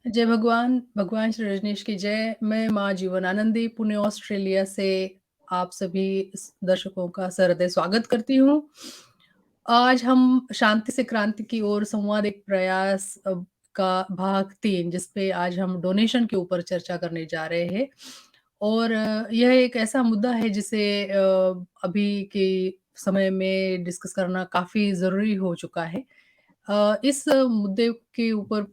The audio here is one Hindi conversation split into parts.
जय भगवान, भगवान श्री रजनीश की जय। मैं माँ जीवनानंदी पुणे ऑस्ट्रेलिया से आप सभी दर्शकों का सहृदय स्वागत करती हूँ। आज हम शांति से क्रांति की ओर संवाद एक प्रयास का भाग 3 जिस पे आज हम डोनेशन के ऊपर चर्चा करने जा रहे हैं। और यह एक ऐसा मुद्दा है जिसे अभी के समय में डिस्कस करना काफ़ी ज़रूरी हो चुका है। इस मुद्दे के ऊपर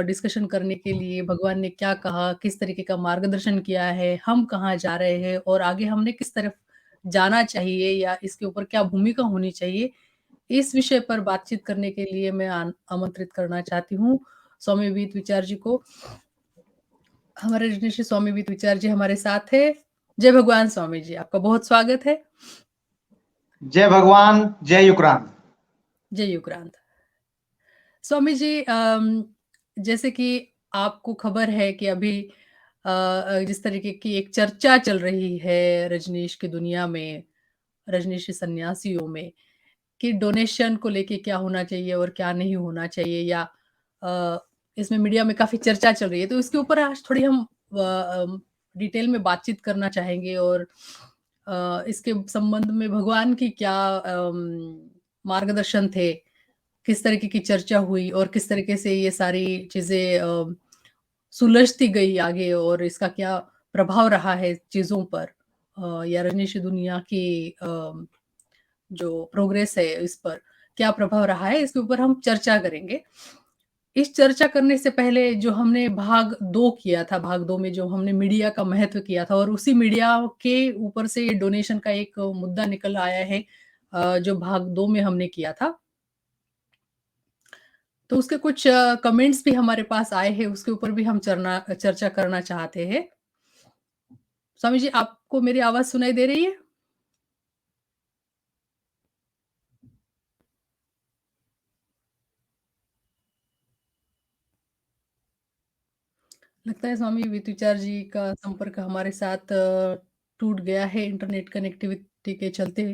डिस्कशन करने के लिए भगवान ने क्या कहा, किस तरीके का मार्गदर्शन किया है, हम कहाँ जा रहे हैं और आगे हमने किस तरफ जाना चाहिए या इसके ऊपर क्या भूमिका होनी चाहिए, इस विषय पर बातचीत करने के लिए मैं आमंत्रित करना चाहती हूँ स्वामी विवेक विचार जी को। हमारे ऋषि स्वामी विवेक विचार जी हमारे साथ है। जय भगवान स्वामी जी, आपका बहुत स्वागत है। जय भगवान, जय युक्रांत। जय युक्रांत। स्वामी जी, जैसे कि आपको खबर है कि अभी जिस तरीके की एक चर्चा चल रही है रजनीश की दुनिया में, रजनीशी सन्यासियों में, कि डोनेशन को लेके क्या होना चाहिए और क्या नहीं होना चाहिए, या अ, इसमें मीडिया में काफ़ी चर्चा चल रही है। तो इसके ऊपर आज थोड़ी हम डिटेल में बातचीत करना चाहेंगे और इसके संबंध में भगवान की क्या मार्गदर्शन थे, किस तरीके की चर्चा हुई और किस तरीके से ये सारी चीज़ें सुलझती गई आगे और इसका क्या प्रभाव रहा है चीज़ों पर, या रजनीशी दुनिया की जो प्रोग्रेस है इस पर क्या प्रभाव रहा है, इसके ऊपर हम चर्चा करेंगे। इस चर्चा करने से पहले जो हमने भाग 2 किया था, भाग 2 में जो हमने मीडिया का महत्व किया था और उसी मीडिया के ऊपर से ये डोनेशन का एक मुद्दा निकल आया है, जो भाग 2 में हमने किया था। तो उसके कुछ कमेंट्स भी हमारे पास आए हैं, उसके ऊपर भी हम चर्चा करना चाहते हैं। स्वामी जी, आपको मेरी आवाज़ सुनाई दे रही है? लगता है स्वामी वितुचार जी का संपर्क हमारे साथ टूट गया है इंटरनेट कनेक्टिविटी के चलते।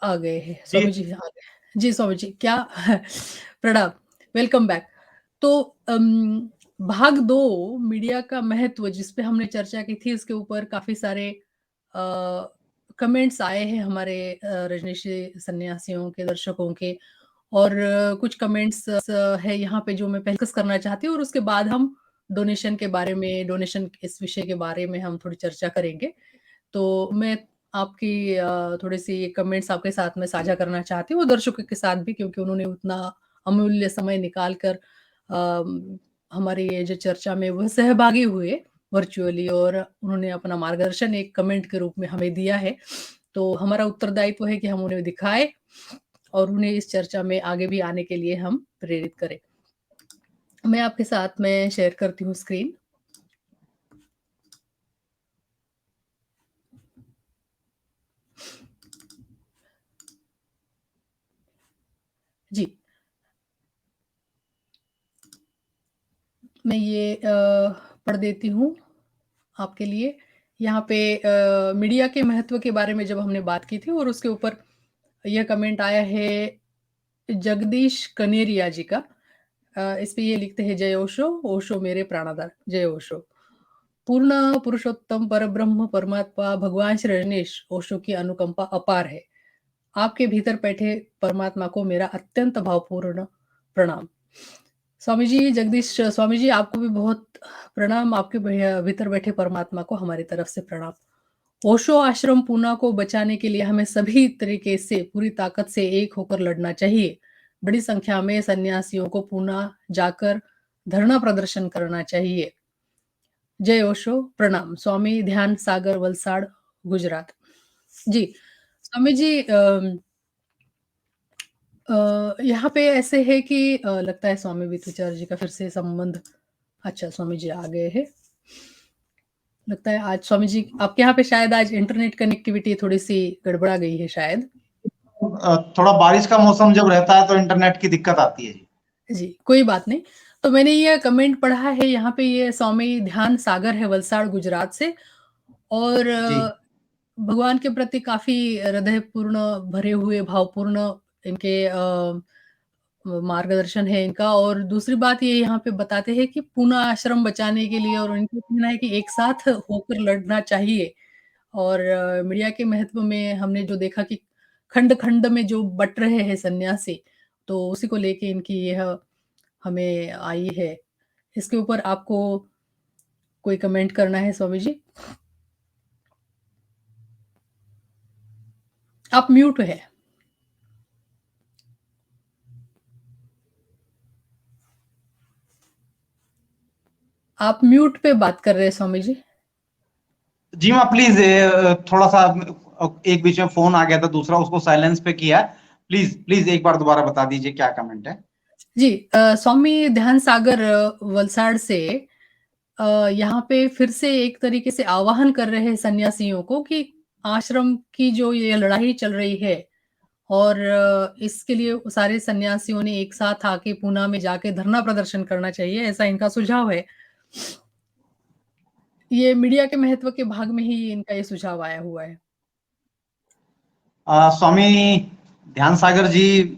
आ गए हैं जी, स्वामी जी, आ गए। जी स्वामी जी, क्या प्रणाम, वेलकम बैक। तो भाग 2 मीडिया का महत्व जिस पे हमने चर्चा की थी उसके ऊपर काफ़ी सारे कमेंट्स आए हैं हमारे रजनीशी सन्यासियों के, दर्शकों के। और कुछ कमेंट्स है यहाँ पे जो मैं पहले डिस्कस करना चाहती हूँ और उसके बाद हम डोनेशन के बारे में, डोनेशन इस विषय के बारे में हम थोड़ी चर्चा करेंगे। तो मैं आपकी थोड़ी-सी कमेंट्स आपके साथ में साझा करना चाहती हूँ और दर्शकों के साथ भी, क्योंकि उन्होंने उतना अमूल्य समय निकाल कर हमारी ये जो चर्चा में वो सहभागी हुए वर्चुअली और उन्होंने अपना मार्गदर्शन एक कमेंट के रूप में हमें दिया है। तो हमारा उत्तरदायित्व है कि हम उन्हें दिखाएँ और उन्हें इस चर्चा में आगे भी आने के लिए हम प्रेरित करें। मैं आपके साथ में शेयर करती हूँ स्क्रीन। जी। मैं ये पढ़ देती हूँ आपके लिए। यहाँ पे मीडिया के महत्व के बारे में जब हमने बात की थी और उसके ऊपर यह कमेंट आया है जगदीश कनेरिया जी का। इस पे ये लिखते हैं, जय ओशो, ओशो मेरे प्राणाधार, जय ओशो। पूर्ण पुरुषोत्तम परब्रह्म परमात्मा भगवान श्री रजनीश ओशो की अनुकंपा अपार है। आपके भीतर बैठे परमात्मा को मेरा अत्यंत भावपूर्ण प्रणाम। स्वामी जी, जगदीश स्वामी जी, आपको भी बहुत प्रणाम, आपके भीतर बैठे परमात्मा को हमारी तरफ से प्रणाम। ओशो आश्रम पूना को बचाने के लिए हमें सभी तरीके से पूरी ताकत से एक होकर लड़ना चाहिए। बड़ी संख्या में सन्यासियों को पूना जाकर धरना प्रदर्शन करना चाहिए। जय ओशो, प्रणाम। स्वामी ध्यान सागर, वलसाड़, गुजरात। जी, स्वामी जी, यहाँ पे ऐसे है कि लगता है स्वामी वितुचार जी का फिर से संबंध, अच्छा स्वामी जी आ गए हैं। लगता है आज स्वामी जी आपके यहाँ पे शायद आज इंटरनेट कनेक्टिविटी थोड़ी-सी गड़बड़ा गई है शायद। थोड़ा बारिश का मौसम जब रहता है तो इंटरनेट की दिक्कत आती है जी। जी, कोई बात नहीं। तो मैंने ये कमेंट पढ़ा है यहाँ पे, ये स्वामी ध्यान सागर है वलसाड़ गुजरात से और जी, भगवान के प्रति काफ़ी हृदयपूर्ण भरे हुए भावपूर्ण इनके मार्गदर्शन है इनका। और दूसरी बात ये यहाँ पे बताते हैं कि पूना आश्रम बचाने के लिए, और इनका कहना है कि एक साथ होकर लड़ना चाहिए। और मीडिया के महत्व में हमने जो देखा कि खंड-खंड में जो बँट रहे हैं सन्यासी, तो उसी को लेके इनकी यह हमें आई है। इसके ऊपर आपको कोई कमेंट करना है स्वामी जी? आप म्यूट है। आप म्यूट पे बात कर रहे हैं स्वामी जी। जी माँ प्लीज, थोड़ा सा एक बीच में फोन आ गया था दूसरा, उसको साइलेंस पे किया। प्लीज प्लीज एक बार दोबारा बता दीजिए क्या कमेंट है। जी, स्वामी ध्यान सागर वलसाड़ से यहाँ पे फिर से एक तरीके से आह्वान कर रहे हैं सन्यासियों को कि आश्रम की जो ये लड़ाई चल रही है, और इसके लिए सारे सन्यासियों ने एक साथ आके पूना में जाके धरना प्रदर्शन करना चाहिए, ऐसा इनका सुझाव है। ये मीडिया के महत्व के भाग में ही इनका ये सुझाव आया हुआ है। स्वामी ध्यान सागर जी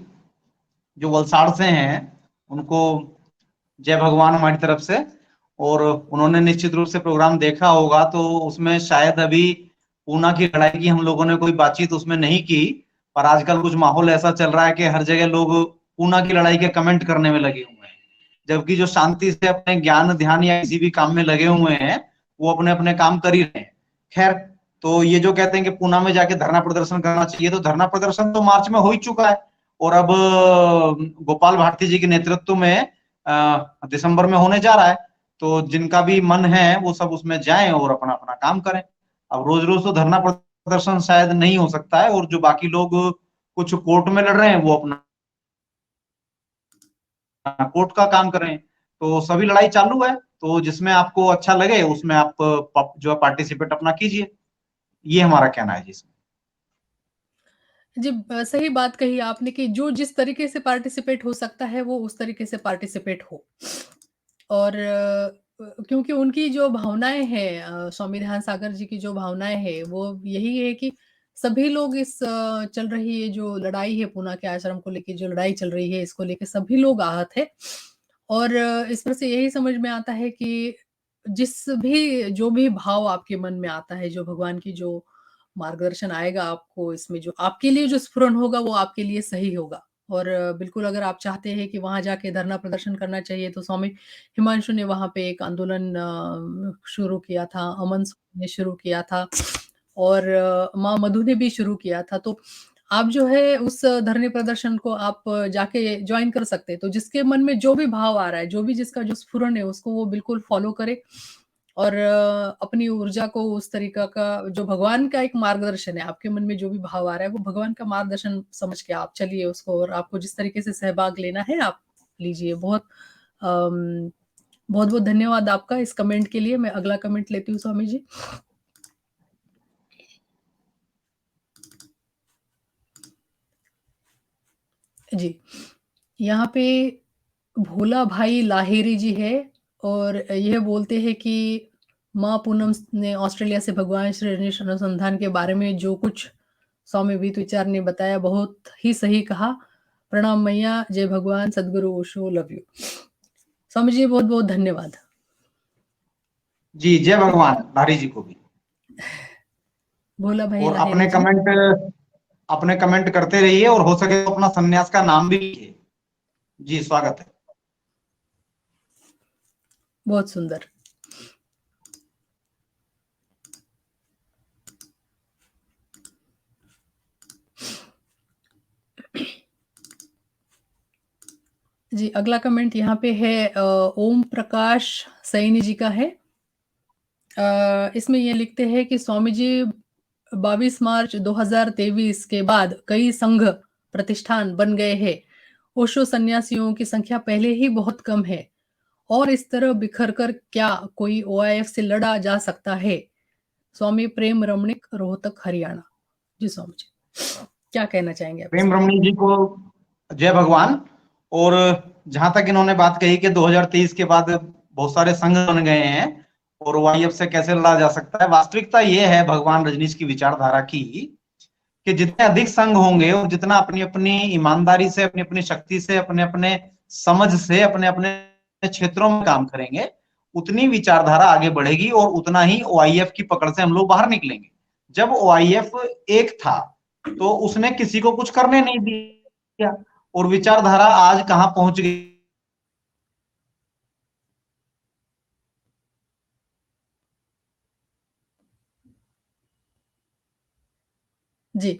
जो वलसाड़ से हैं, उनको जय भगवान हमारी तरफ से। और उन्होंने निश्चित रूप से प्रोग्राम देखा होगा, तो उसमें शायद अभी पूना की लड़ाई की हम लोगों ने कोई बातचीत उसमें नहीं की, पर आजकल कुछ माहौल ऐसा चल रहा है कि हर जगह लोग पूना की लड़ाई के कमेंट करने में लगे हुए हैं, जबकि जो शांति से अपने ज्ञान ध्यान या किसी भी काम में लगे हुए हैं वो अपने अपने काम कर ही रहे हैं। खैर, तो ये जो कहते हैं कि पूना में जाके धरना प्रदर्शन करना चाहिए, तो धरना प्रदर्शन तो मार्च में हो ही चुका है, और अब गोपाल भारती जी के नेतृत्व में दिसंबर में होने जा रहा है। तो जिनका भी मन है वो सब उसमें जाएं और अपना अपना काम करें। अब रोज रोज तो धरना प्रदर्शन शायद नहीं हो सकता है, और जो बाकी लोग कुछ कोर्ट में लड़ रहे हैं वो अपना कोर्ट का काम करें। तो सभी लड़ाई चालू है, तो जिसमें आपको अच्छा लगे उसमें आप जो है पार्टिसिपेट अपना कीजिए। ये हमारा कहना है जी इसमें। जी, सही बात कही आपने कि जो जिस तरीके से पार्टिसिपेट हो सकता है, वो उस तरीके से पार्टिसिपेट हो। और क्योंकि उनकी जो भावनाएँ हैं, स्वामी ध्यान सागर जी की जो भावनाएँ हैं, वो यही है कि सभी लोग इस चल रही है जो लड़ाई है पूना के आश्रम को लेके, जो लड़ाई चल रही है, इसको लेके सभी लोग आहत हैं। और इस पर से यही समझ में आता है कि जो भी भाव आपके मन में आता है, जो भगवान की जो मार्गदर्शन आएगा आपको इसमें, जो आपके लिए जो स्फुरन होगा, वो आपके लिए सही होगा। और बिल्कुल अगर आप चाहते हैं कि वहाँ जाके धरना प्रदर्शन करना चाहिए, तो स्वामी हिमांशु ने वहाँ पे एक आंदोलन शुरू किया था, अमन ने शुरू किया था, और माँ मधु ने भी शुरू किया था। तो आप जो है उस धरने प्रदर्शन को आप जाके जॉइन कर सकते हैं। तो जिसके मन में जो भी भाव आ रहा है, जो भी जिसका जो स्फुरन है, उसको वो बिल्कुल फ़ॉलो करे, और अपनी ऊर्जा को उस तरीका का जो भगवान का एक मार्गदर्शन है, आपके मन में जो भी भाव आ रहा है, वो भगवान का मार्गदर्शन समझ के आप चलिए उसको, और आपको जिस तरीके से सहभाग लेना है, आप लीजिए। बहुत-बहुत धन्यवाद आपका इस कमेंट के लिए। मैं अगला कमेंट लेती हूँ स्वामी जी। जी, यहाँ पे भोला भाई लाहिरी जी है, और यह बोलते हैं कि माँ पूनम ने ऑस्ट्रेलिया से भगवान श्री गणेश अनुसंधान के बारे में जो कुछ स्वामी वीत विचार ने बताया, बहुत ही सही कहा। प्रणाम मैया, जय भगवान, सद्गुरु ओशो, लव यू। स्वामी जी बहुत-बहुत धन्यवाद। जी जय भगवान नारी जी को भी। भोला भाई और लाहिरी जी। अपने कमेंट करते रहिए, और हो सके तो अपना संन्यास का नाम भी लिखिए। जी स्वागत है। बहुत सुंदर। जी, अगला कमेंट यहाँ पे है ओम प्रकाश सैनी जी का है। इसमें ये लिखते हैं कि स्वामी जी 22 मार्च 2023 के बाद कई संघ प्रतिष्ठान बन गए हैं। ओशो सन्यासियों की संख्या पहले ही बहुत कम है, और इस तरह बिखर कर क्या कोई ओआईएफ से लड़ा जा सकता है? स्वामी प्रेम रमणिक, रोहतक, हरियाणा। जी स्वामी जी, क्या कहना चाहेंगे आप प्रेम इसमें? रमणी जी को जय भगवान। और जहां तक इन्होंने बात कही कि 2023 के बाद बहुत सारे संघ बन गए हैं और वाईएफ से कैसे लड़ा जा सकता है, वास्तविकता ये है भगवान रजनीश की विचारधारा की कि जितने अधिक संघ होंगे और जितना अपनी अपनी ईमानदारी से, अपनी अपनी शक्ति से, अपने अपने समझ से, अपने अपने क्षेत्रों में काम करेंगे, उतनी विचारधारा आगे बढ़ेगी और उतना ही ओआईएफ की पकड़ से हम लोग बाहर निकलेंगे। जब ओआईएफ एक था तो उसने किसी को कुछ करने नहीं दिया, और विचारधारा आज कहां पहुंच गई। जी,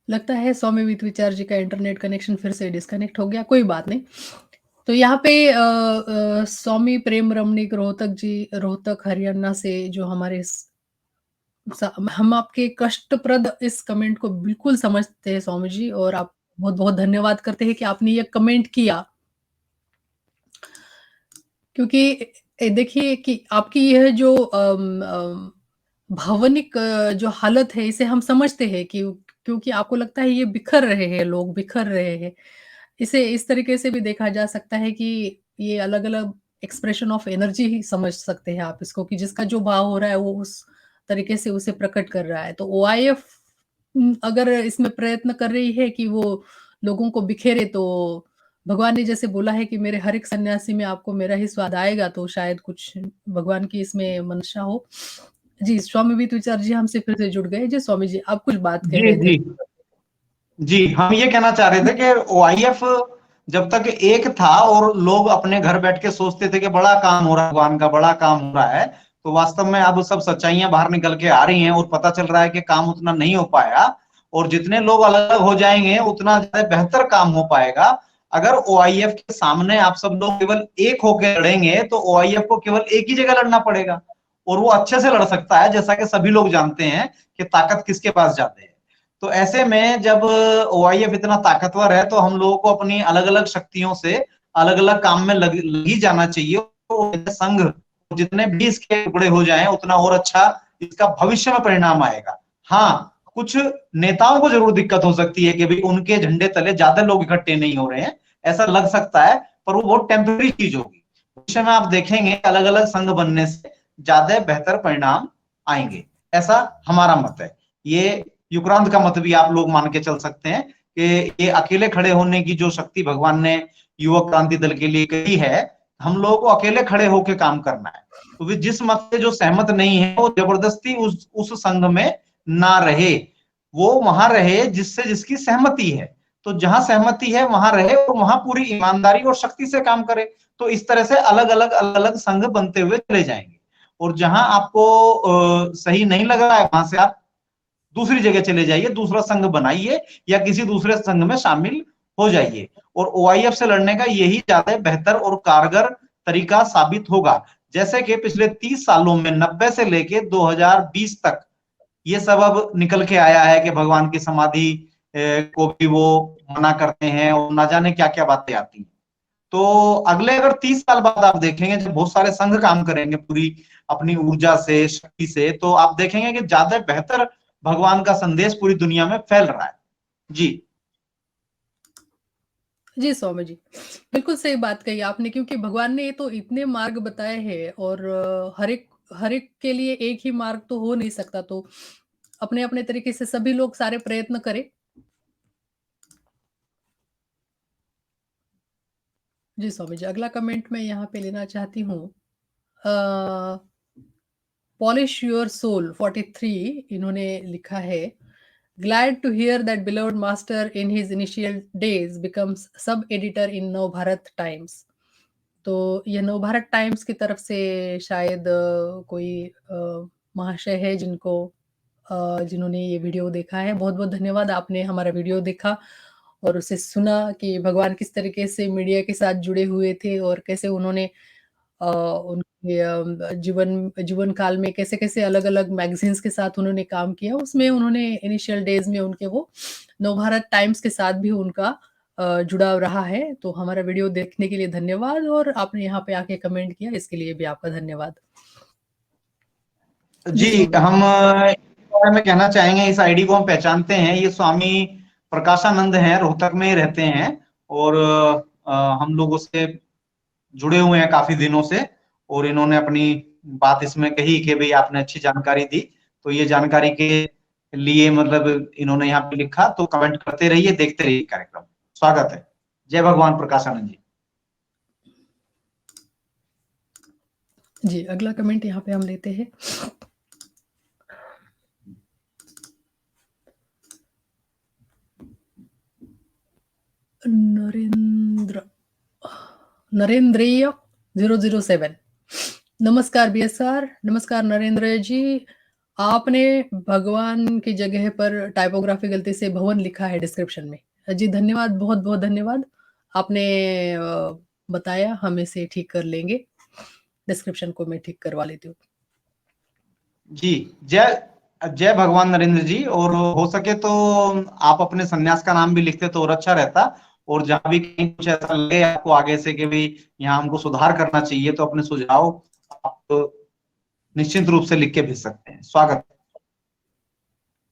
लगता है स्वामी वित्त विचार जी का इंटरनेट कनेक्शन फिर से डिस्कनेक्ट हो गया, कोई बात नहीं। तो यहाँ पे स्वामी प्रेम रमणीक रोहतक जी, रोहतक हरियाणा से जो हमारे हम आपके कष्टप्रद इस कमेंट को बिल्कुल समझते हैं स्वामी जी, और आप बहुत बहुत धन्यवाद करते हैं कि आपने ये कमेंट किया, क्योंकि देखिए कि आपकी यह जो भावनिक जो हालत है, इसे हम समझते हैं कि क्योंकि आपको लगता है ये बिखर रहे हैं, लोग बिखर रहे हैं। इसे इस तरीके से भी देखा जा सकता है कि ये अलग-अलग एक्सप्रेशन ऑफ एनर्जी ही समझ सकते हैं आप इसको, कि जिसका जो भाव हो रहा है वो उस तरीके से उसे प्रकट कर रहा है। तो ओआईएफ अगर इसमें प्रयत्न कर रही है कि वो लोगों को बिखेरे, तो भगवान ने जैसे बोला है कि मेरे हर एक सन्यासी में आपको मेरा ही स्वाद आएगा, तो शायद कुछ भगवान की इसमें मंशा हो। जी, स्वामी वित्त विचार जी हमसे फिर से जुड़ गए। जी, स्वामी जी आप कुछ बात कह जी रहे थे। जी जी, हम ये कहना चाह रहे थे कि ओआईएफ जब तक एक था और लोग अपने घर बैठ के सोचते थे कि बड़ा काम हो रहा है, भगवान का बड़ा काम हो रहा है, तो वास्तव में अब सब सच्चाइयां बाहर निकल के आ रही हैं और पता चल रहा है कि काम उतना नहीं हो पाया, और जितने लोग अलग अलग हो जाएंगे उतना ज्यादा बेहतर काम हो पाएगा। अगर ओआईएफ के सामने आप सब लोग केवल एक होकर लड़ेंगे तो ओआईएफ को केवल एक ही जगह लड़ना पड़ेगा, और वो अच्छे से लड़ सकता है, जैसा कि सभी लोग जानते हैं कि ताकत किसके पास जाते हैं। तो ऐसे में जब ओआईएफ इतना ताकतवर है तो हम लोगों को अपनी अलग अलग शक्तियों से अलग अलग काम में लगी जाना चाहिए। तो संघ जितने भी इसके टुकड़े हो जाएं उतना और अच्छा इसका भविष्य में परिणाम आएगा। हाँ, कुछ नेताओं को जरूर दिक्कत हो सकती है कि भाई उनके झंडे तले ज्यादा लोग इकट्ठे नहीं हो रहे हैं, ऐसा लग सकता है, पर वो बहुत टेम्पररी चीज होगी। भविष्य में आप देखेंगे अलग अलग संघ बनने से ज्यादा बेहतर परिणाम आएंगे, ऐसा हमारा मत है। ये युक्रांत का मत भी आप लोग मान के चल सकते हैं कि ये अकेले खड़े होने की जो शक्ति भगवान ने युवक क्रांति दल के लिए कही है, हम लोगों को अकेले खड़े होकर काम करना है। तो वे जिस मत से जो सहमत नहीं है वो जबरदस्ती उस संघ में ना रहे, वो वहां रहे जिससे जिसकी सहमति है। तो जहां सहमति है वहां रहे और वहां पूरी ईमानदारी और शक्ति से काम करे। तो इस तरह से अलग अलग संघ बनते हुए चले जाएंगे, और जहां आपको सही नहीं लग रहा है वहां से आप दूसरी जगह चले जाइए, दूसरा संघ बनाइए या किसी दूसरे संघ में शामिल हो जाइए। और ओआईएफ से लड़ने का यही ज्यादा बेहतर और कारगर तरीका साबित होगा। जैसे कि पिछले 30 सालों में 90 से लेके 2020 तक ये सब अब निकल के आया है कि भगवान की समाधि को भी वो मना करते हैं और ना जाने क्या क्या बातें आती हैं। तो अगले अगर 30 साल बाद आप देखेंगे जब बहुत सारे संघ काम करेंगे पूरी अपनी ऊर्जा से, शक्ति से, तो आप देखेंगे कि ज्यादा बेहतर भगवान का संदेश पूरी दुनिया में फैल रहा है। जी जी, स्वामी जी। बिल्कुल सही बात कही आपने, क्योंकि भगवान ने ये तो इतने मार्ग बताए हैं, और हर एक के लिए एक ही मार्ग तो हो नहीं सकता, तो अपने-अपने तरीके से सभी लोग सारे प्रयत्न करें। जी, स्वामी जी, अगला कमेंट मैं यहाँ पे लेना चाहती हूँ। अ, पॉलिश योर सोल 43 इन्होंने लिखा है, glad to hear that beloved master in his initial days becomes sub editor in Navbharat Times. तो ये नवभारत टाइम्स की तरफ से शायद कोई महाशय है जिन्होंने ये वीडियो देखा है। बहुत-बहुत धन्यवाद, आपने हमारा वीडियो देखा और उसे सुना कि भगवान किस तरीके से मीडिया के साथ जुड़े हुए थे और कैसे उन्होंने उनके जीवन काल में कैसे-कैसे अलग-अलग मैगज़ीन्स के साथ उन्होंने काम किया। उसमें उन्होंने इनिशियल डेज़ में उनके वो नवभारत टाइम्स के साथ भी उनका जुड़ाव रहा है। तो हमारा वीडियो देखने के लिए धन्यवाद, और आपने यहाँ पे आके कमेंट किया, इसके लिए भी आपका धन्यवाद। जी, जी, स्वामी जी। हम इस बारे में कहना चाहेंगे, इस आईडी को हम पहचानते हैं, ये स्वामी प्रकाशानंद हैं, रोहतक में ही रहते हैं, और हम लोगों से जुड़े हुए हैं काफी दिनों से, और इन्होंने अपनी बात इसमें कही कि भाई आपने अच्छी जानकारी दी, तो ये जानकारी के लिए मतलब इन्होंने यहाँ पे लिखा, तो कमेंट करते रहिए, देखते रहिए कार्यक्रम। स्वागत है। जय भगवान प्रकाश आनंद जी। जी, अगला कमेंट यहाँ पे हम लेते हैं। नरेंद्रेय 007। नमस्कार BSR, नमस्कार नरेंद्र जी। आपने भगवान की जगह पर टाइपोग्राफी गलती से भवन लिखा है डिस्क्रिप्शन में। जी धन्यवाद, बहुत-बहुत धन्यवाद। आपने बताया, हम इसे ठीक कर लेंगे। डिस्क्रिप्शन को मैं ठीक करवा लेती हूँ। जी, जय भगवान नरेंद्र जी। और हो सके तो आप अपने संन्यास का नाम भी लिखते तो और अच्छा रहता। और जहां भी कहीं कुछ ऐसा लगे आपको आगे से कि भाई यहाँ हमको सुधार करना चाहिए, तो अपने सुझाव आप निश्चित रूप से लिख के भेज सकते हैं। स्वागत।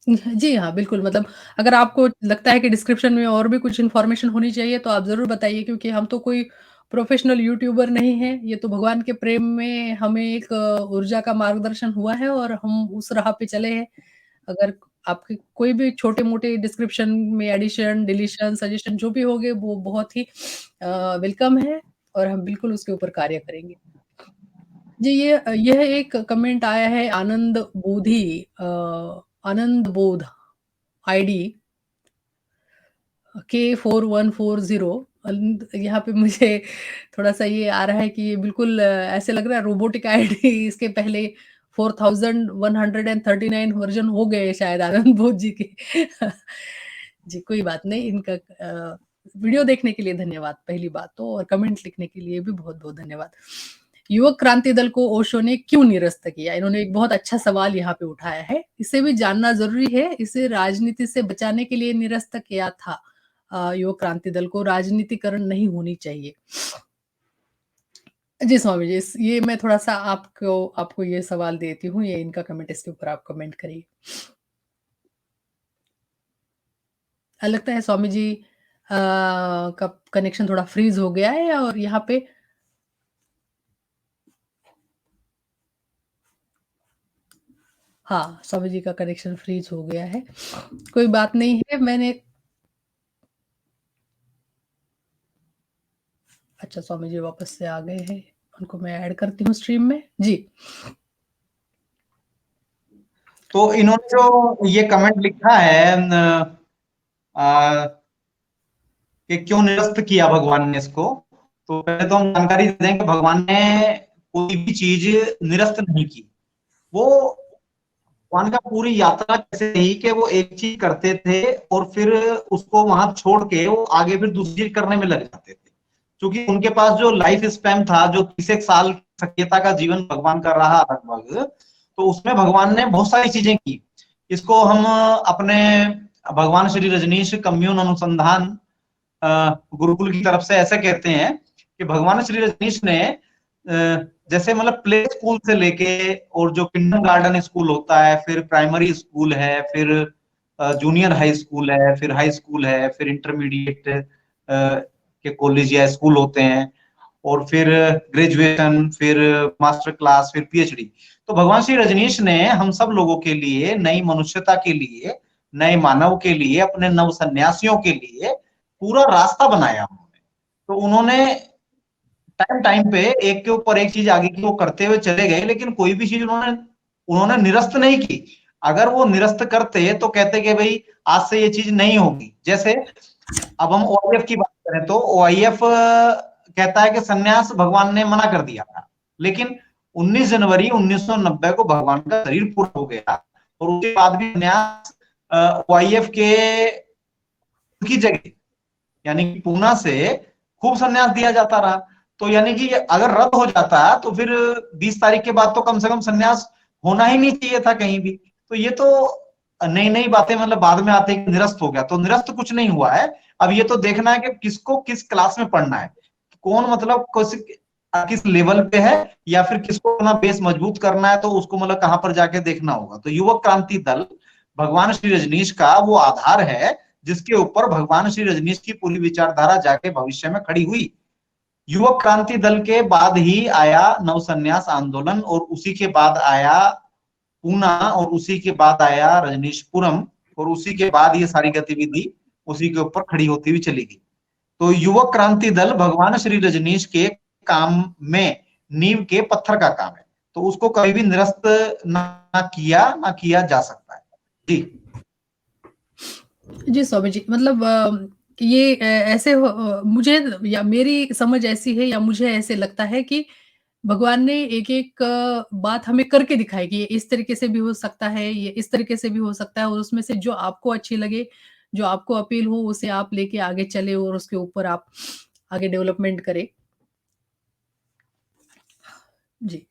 जी हाँ, बिल्कुल। मतलब अगर आपको लगता है कि डिस्क्रिप्शन में और भी कुछ इन्फॉर्मेशन होनी चाहिए तो आप ज़रूर बताइए, क्योंकि हम तो कोई प्रोफ़ेशनल यूट्यूबर नहीं हैं। ये तो भगवान के प्रेम में हमें एक ऊर्जा का मार्गदर्शन हुआ है और हम उस राह पे चले हैं। अगर आपके कोई भी छोटे-मोटे डिस्क्रिप्शन में एडिशन, डिलीशन, सजेशन जो भी होंगे वो बहुत ही वेलकम है और हम बिल्कुल उसके ऊपर कार्य करेंगे। जी, यह एक कमेंट आया है आनंद बोध आईडी K4140। यहाँ पे मुझे थोड़ा-सा ये आ रहा है कि ये बिल्कुल ऐसे लग रहा है रोबोटिक आईडी। इसके पहले 4139 वर्ज़न हो गए शायद आनंद बोध जी के। जी, कोई बात नहीं। इनका वीडियो देखने के लिए धन्यवाद पहली बात तो, और कमेंट लिखने के लिए भी बहुत-बहुत धन्यवाद। युवक क्रांति दल को ओशो ने क्यों निरस्त किया? इन्होंने एक बहुत अच्छा सवाल यहाँ पे उठाया है। इसे भी जानना ज़रूरी है। इसे राजनीति से बचाने के लिए निरस्त किया था। युवक क्रांति दल को राजनीतिकरण नहीं होनी चाहिए। जी स्वामी जी, ये मैं थोड़ा-सा आपको ये सवाल देती हूँ, ये इनका कमेंट, इसके ऊपर आप कमेंट करिए। लगता है स्वामी जी का कनेक्शन थोड़ा फ्रीज़ हो गया है और यहाँ पे हाँ, स्वामी जी का कनेक्शन फ्रीज़ हो गया है। कोई बात नहीं है, मैंने अच्छा स्वामी जी वापस से आ गए हैं, उनको मैं ऐड करती हूँ स्ट्रीम में। जी। तो इन्होंने जो ये कमेंट लिखा है कि क्यों निरस्त किया भगवान ने इसको, तो पहले तो हम जानकारी दे दें कि भगवान ने कोई भी चीज निरस्त नहीं की। वो भगवान का पूरी यात्रा कैसे रही कि वो एक चीज करते थे और फिर उसको वहां छोड़ के वो आगे फिर दूसरी चीज करने में लग जाते थे, क्योंकि उनके पास जो लाइफ स्पैन था, जो 30 साल सभ्यता का जीवन भगवान कर रहा लगभग, तो उसमें भगवान ने बहुत सारी चीजें की। इसको हम अपने भगवान श्री रजनीश कम्यून अनुसंधान गुरुकुल की तरफ से ऐसे कहते हैं कि भगवान श्री रजनीश ने जैसे मतलब प्ले स्कूल से लेके और जो किंडर गार्डन स्कूल होता है, फिर प्राइमरी स्कूल है, फिर जूनियर हाई स्कूल है, फिर हाई स्कूल है, फिर इंटरमीडिएट के कॉलेज या स्कूल होते हैं, और फिर ग्रेजुएशन, फिर मास्टर क्लास, फिर PhD। तो भगवान श्री रजनीश ने हम सब लोगों के लिए, नई मनुष्यता के लिए, नए मानव के लिए, अपने नव सन्यासियों के लिए पूरा रास्ता बनाया उन्होंने। तो उन्होंने टाइम टाइम पे एक के ऊपर एक चीज आगे की वो करते हुए चले गए, लेकिन कोई भी चीज उन्होंने उन्होंने निरस्त नहीं की। अगर वो निरस्त करते तो कहते कि भाई आज से ये चीज नहीं होगी। जैसे अब हम OIF की बात करें तो OIF कहता है कि सन्यास भगवान ने मना कर दिया था, लेकिन 19 जनवरी 1990 को भगवान का शरीर पूरा हो गया और उसके बाद भी सन्यास OIF के की जगह यानी कि पूना से खूब सन्यास दिया जाता रहा। तो यानी कि अगर रद्द हो जाता तो फिर 20 तारीख के बाद तो कम से कम सन्यास होना ही नहीं चाहिए था कहीं भी। तो ये तो नई नई बातें मतलब बाद में आते हैं कि निरस्त हो गया, तो निरस्त कुछ नहीं हुआ है। अब ये तो देखना है कि किसको किस क्लास में पढ़ना है, कौन मतलब किस लेवल पे है, या फिर किसको अपना बेस मजबूत करना है, तो उसको मतलब कहां पर जाके देखना होगा। तो युवक क्रांति दल भगवान श्री रजनीश का वो आधार है जिसके ऊपर भगवान श्री रजनीश की पूरी विचारधारा जाके भविष्य में खड़ी हुई। युवक क्रांति दल के बाद ही आया नव संन्यास आंदोलन और उसी के बाद आया पूना, और उसी के बाद आया रजनीशपुरम, और उसी के बाद ये सारी गतिविधि उसी के ऊपर खड़ी होती हुई चली गई। तो युवक क्रांति दल भगवान श्री रजनीश के काम में नींव के पत्थर का काम है, तो उसको कभी भी निरस्त ना किया जा सकता है। जी जी स्वामी जी, मतलब ये ऐसे मुझे या मेरी समझ ऐसी है या मुझे ऐसे लगता है कि भगवान ने एक-एक बात हमें करके दिखाई कि ये इस तरीके से भी हो सकता है, ये इस तरीके से भी हो सकता है, और उसमें से जो आपको अच्छी लगे, जो आपको अपील हो, उसे आप लेके आगे चले और उसके ऊपर आप आगे डेवलपमेंट करें। जी,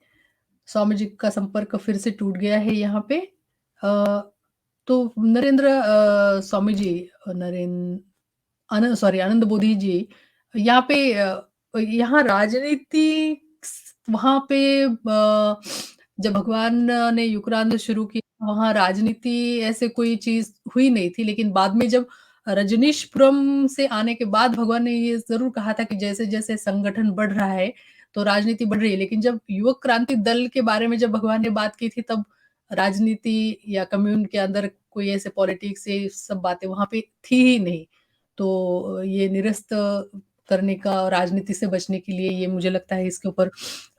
स्वामी जी का संपर्क फिर से टूट गया है यहाँ पे। तो नरेंद्र स्वामी जी, आनंद बोधी जी, यहाँ पे यहाँ राजनीति वहाँ पे जब भगवान ने युक्रांत शुरू किया, वहाँ राजनीति ऐसे कोई चीज़ हुई नहीं थी, लेकिन बाद में जब रजनीशपुरम से आने के बाद भगवान ने ये ज़रूर कहा था कि जैसे-जैसे संगठन बढ़ रहा है, तो राजनीति बढ़ रही है। लेकिन जब युवक क्रांति दल के बारे में जब भगवान ने बात की थी, तब राजनीति या कम्युन के अंदर कोई ऐसे पॉलिटिक्स ये सब बातें वहाँ पे थी ही नहीं। तो ये निरस्त करने का और राजनीति से बचने के लिए ये मुझे लगता है इसके ऊपर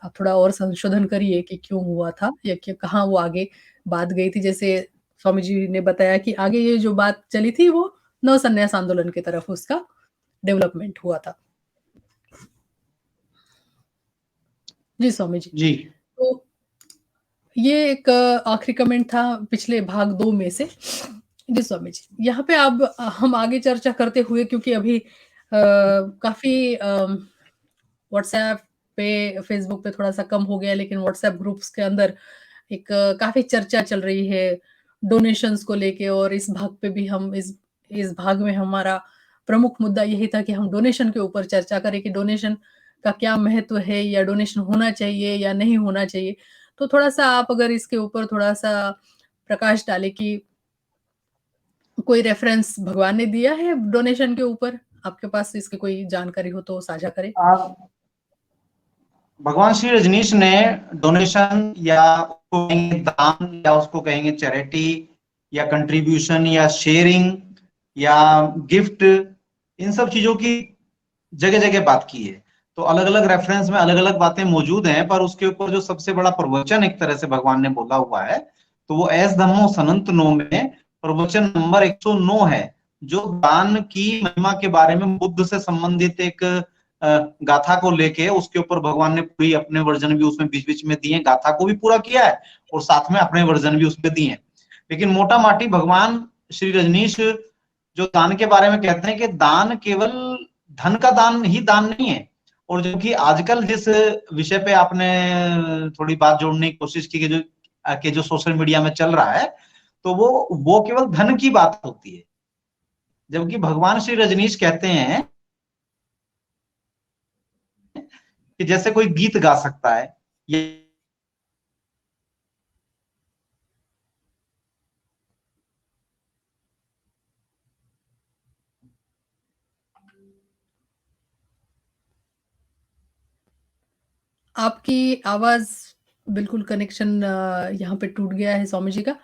आप थोड़ा और संशोधन करिए कि क्यों हुआ था या कहाँ वो आगे बात गई थी। जैसे स्वामी जी ने बताया कि आगे ये जो बात चली थी वो नव संन्यास आंदोलन की तरफ उसका डेवलपमेंट हुआ था। जी स्वामी जी। जी तो ये एक आखिरी कमेंट था पिछले भाग 2 में से। जी स्वामी जी। यहाँ पे अब हम आगे चर्चा करते हुए, क्योंकि अभी काफ़ी व्हाट्सएप पे, फेसबुक पे थोड़ा-सा कम हो गया है, लेकिन व्हाट्सएप ग्रुप्स के अंदर एक काफ़ी चर्चा चल रही है डोनेशंस को लेके, और इस भाग पे भी हम इस भाग में हमारा प्रमुख मुद्दा यही था कि हम डोनेशन के ऊपर चर्चा करें कि डोनेशन का क्या महत्व है, या डोनेशन होना चाहिए या नहीं होना चाहिए। तो थोड़ा-सा आप अगर इसके ऊपर थोड़ा-सा प्रकाश डालें कि कोई रेफ़रेंस भगवान ने दिया है डोनेशन के ऊपर? आपके पास इसकी कोई जानकारी हो तो साझा करें। भगवान श्री रजनीश ने डोनेशन, या उसको कहेंगे दान, या उसको कहेंगे चैरिटी, या कंट्रीब्यूशन, या शेयरिंग, या गिफ्ट, इन सब चीजों की जगह जगह बात की है। तो अलग अलग रेफरेंस में अलग अलग बातें मौजूद हैं, पर उसके ऊपर जो सबसे बड़ा प्रवचन एक तरह से भगवान ने बोला हुआ है, तो वो एस धम्मो सनंत नो में प्रवचन नंबर 109 है, जो दान की महिमा के बारे में बुद्ध से संबंधित एक गाथा को लेके उसके ऊपर भगवान ने पूरी अपने वर्जन भी उसमें बीच बीच में दिए, गाथा को भी पूरा किया है और साथ में अपने वर्जन भी उसमें दिए। लेकिन मोटा माटी भगवान श्री रजनीश जो दान के बारे में कहते हैं कि दान केवल धन का दान ही दान नहीं है, और जो कि आजकल जिस विषय पे आपने थोड़ी बात जोड़ने की कोशिश की कि जो सोशल मीडिया में चल रहा है, तो वो केवल धन की बात होती है, जबकि भगवान श्री रजनीश कहते हैं कि जैसे कोई गीत गा सकता है, ये आपकी आवाज़ बिल्कुल कनेक्शन यहाँ पे टूट गया है स्वामी जी का।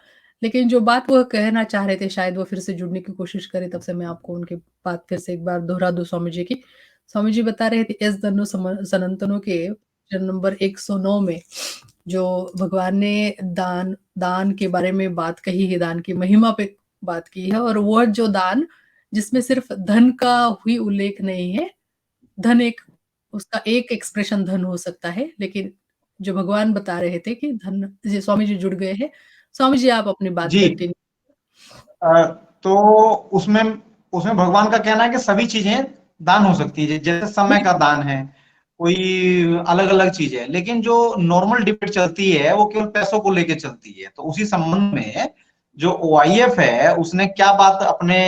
लेकिन जो बात वो कहना चाह रहे थे, शायद वो फिर से जुड़ने की कोशिश करें, तब से मैं आपको उनकी बात फिर से एक बार दोहरा दूँ स्वामी जी की। स्वामी जी बता रहे थे एस धन्नो सनातनों के वचन नंबर 109 में जो भगवान ने दान दान के बारे में बात कही है, दान की महिमा पे बात की है, और वह जो दान जिसमें सिर्फ धन का ही उल्लेख नहीं है, धन एक उसका एक एक्सप्रेशन धन हो सकता है, लेकिन जो भगवान बता रहे थे कि धन। जी, स्वामी जी जुड़ गए हैं। स्वामी जी आप अपनी बात जी कंटिन्यू। तो उसमें उसमें भगवान का कहना है कि सभी चीजें दान हो सकती है, जैसे समय का दान है, कोई अलग अलग चीज है, लेकिन जो नॉर्मल डिबेट चलती है वो केवल पैसों को लेके चलती है। तो उसी संबंध में जो ओआईएफ है उसने क्या बात अपने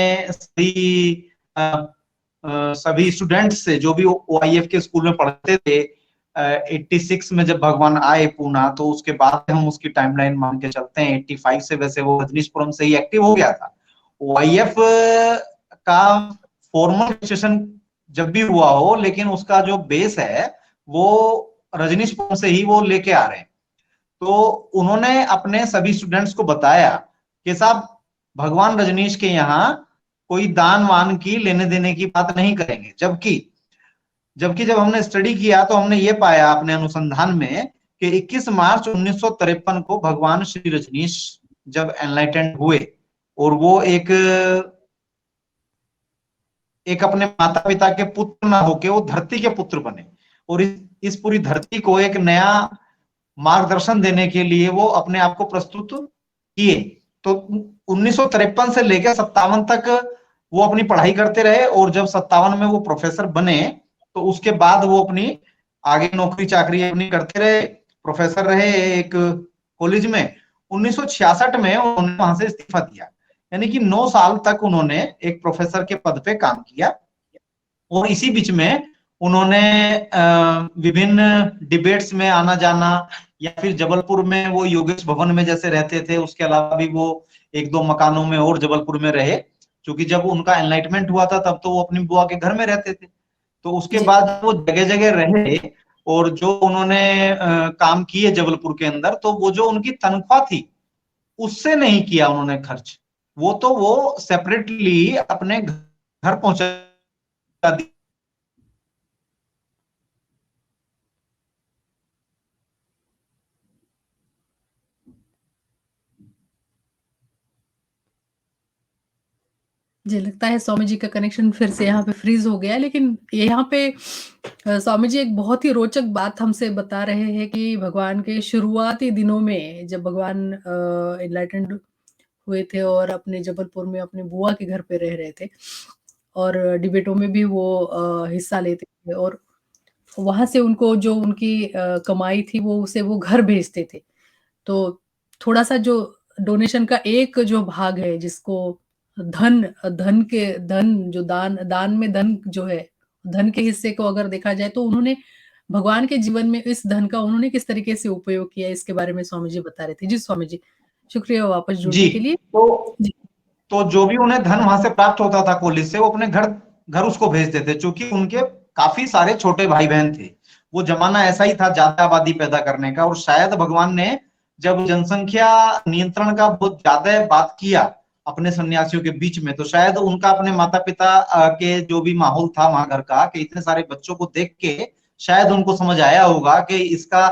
सभी स्टूडेंट्स से, जो भी ओआईएफ के स्कूल में पढ़ते थे 86 में जब भगवान आए पूना, तो उसके बाद हम उसकी टाइमलाइन मान के चलते हैं 85 से, वैसे वो रजनीशपुरम से ही एक्टिव हो गया था। ओआईएफ का फॉर्मल रजिस्ट्रेशन जब भी हुआ हो, लेकिन उसका जो बेस है वो रजनीशपुरम से ही वो लेके आ रहे हैं। तो उन्होंने अपने सभी स्टूडेंट्स को बताया कि साहब भगवान रजनीश के यहाँ कोई दान वान की लेने देने की बात नहीं करेंगे। जबकि जबकि जब हमने स्टडी किया तो हमने ये पाया अपने अनुसंधान में कि 21 मार्च 1953 को भगवान श्री रजनीश जब एनलाइटेंड हुए और वो एक अपने माता पिता के पुत्र ना होके वो धरती के पुत्र बने और इस पूरी धरती को एक नया मार्गदर्शन देने के लिए वो अपने आप को प्रस्तुत किए। तो 1953 से लेकर 57 तक वो अपनी पढ़ाई करते रहे और जब 57 में वो प्रोफेसर बने तो उसके बाद वो अपनी आगे नौकरी चाकरी अपनी करते रहे, प्रोफेसर रहे एक कॉलेज में। 1966 में उन्होंने वहां से इस्तीफा दिया, यानी कि 9 साल तक उन्होंने एक प्रोफेसर के पद पे काम किया। और इसी बीच में उन्होंने विभिन्न डिबेट्स में आना जाना, या फिर जबलपुर में वो योगेश भवन में जैसे रहते थे, उसके अलावा भी वो एक दो मकानों में और जबलपुर में रहे, क्योंकि जब उनका एनलाइटमेंट हुआ था तब तो वो अपनी बुआ के घर में रहते थे। तो उसके जी। बाद वो जगह जगह रहे और जो उन्होंने काम किए जबलपुर के अंदर, तो वो जो उनकी तनख्वाह थी उससे नहीं किया उन्होंने खर्च, वो तो वो सेपरेटली अपने घर पहुंचा दी। जी, लगता है स्वामी जी का कनेक्शन फिर से यहाँ पे फ्रीज़ हो गया है, लेकिन यहाँ पे स्वामी जी एक बहुत ही रोचक बात हमसे बता रहे हैं कि भगवान के शुरुआती दिनों में जब भगवान एनलाइटेंड हुए थे और अपने जबलपुर में अपने बुआ के घर पे रह रहे थे और डिबेटों में भी वो हिस्सा लेते थे और वहाँ से उनको जो उनकी कमाई थी वो उसे वो घर भेजते थे। तो थोड़ा-सा जो डोनेशन का एक जो भाग है जिसको धन धन के धन जो दान दान में धन जो है, धन के हिस्से को अगर देखा जाए तो उन्होंने भगवान के जीवन में इस धन का उन्होंने किस तरीके से उपयोग किया इसके बारे में स्वामी जी बता रहे थे। जी स्वामी जी, शुक्रिया वापस जी, जुड़ने के लिए। तो जी, तो जो भी उन्हें धन वहां से प्राप्त होता था कॉलेज से, वो अपने घर घर उसको भेजते थे, क्योंकि उनके काफी सारे छोटे भाई बहन थे। वो जमाना ऐसा ही था ज्यादा आबादी पैदा करने का, और शायद भगवान ने जब जनसंख्या नियंत्रण का बहुत ज्यादा बात किया अपने सन्यासियों के बीच में, तो शायद उनका अपने माता पिता के जो भी माहौल था वहां घर का, कि इतने सारे बच्चों को देख के शायद उनको समझ आया होगा कि इसका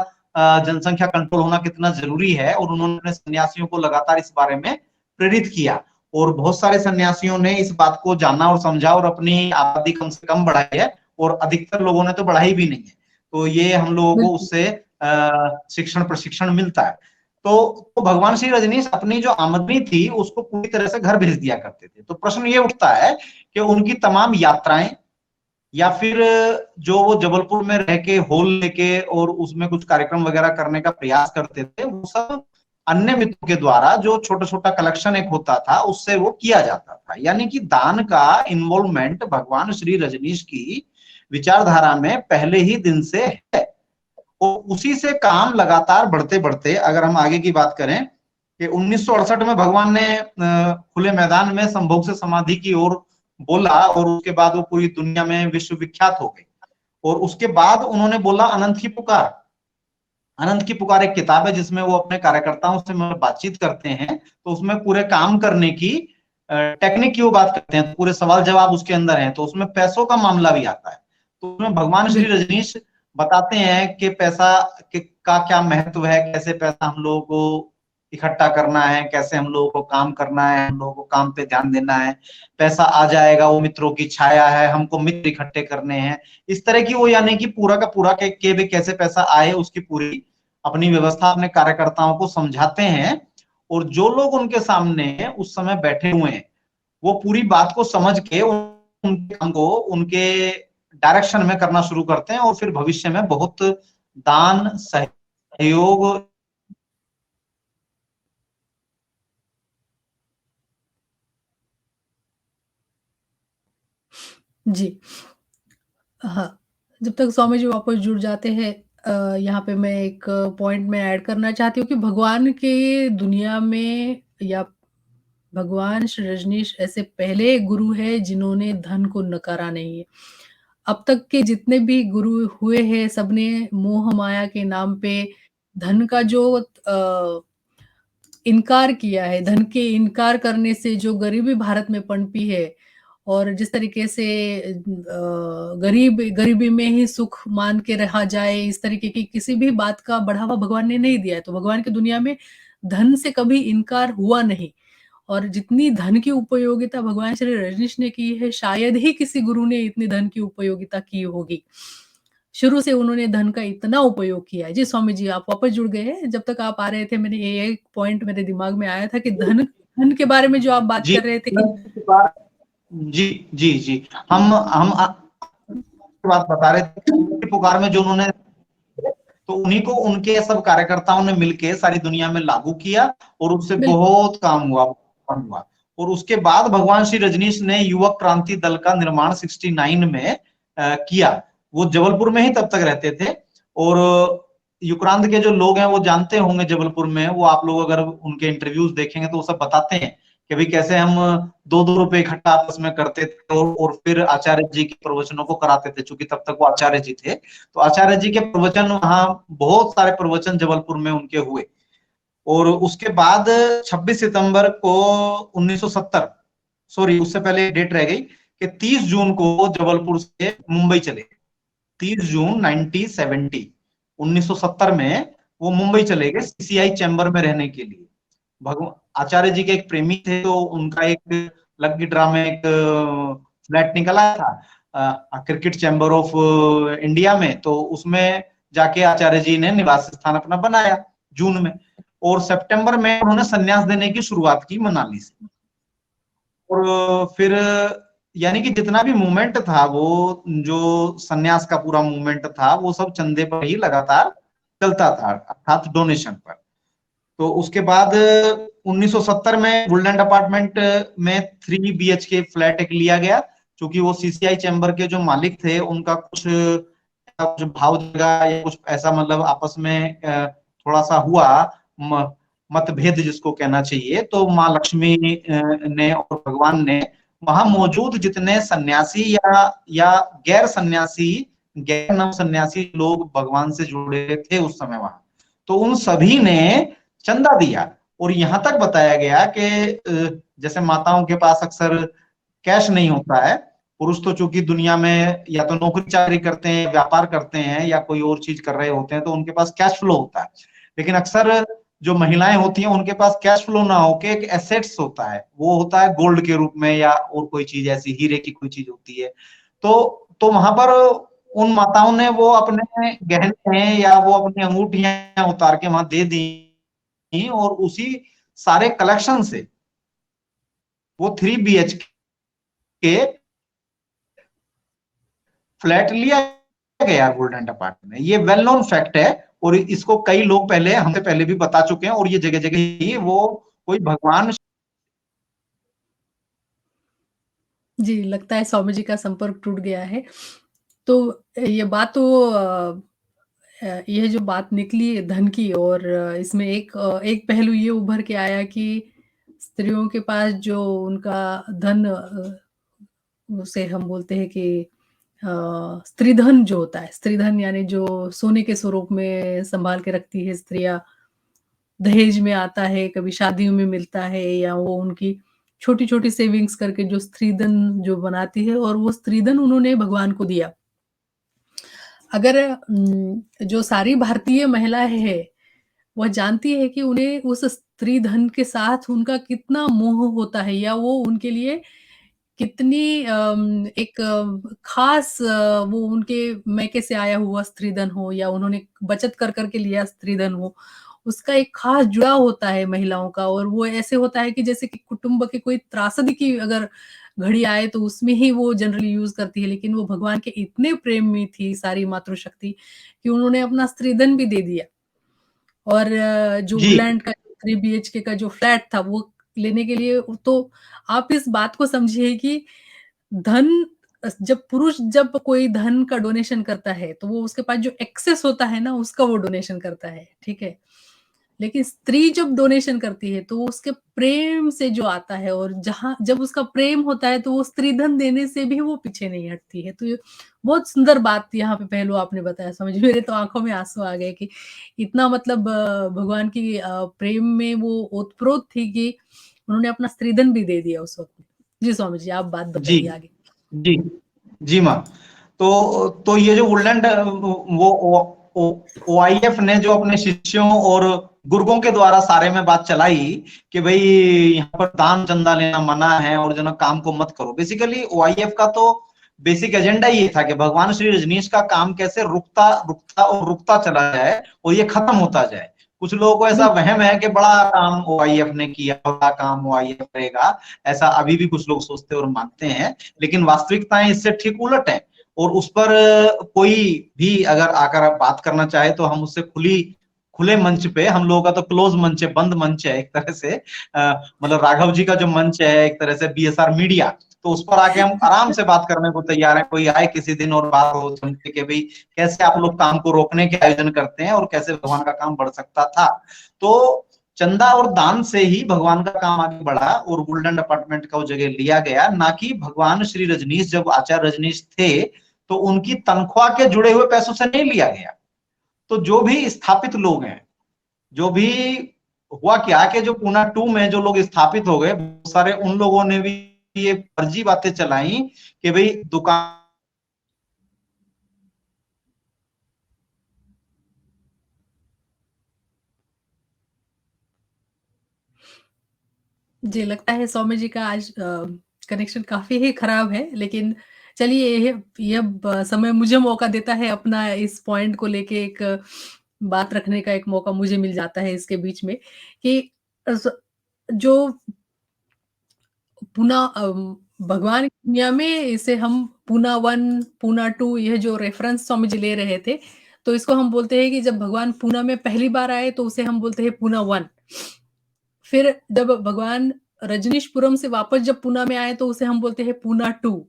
जनसंख्या कंट्रोल होना कितना जरूरी है, और उन्होंने अपने सन्यासियों को लगातार इस बारे में प्रेरित किया। और बहुत सारे सन्यासियों ने इस बात को जाना और समझा और अपनी आबादी कम से कम बढ़ाई है, और अधिकतर लोगों ने तो बढ़ाई भी नहीं है। तो ये हम लोगों को बिल्कुल। उससे शिक्षण प्रशिक्षण मिलता है। तो भगवान श्री रजनीश अपनी जो आमदनी थी उसको पूरी तरह से घर भेज दिया करते थे। तो प्रश्न ये उठता है कि उनकी तमाम यात्राएं, या फिर जो वो जबलपुर में रह के हॉल लेके और उसमें कुछ कार्यक्रम वगैरह करने का प्रयास करते थे, वो सब अन्य मित्रों के द्वारा जो छोटा छोटा कलेक्शन एक होता था उससे वो किया जाता था। यानी कि दान का इन्वॉल्वमेंट भगवान श्री रजनीश की विचारधारा में पहले ही दिन से है, और उसी से काम लगातार बढ़ते बढ़ते अगर हम आगे की बात करें कि 1968 में भगवान ने खुले मैदान में संभोग से समाधि की ओर बोला, और उसके बाद वो पूरी दुनिया में विश्वविख्यात हो गई। और उसके बाद उन्होंने बोला अनंत की पुकार। अनंत की पुकार एक किताब है जिसमें वो अपने कार्यकर्ताओं से बातचीत करते हैं, तो उसमें पूरे काम करने की टेक्निक की वो बात करते हैं, पूरे सवाल जवाब उसके अंदर है, तो उसमें पैसों का मामला भी आता है। तो उसमें भगवान श्री बिल्कुल। रजनीश बताते हैं कि पैसा का क्या महत्व है, कैसे पैसा हम लोगों को इकट्ठा करना है, कैसे हम लोगों को काम करना है, हम लोगों को काम पे ध्यान देना है। पैसा आ जाएगा, वो मित्रों की छाया है, हमको मित्र इकट्ठे करने हैं। इस तरह की वो, यानी कि पूरा का पूरा के भी कैसे पैसा आए उसकी पूरी अपनी व्यवस्था अपने कार्यकर्ताओं को समझाते हैं। और जो लोग उनके सामने उस समय बैठे हुए हैं वो पूरी बात को समझ के उनके काम को उनके डायरेक्शन में करना शुरू करते हैं, और फिर भविष्य में बहुत दान सहयोग। जी। हाँ, जब तक स्वामी जी वापस जुड़ जाते हैं यहाँ पे मैं एक पॉइंट मैं ऐड करना चाहती हूँ कि भगवान की दुनिया में या भगवान श्री रजनीश ऐसे पहले गुरु हैं जिन्होंने धन को नकारा नहीं है। अब तक के जितने भी गुरु हुए हैं सबने मोह माया के नाम पे धन का जो इनकार किया है, धन के इनकार करने से जो गरीबी भारत में पनपी है और जिस तरीके से गरीबी में ही सुख मान के रहा जाए, इस तरीके की किसी भी बात का बढ़ावा भगवान ने नहीं दिया है। तो भगवान की दुनिया में धन से कभी इनकार हुआ नहीं और जितनी धन की उपयोगिता भगवान श्री रजनीश ने की है, शायद ही किसी गुरु ने इतनी धन की उपयोगिता की होगी। शुरू से उन्होंने धन का इतना उपयोग किया है। जी स्वामी जी, आप वापस जुड़ गए हैं। जब तक आप आ रहे थे, मैंने ये एक पॉइंट मेरे दिमाग में आया था कि धन के बारे में जो आप बात जी कर रहे थे कि जी जी जी हम बात बता रहे थे पुकार में जो उन्होंने, तो उन्हीं को उनके सब कार्यकर्ताओं ने मिलके सारी दुनिया में लागू किया और उससे बहुत काम हुआ। और उसके बाद भगवान श्री रजनीश ने युवक क्रांति दल का निर्माण 69 में किया। वो जबलपुर में ही तब तक रहते थे और युक्रांत के जो लोग हैं वो जानते होंगे जबलपुर में, वो आप लोग अगर उनके इंटरव्यूज देखेंगे तो वो सब बताते हैं कि भाई कैसे हम 2-2 रुपए इकट्ठा आपस में करते थे और फिर आचार्य जी के प्रवचनों को कराते थे, क्योंकि तब तक वो आचार्य जी थे। तो आचार्य जी के प्रवचन, वहां बहुत सारे प्रवचन जबलपुर में उनके हुए। और उसके बाद 26 सितंबर को 1970, सॉरी उससे पहले डेट रह गई कि 30 जून को जबलपुर से मुंबई चले। 30 जून 1970 में वो मुंबई चले गए सीसीआई चैम्बर में रहने के लिए। भगवान आचार्य जी के एक प्रेमी थे, तो उनका एक लकी ड्रा में एक फ्लैट निकला था क्रिकेट चैम्बर ऑफ इंडिया में, तो उसमें जाके आचार्य जी ने निवास स्थान अपना बनाया जून में। और सितंबर में उन्होंने संन्यास देने की शुरुआत की मनाली से। और फिर यानी कि जितना भी मूवमेंट था, वो जो संन्यास का पूरा मूवमेंट था, वो सब चंदे पर ही लगातार चलता था, अर्थात डोनेशन पर। तो उसके बाद 1970 में गोल्डन अपार्टमेंट में 3 BHK फ्लैट एक लिया गया, क्योंकि वो सीसीआई चैम्बर के जो मालिक थे उनका कुछ भाव जगह या कुछ ऐसा, मतलब आपस में थोड़ा सा हुआ मतभेद जिसको कहना चाहिए। तो माँ लक्ष्मी ने और भगवान ने वहां मौजूद जितने सन्यासी या गैर सन्यासी, गैर नव सन्यासी लोग भगवान से जुड़े थे उस समय वहां, तो उन सभी ने चंदा दिया। और यहां तक बताया गया कि जैसे माताओं के पास अक्सर कैश नहीं होता है, पुरुष तो चूंकि दुनिया में या तो नौकरी चाकरी करते हैं, व्यापार करते हैं या कोई और चीज कर रहे होते हैं, तो उनके पास कैश फ्लो होता है। लेकिन अक्सर जो महिलाएं होती हैं उनके पास कैश फ्लो ना होके एक एसेट्स होता है, वो होता है गोल्ड के रूप में या और कोई चीज ऐसी हीरे की कोई चीज होती है। तो वहां पर उन माताओं ने वो अपने गहने या वो अपनी अंगूठियां उतार के वहां दे दी और उसी सारे कलेक्शन से वो 3 BHK फ्लैट लिया गया गोल्डन अपार्टमेंट में। ये वेल नोन फैक्ट है और इसको कई लोग पहले हमसे पहले भी बता चुके हैं, और ये जगह जगह ही वो कोई भगवान। जी, लगता है स्वामी जी का संपर्क टूट गया है। तो ये बात तो ये जो बात निकली धन की, और इसमें एक पहलू ये उभर के आया कि स्त्रियों के पास जो उनका धन, उसे हम बोलते हैं कि स्त्रीधन जो होता है, स्त्रीधन यानी जो सोने के स्वरूप में संभाल के रखती है स्त्रियां, दहेज में आता है, कभी शादियों में मिलता है, या वो उनकी छोटी छोटी सेविंग्स करके जो स्त्रीधन जो बनाती है, और वो स्त्रीधन उन्होंने भगवान को दिया। अगर जो सारी भारतीय महिलाएं है, वह जानती है कि उन्हें उस स्त्री धन के साथ उनका कितना मोह होता है, या वो उनके लिए कितनी एक खास, वो उनके मैके से आया हुआ स्त्रीधन हो या उन्होंने बचत कर करके लिया स्त्रीधन हो, उसका एक खास जुड़ाव होता है महिलाओं का। और वो ऐसे होता है कि जैसे कि कुटुंब की कोई त्रासदी की अगर घड़ी आए तो उसमें ही वो जनरली यूज करती है, लेकिन वो भगवान के इतने प्रेम में थी सारी मातृशक्ति कि उन्होंने अपना स्त्रीधन भी दे दिया। और जो जी वुडलैंड का 3 BHK का जो फ्लैट था वो लेने के लिए, तो आप इस बात को समझिए कि धन, जब कोई धन का डोनेशन करता है तो वो उसके पास जो एक्सेस होता है ना, उसका वो डोनेशन करता है, ठीक है। लेकिन स्त्री जब डोनेशन करती है तो उसके प्रेम से जो आता है, और जहाँ जब उसका प्रेम होता है तो वो स्त्रीधन देने से भी वो पीछे नहीं हटती है। तो ये बहुत सुंदर बात यहाँ पे पहलू आपने बताया, समझ मेरे तो आँखों में आँसू आ गए कि इतना मतलब भगवान की प्रेम में वो ओतप्रोत थी कि उन्होंने अपना स्त्रीधन भी दे दिया उस वक़्त। जी स्वामी जी, आप बात जी, बताइए आगे। जी, जी माँ। तो ये जो वुडलैंड वो ओआईएफ ने जो अपने शिष्यों और गुरुओं के द्वारा सारे में बात चलाई कि भाई यहाँ पर दान चंदा लेना मना है और जो ना काम को मत करो। बेसिकली ओआईएफ का तो बेसिक एजेंडा ये था कि भगवान श्री रजनीश का काम कैसे रुकता रुकता और रुकता चला जाए और ये खत्म होता जाए। कुछ लोगों को ऐसा बिल्कुल। वहम है कि बड़ा काम ओआईएफ ने किया, बड़ा काम ओआईएफ करेगा, ऐसा अभी भी कुछ लोग सोचते और मानते हैं, लेकिन वास्तविकताएं इससे ठीक उलट है। और उस पर कोई भी अगर आकर बात करना चाहे तो हम उससे खुले मंच पे, हम लोगों का तो क्लोज मंच है, बंद मंच है एक तरह से, मतलब राघव जी का जो मंच है एक तरह से बीएसआर मीडिया, तो उस पर आके हम आराम से बात करने को तैयार है। कोई आए किसी दिन और बात हो जम के भाई कैसे आप लोग काम को रोकने के आयोजन करते हैं और कैसे भगवान का काम बढ़ सकता था। तो चंदा और दान से ही भगवान का काम आगे बढ़ा और गोल्डन अपार्टमेंट का वो जगह लिया गया, ना कि भगवान श्री रजनीश जब आचार्य रजनीश थे तो उनकी तनख्वाह के जुड़े हुए पैसों से नहीं लिया गया। तो जो भी स्थापित लोग हैं, जो भी हुआ क्या कि जो पूना 2 में जो लोग स्थापित हो गए, बहुत सारे उन लोगों ने भी ये फर्जी बातें चलाई कि भाई दुकान जी, लगता है सौम्य जी का आज कनेक्शन काफ़ी ही खराब है, लेकिन चलिए ये अब समय मुझे मौका देता है अपना इस पॉइंट को लेके एक बात रखने का एक मौका मुझे मिल जाता है इसके बीच में कि स जो पूना भगवान की दुनिया में इसे हम पूना 1, पूना 2 यह जो रेफ़रेंस स्वामी जी ले रहे थे, तो इसको हम बोलते हैं कि जब भगवान पूना में पहली बार आए तो उसे हम बोलते हैं पूना 1। फिर जब भगवान रजनीशपुरम से वापस जब पूना में आए तो उसे हम बोलते हैं पूना 2।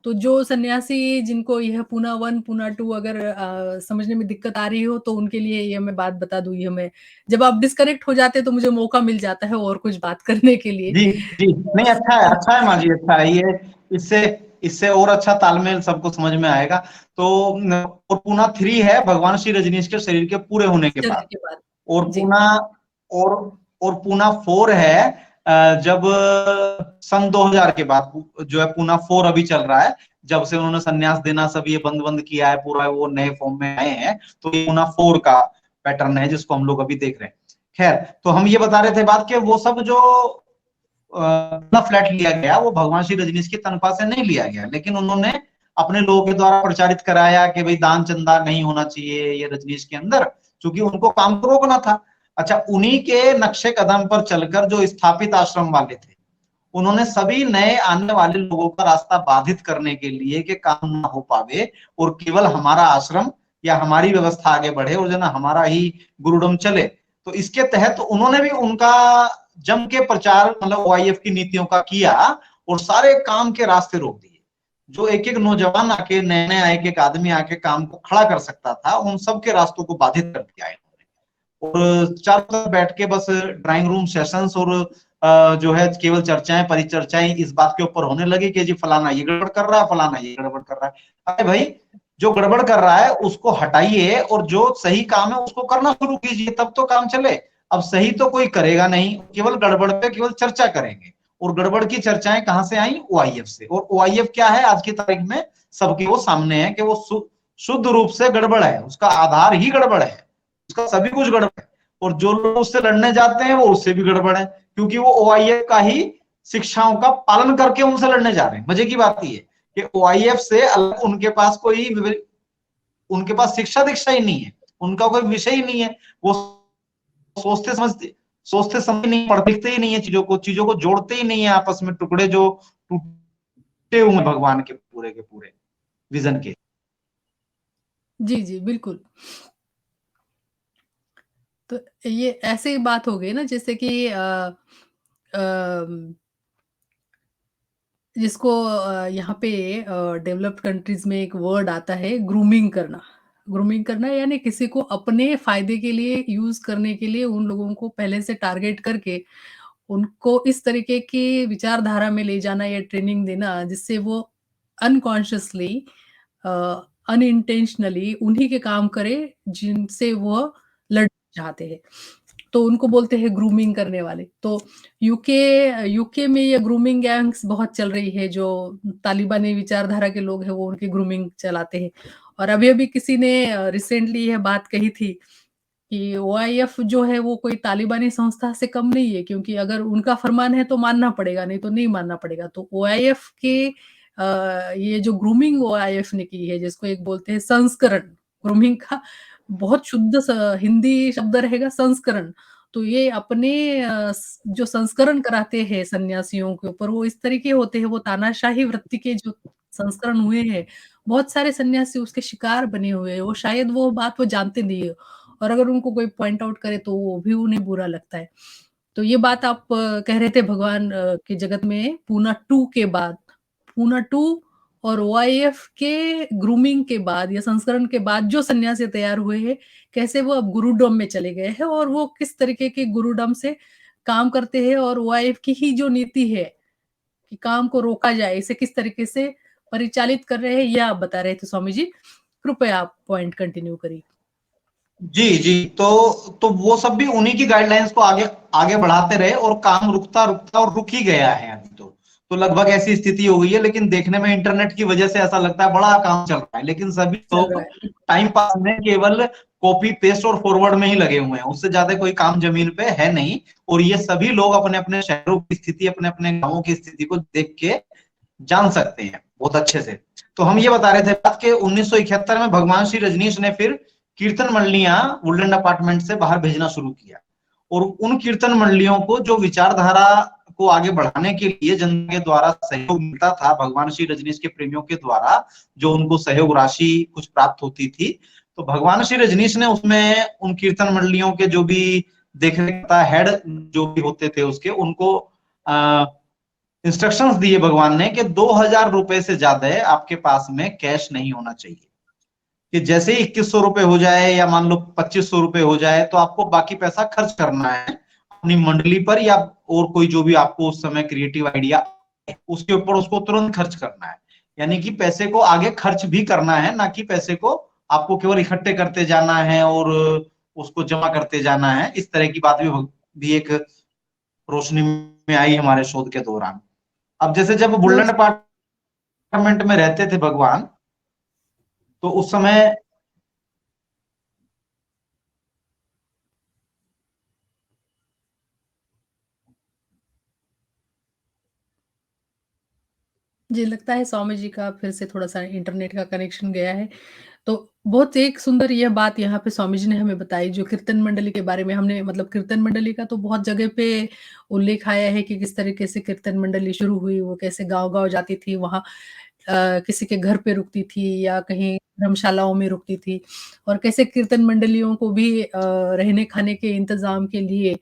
तो जो सन्यासी जिनको यह पूना 1, पूना 2 अगर समझने में दिक्कत आ रही हो तो उनके लिए ये मैं बात बता दूँ, ये मैं जब आप डिस्कनेक्ट हो जाते हैं तो मुझे मौका मिल जाता है और कुछ बात करने के लिए। जी, जी। नहीं, अच्छा है माँ जी, अच्छा है ये। इससे इससे और अच्छा तालमेल सबको समझ में आएगा। तो और पूना 3 है भगवान श्री रजनीश के शरीर के पूरे होने के चर्च बाद। के बाद। और जी। और और पूना 4 है जब सन 2000 के बाद जो है पूना 4 अभी चल रहा है, जब से उन्होंने संन्यास देना सब ये बंद बंद किया है, पूरा वो नए फॉर्म में आए हैं, तो ये पूना 4 का पैटर्न है जिसको हम लोग अभी देख रहे हैं। खैर, तो हम ये बता रहे थे बात कि वो सब जो फ्लैट लिया गया वो भगवान श्री रजनीश की तनख्वाह से नहीं लिया गया, लेकिन उन्होंने अपने लोगों के द्वारा प्रचारित कराया कि भाई दान चंदा नहीं होना चाहिए ये रजनीश के अंदर, क्योंकि उनको काम को रोकना था। अच्छा, उन्हीं के नक्शे कदम पर चलकर जो स्थापित आश्रम वाले थे, उन्होंने सभी नए आने वाले लोगों का रास्ता बाधित करने के लिए कि काम ना हो पावे और केवल हमारा आश्रम या हमारी व्यवस्था आगे बढ़े और जो ना हमारा ही गुरुडम चले, तो इसके तहत उन्होंने भी उनका जम के प्रचार मतलब ओआईएफ की नीतियों का किया और सारे काम के रास्ते रोक दिए। जो एक एक नौजवान आके नए नए आए, एक आदमी आके काम को खड़ा कर सकता था, उन सब के रास्तों को बाधित कर दिया इन्होंने। और चारों तरफ बैठ के बस ड्राइंग रूम सेशंस और जो है केवल चर्चाएं परिचर्चाएं इस बात के ऊपर होने लगी कि जी फलाना ये गड़बड़ कर रहा है, फलाना ये गड़बड़ कर रहा है। अरे भाई, जो गड़बड़ कर रहा है उसको हटाइए और जो सही काम है उसको करना शुरू कीजिए, तब तो काम चले। अब सही तो कोई करेगा नहीं, केवल गड़बड़ पे केवल चर्चा करेंगे। और गड़बड़ की चर्चाएं कहां से आई? ओआईएफ से। और ओआईएफ क्या है आज की तारीख में? सबके वो सामने है कि वो शुद्ध रूप से गड़बड़ है, उसका आधार ही गड़बड़ है, उसका सभी कुछ गड़बड़ है। और जो लोग उससे लड़ने जाते हैं वो उससे भी गड़बड़ है, क्योंकि वो ओआईएफ का ही शिक्षाओं का पालन करके उनसे लड़ने जा रहे हैं। मजे की बात ये कि ओआईएफ से अलग उनके पास शिक्षा दीक्षा ही नहीं है, उनका कोई विषय ही नहीं है। वो सोचते समझते सोचते समझ नहीं, पढ़ते लिखते ही नहीं है, चीजों को जोड़ते ही नहीं है आपस में, टुकड़े जो टूटे हुए भगवान के पूरे विजन के। जी, जी, बिल्कुल। तो ये ऐसे ही बात हो गई ना जैसे कि अम, जिसको यहाँ पे डेवलप्ड कंट्रीज़ में एक वर्ड आता है ग्रूमिंग करना। ग्रूमिंग करना यानी किसी को अपने फ़ायदे के लिए यूज़ करने के लिए उन लोगों को पहले से टारगेट करके, उनको इस तरीके की विचारधारा में ले जाना या ट्रेनिंग देना जिससे वो अनकॉन्शियसली अ, अनइंटेंशनली उन्हीं के काम करे जिनसे वो लड़ना चाहते हैं। तो उनको बोलते हैं ग्रूमिंग करने वाले। तो यूके यूके में ये ग्रूमिंग गैंग्स बहुत चल रही है, जो तालिबानी विचारधारा के लोग हैं वो उनकी ग्रूमिंग चलाते हैं। और अभी-अभी किसी ने रिसेंटली यह बात कही थी कि ओआईएफ जो है वो कोई तालिबानी संस्था से कम नहीं है, क्योंकि अगर उनका फरमान है तो मानना पड़ेगा, नहीं तो नहीं मानना पड़ेगा। तो ओआईएफ के ये जो ग्रूमिंग ओआईएफ ने की है, जिसको एक बोलते हैं संस्करण, ग्रूमिंग का बहुत शुद्ध हिंदी शब्द रहेगा संस्करण। तो ये अपने जो संस्करण कराते हैं सन्यासियों के ऊपर, वो इस तरीके होते हैं, वो तानाशाही वृत्ति के जो संस्करण हुए हैं, बहुत सारे सन्यासी उसके शिकार बने हुए हैं। वो शायद वो बात वो जानते नहीं है, और अगर उनको कोई पॉइंट आउट करे तो वो भी उन्हें बुरा लगता है। तो ये बात आप कह रहे थे भगवान के जगत में पूना 2 के बाद, पूना 2 और ओआईएफ के ग्रूमिंग के बाद या संस्करण के बाद जो सन्यासी तैयार हुए हैं, कैसे वो अब गुरुडom में चले गए हैं और वो किस तरीके के गुरुडम से काम करते हैं, और ओआईएफ की ही जो नीति है कि काम को रोका जाए, इसे किस तरीके से परिचालित कर रहे हैं, ये आप बता रहे थे स्वामी जी। कृपया आप पॉइंट कंटिन्यू करिए। जी जी, तो वो सब भी उन्हीं की गाइडलाइंस को आगे आगे बढ़ाते रहे और काम रुकता रुकता और रुक ही गया है अभी तो लगभग ऐसी स्थिति हो गई है। लेकिन देखने में इंटरनेट की वजह से ऐसा लगता है बड़ा काम चल रहा है, लेकिन सभी चल रहा लोग है। टाइम पास में केवल कॉपी पेस्ट और फॉरवर्ड में ही लगे हुए हैं, उससे ज्यादा कोई काम जमीन पे है नहीं। और ये सभी लोग अपने अपने शहरों की स्थिति, अपने अपने गांवों की स्थिति को देख के जान सकते हैं बहुत अच्छे से। तो हम ये बता रहे थे बात के 1971 में भगवान श्री रजनीश ने फिर कीर्तन मंडलियां वुडलैंड अपार्टमेंट से बाहर भेजना शुरू किया, और उन कीर्तन मंडलियों को जो विचारधारा को आगे बढ़ाने के लिए जनता के द्वारा सहयोग मिलता था, भगवान श्री रजनीश के प्रेमियों के द्वारा जो उनको सहयोग राशि कुछ प्राप्त होती थी, तो भगवान श्री रजनीश ने उसमें उन कीर्तन मंडलियों के जो भी देखरेख का हेड जो भी होते थे उसके उनको इंस्ट्रक्शंस दिए भगवान ने कि 2000 रुपए से ज्यादा आपके पास में कैश नहीं होना चाहिए। कि जैसे ही 2100 रुपए हो जाए या मान लो 2500 रुपए हो जाए तो आपको बाकी पैसा खर्च करना है अपनी मंडली पर, या और कोई जो भी आपको उस समय क्रिएटिव आइडिया उसके ऊपर उसको तुरंत खर्च करना है। यानी कि पैसे को आगे खर्च भी करना है, ना कि पैसे को आपको केवल इकट्ठे करते जाना है और उसको जमा करते जाना है। इस तरह की बात भी एक रोशनी में आई हमारे शोध के दौरान। अब जैसे जब बुलंद अपार्टमेंट में रहते थे भगवान, तो उस समय जी, लगता है स्वामी जी का फिर से थोड़ा-सा इंटरनेट का कनेक्शन गया है। तो बहुत एक सुंदर यह बात यहाँ पे स्वामी जी ने हमें बताई, जो कीर्तन मंडली के बारे में हमने मतलब कीर्तन मंडली का तो बहुत जगह पे उल्लेख आया है कि किस तरीके से कीर्तन मंडली शुरू हुई, वो कैसे गाँव-गाँव जाती थी, वहाँ किसी के घर पे रुकती थी या कहीं धर्मशालाओं में रुकती थी, और कैसे कीर्तन मंडलियों को भी रहने-खाने के इंतज़ाम के लिए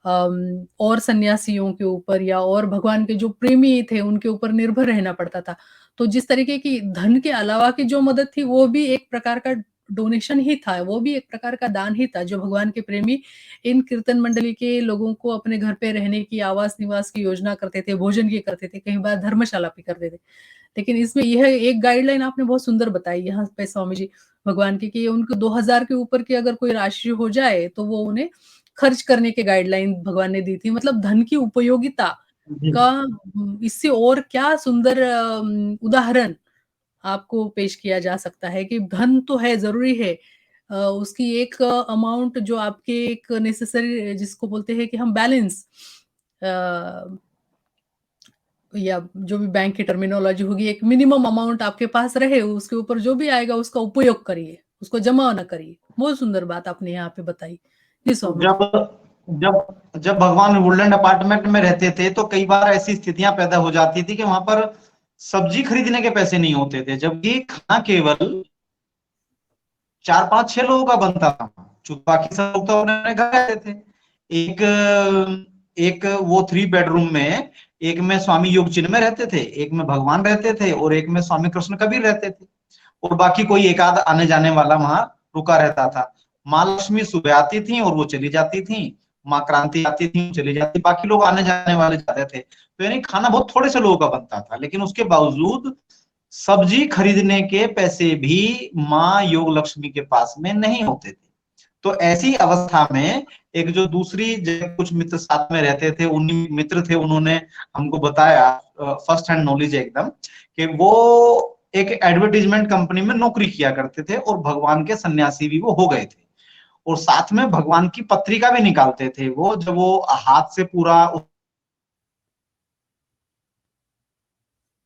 और सन्यासियों के ऊपर या और भगवान के जो प्रेमी थे उनके ऊपर निर्भर रहना पड़ता था। तो जिस तरीके की धन के अलावा की जो मदद थी वो भी एक प्रकार का डोनेशन ही था, वो भी एक प्रकार का दान ही था, जो भगवान के प्रेमी इन कीर्तन मंडली के लोगों को अपने घर पे रहने की, आवास-निवास की योजना करते थे, भोजन की करते थे, कई बार धर्मशाला भी करते थे। लेकिन इसमें यह एक गाइडलाइन आपने बहुत सुंदर बताई यहाँ पे स्वामी जी भगवान की, कि उनको 2000 के ऊपर की अगर कोई राशि हो जाए तो वो उन्हें खर्च करने की गाइडलाइन भगवान ने दी थी। मतलब धन की उपयोगिता का इससे और क्या सुंदर उदाहरण आपको पेश किया जा सकता है कि धन तो है, ज़रूरी है। उसकी एक अमाउंट जो आपके एक नेसेसरी जिसको बोलते हैं कि हम बैलेंस अ, या जो भी बैंक की टर्मिनोलॉजी होगी, एक मिनिमम अमाउंट आपके पास रहे, उसके ऊपर जो भी आएगा उसका उपयोग करिए, उसको जमा ना करिए। बहुत सुंदर बात आपने यहाँ पे बताई। जी तो स्वामी जी। जब जब भगवान वुडलैंड अपार्टमेंट में रहते थे तो कई बार ऐसी स्थितियां पैदा हो जाती थी कि वहां पर सब्जी खरीदने के पैसे नहीं होते थे, जबकि खाना केवल 4 5 6 लोगों का बनता था, जो बाकी सब लोग तो अपने घर रहते थे। एक एक वो 3 बेडरूम में, एक में स्वामी योगचिन्ह में रहते थे, एक में भगवान रहते थे और एक में स्वामी कृष्ण कबीर रहते थे। और बाकी कोई एक आध आने जाने वाला वहां रुका रहता था। माँ लक्ष्मी सुबह आती थी और वो चली जाती थी, माँ क्रांति आती थी चली जाती, बाकी लोग आने जाने वाले जाते थे। तो यानी खाना बहुत थोड़े से लोगों का बनता था, लेकिन उसके बावजूद सब्जी खरीदने के पैसे भी माँ योग लक्ष्मी के पास में नहीं होते थे। तो ऐसी अवस्था में एक जो दूसरी कुछ मित्र साथ में रहते थे, उन्हीं मित्र थे, उन्होंने हमको बताया, फर्स्ट हैंड नॉलेज एकदम, कि वो एक एडवर्टीजमेंट कंपनी में नौकरी किया करते थे और भगवान के सन्यासी भी वो हो गए थे, और साथ में भगवान की पत्रिका भी निकालते थे वो, जब वो हाथ से पूरा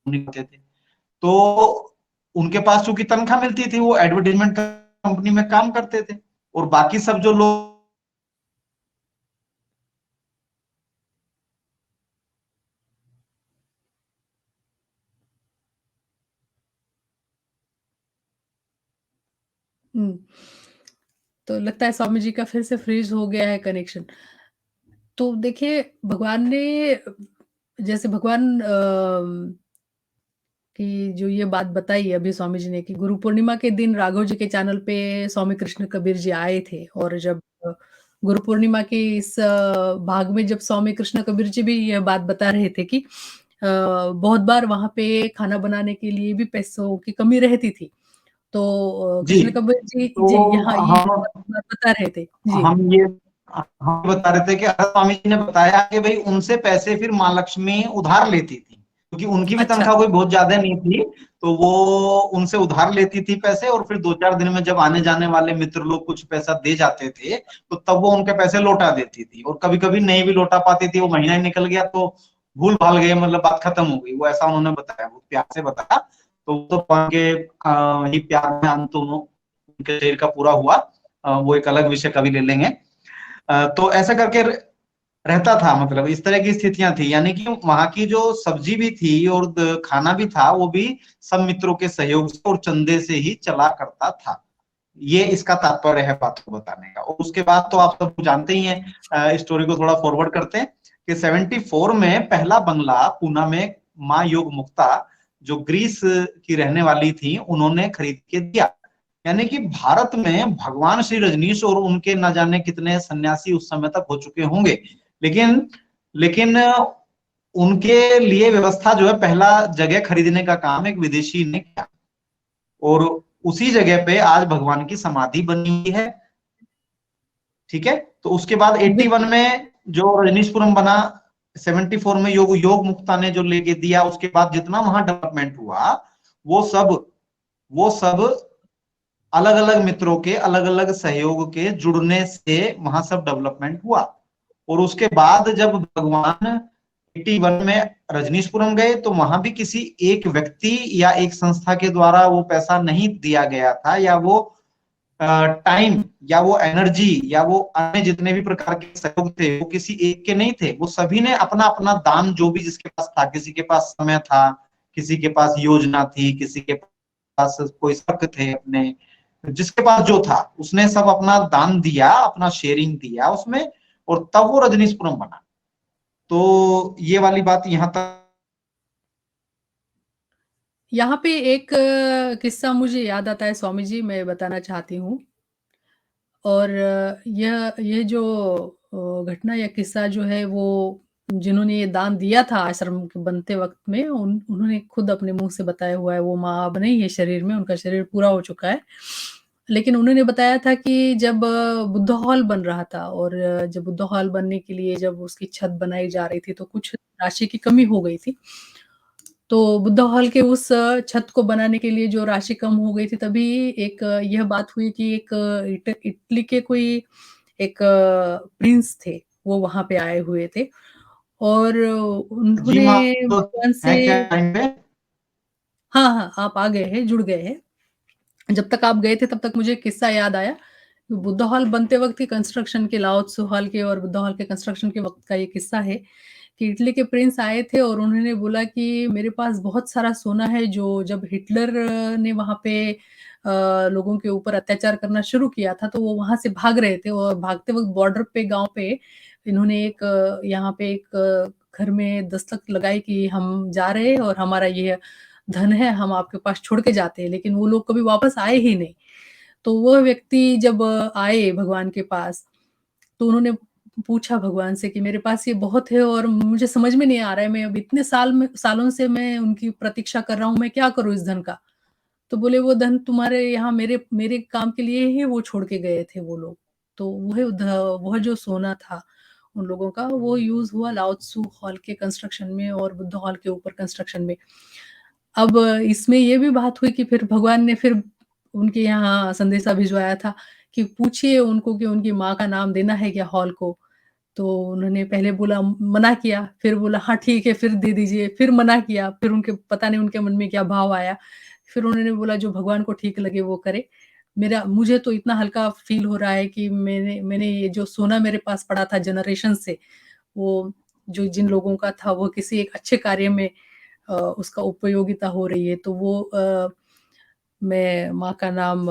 निकलते थे। तो उनके पास चूंकि तनख्वाह मिलती थी, वो एडवर्टीजमेंट कंपनी में काम करते थे, और बाकी सब जो लोग तो लगता है स्वामी जी का फिर से फ्रीज हो गया है कनेक्शन। तो देखिए भगवान ने जैसे भगवान कि जो ये बात बताई अभी स्वामी जी ने कि गुरु पूर्णिमा के दिन राघव जी के चैनल पे स्वामी कृष्ण कबीर जी आए थे, और जब गुरु पूर्णिमा के इस भाग में जब स्वामी कृष्ण कबीर जी भी यह बात बता रहे थे कि बहुत बार वहाँ पे खाना बनाने के लिए भी पैसों की कमी रहती थी। तो जी, कृष्ण कबीर जी तो जी यहाँ ये हम बात बता रहे थे। जी। हम ये हम बता रहे थे कि स्वामी जी ने बताया कि भाई उनसे पैसे फिर माँ लक्ष्मी उधार लेती थी, क्योंकि उनकी भी अच्छा। तनख्वाह कोई बहुत ज्यादा नहीं थी, तो वो उनसे उधार लेती थी पैसे, और फिर 2-4 दिन में जब आने जाने वाले मित्र लोग कुछ पैसा दे जाते थे, तो तब वो उनके पैसे लौटा देती थी, और कभी कभी नहीं भी लौटा पाती थी, वो महीना ही निकल गया तो भूल भाल गए, मतलब बात खत्म हो गई, वो ऐसा उन्होंने बताया, वो प्यार से बताया। तो वो तो के ही प्यार में अंत उनके शरीर का पूरा हुआ, वो एक अलग विषय कभी ले लेंगे। तो ऐसा करके रहता था, मतलब इस तरह की स्थितियां थी, यानी कि वहां की जो सब्जी भी थी और खाना भी था, वो भी सब मित्रों के सहयोग से और चंदे से ही चला करता था। ये इसका तात्पर्य है बात को बताने का। और उसके बाद तो आप सब जानते ही हैं, स्टोरी को थोड़ा फॉरवर्ड करते हैं कि 74 में पहला बंगला पूना में माँ योग मुक्ता, जो ग्रीस की रहने वाली थी, उन्होंने खरीद के दिया। यानी कि भारत में भगवान श्री रजनीश और उनके न जाने कितने सन्यासी उस समय तक हो चुके होंगे, लेकिन लेकिन उनके लिए व्यवस्था जो है, पहला जगह खरीदने का काम एक विदेशी ने किया, और उसी जगह पे आज भगवान की समाधि बनी हुई है। ठीक है, तो उसके बाद 81 बिल्कुल। में जो रजनीशपुरम बना, 74 में योग मुक्ता ने जो लेके दिया, उसके बाद जितना वहां डेवलपमेंट हुआ, वो सब वो सब अलग अलग मित्रों के अलग अलग सहयोग के जुड़ने से वहां सब डेवलपमेंट हुआ। और उसके बाद जब भगवान 81 में रजनीशपुरम गए, तो वहां भी किसी एक व्यक्ति या एक संस्था के द्वारा वो पैसा नहीं दिया गया था, या वो टाइम या वो एनर्जी या वो अन्य जितने भी प्रकार के सहयोग थे, वो किसी एक के नहीं थे, वो सभी ने अपना अपना दान, जो भी जिसके पास था, किसी के पास समय था, किसी के पास योजना थी, किसी के पास कोई शक थे अपने, जिसके पास जो था उसने सब अपना दान दिया, अपना शेयरिंग दिया उसमें, और तब वो रजनीशपुरम बना। तो ये वाली बात यहाँ तक। यहाँ पे एक किस्सा मुझे याद आता है स्वामी जी, मैं बताना चाहती हूँ। और यह जो घटना या किस्सा जो है, वो जिन्होंने ये दान दिया था आश्रम के बनते वक़्त में, उन्होंने खुद अपने मुँह से बताया हुआ है। वो माँ अब नहीं है शरीर में, उनका शरीर पूरा हो चुका है। लेकिन उन्होंने बताया था कि जब बुद्धा हॉल बन रहा था, और जब बुद्धा हॉल बनने के लिए जब उसकी छत बनाई जा रही थी, तो कुछ राशि की कमी हो गई थी। तो बुद्धा हॉल के उस छत को बनाने के लिए जो राशि कम हो गई थी, तभी एक यह बात हुई कि एक इटली के कोई एक प्रिंस थे, वो वहाँ पे आए हुए थे, और जी उन्होंने माँ, तो भगवान है से क्या टाइम पे? हाँ, हाँ, आप आ गए हैं, जुड़ गए हैं। जब तक आप गए थे तब तक मुझे एक किस्सा याद आया। बुद्धा हॉल बनते वक़्त के कंस्ट्रक्शन के, लाओ त्सु हॉल के और बुद्धा हॉल के कंस्ट्रक्शन के वक़्त का ये किस्सा है कि इटली के प्रिंस आए थे और उन्होंने बोला कि मेरे पास बहुत सारा सोना है, जो जब हिटलर ने वहाँ पे लोगों के ऊपर अत्याचार करना शुरू किया था, तो वो वहाँ से भाग रहे थे, और भागते वक़्त बॉर्डर पे, गाँव पे इन्होंने एक यहाँ पे एक घर में दस्तक लगाई कि हम जा रहे हैं और हमारा ये धन है, हम आपके पास छोड़ के जाते हैं, लेकिन वो लोग कभी वापस आए ही नहीं। तो वह व्यक्ति जब आए भगवान के पास, तो उन्होंने पूछा भगवान से कि मेरे पास ये बहुत है और मुझे समझ में नहीं आ रहा है, मैं अब इतने सालों से मैं उनकी प्रतीक्षा कर रहा हूँ, मैं क्या करूँ इस धन का? तो बोले वो धन तुम्हारे यहाँ मेरे मेरे काम के लिए ही वो छोड़ के गए थे वो लोग। तो वह जो सोना था उन लोगों का वो यूज़ हुआ लाओ त्सु हॉल के कंस्ट्रक्शन में और बुद्ध हॉल के ऊपर कंस्ट्रक्शन में। अब इसमें ये भी बात हुई कि फिर भगवान ने फिर उनके यहाँ संदेशा भिजवाया था कि पूछिए उनको कि उनकी माँ का नाम देना है क्या हॉल को? तो उन्होंने पहले बोला मना किया, फिर बोला हाँ ठीक है, फिर दे दीजिए, फिर मना किया, फिर उनके पता नहीं उनके मन में क्या भाव आया। फिर उन्होंने बोला जो भगवान को ठीक लगे वो करे। मुझे तो इतना हल्का फ़ील हो रहा है कि मैंने मैंने ये जो सोना मेरे पास पड़ा था जनरेशन से, वो जो जिन लोगों का था वो किसी एक अच्छे कार्य में उसका उपयोगिता हो रही है। तो वो मैं माँ का नाम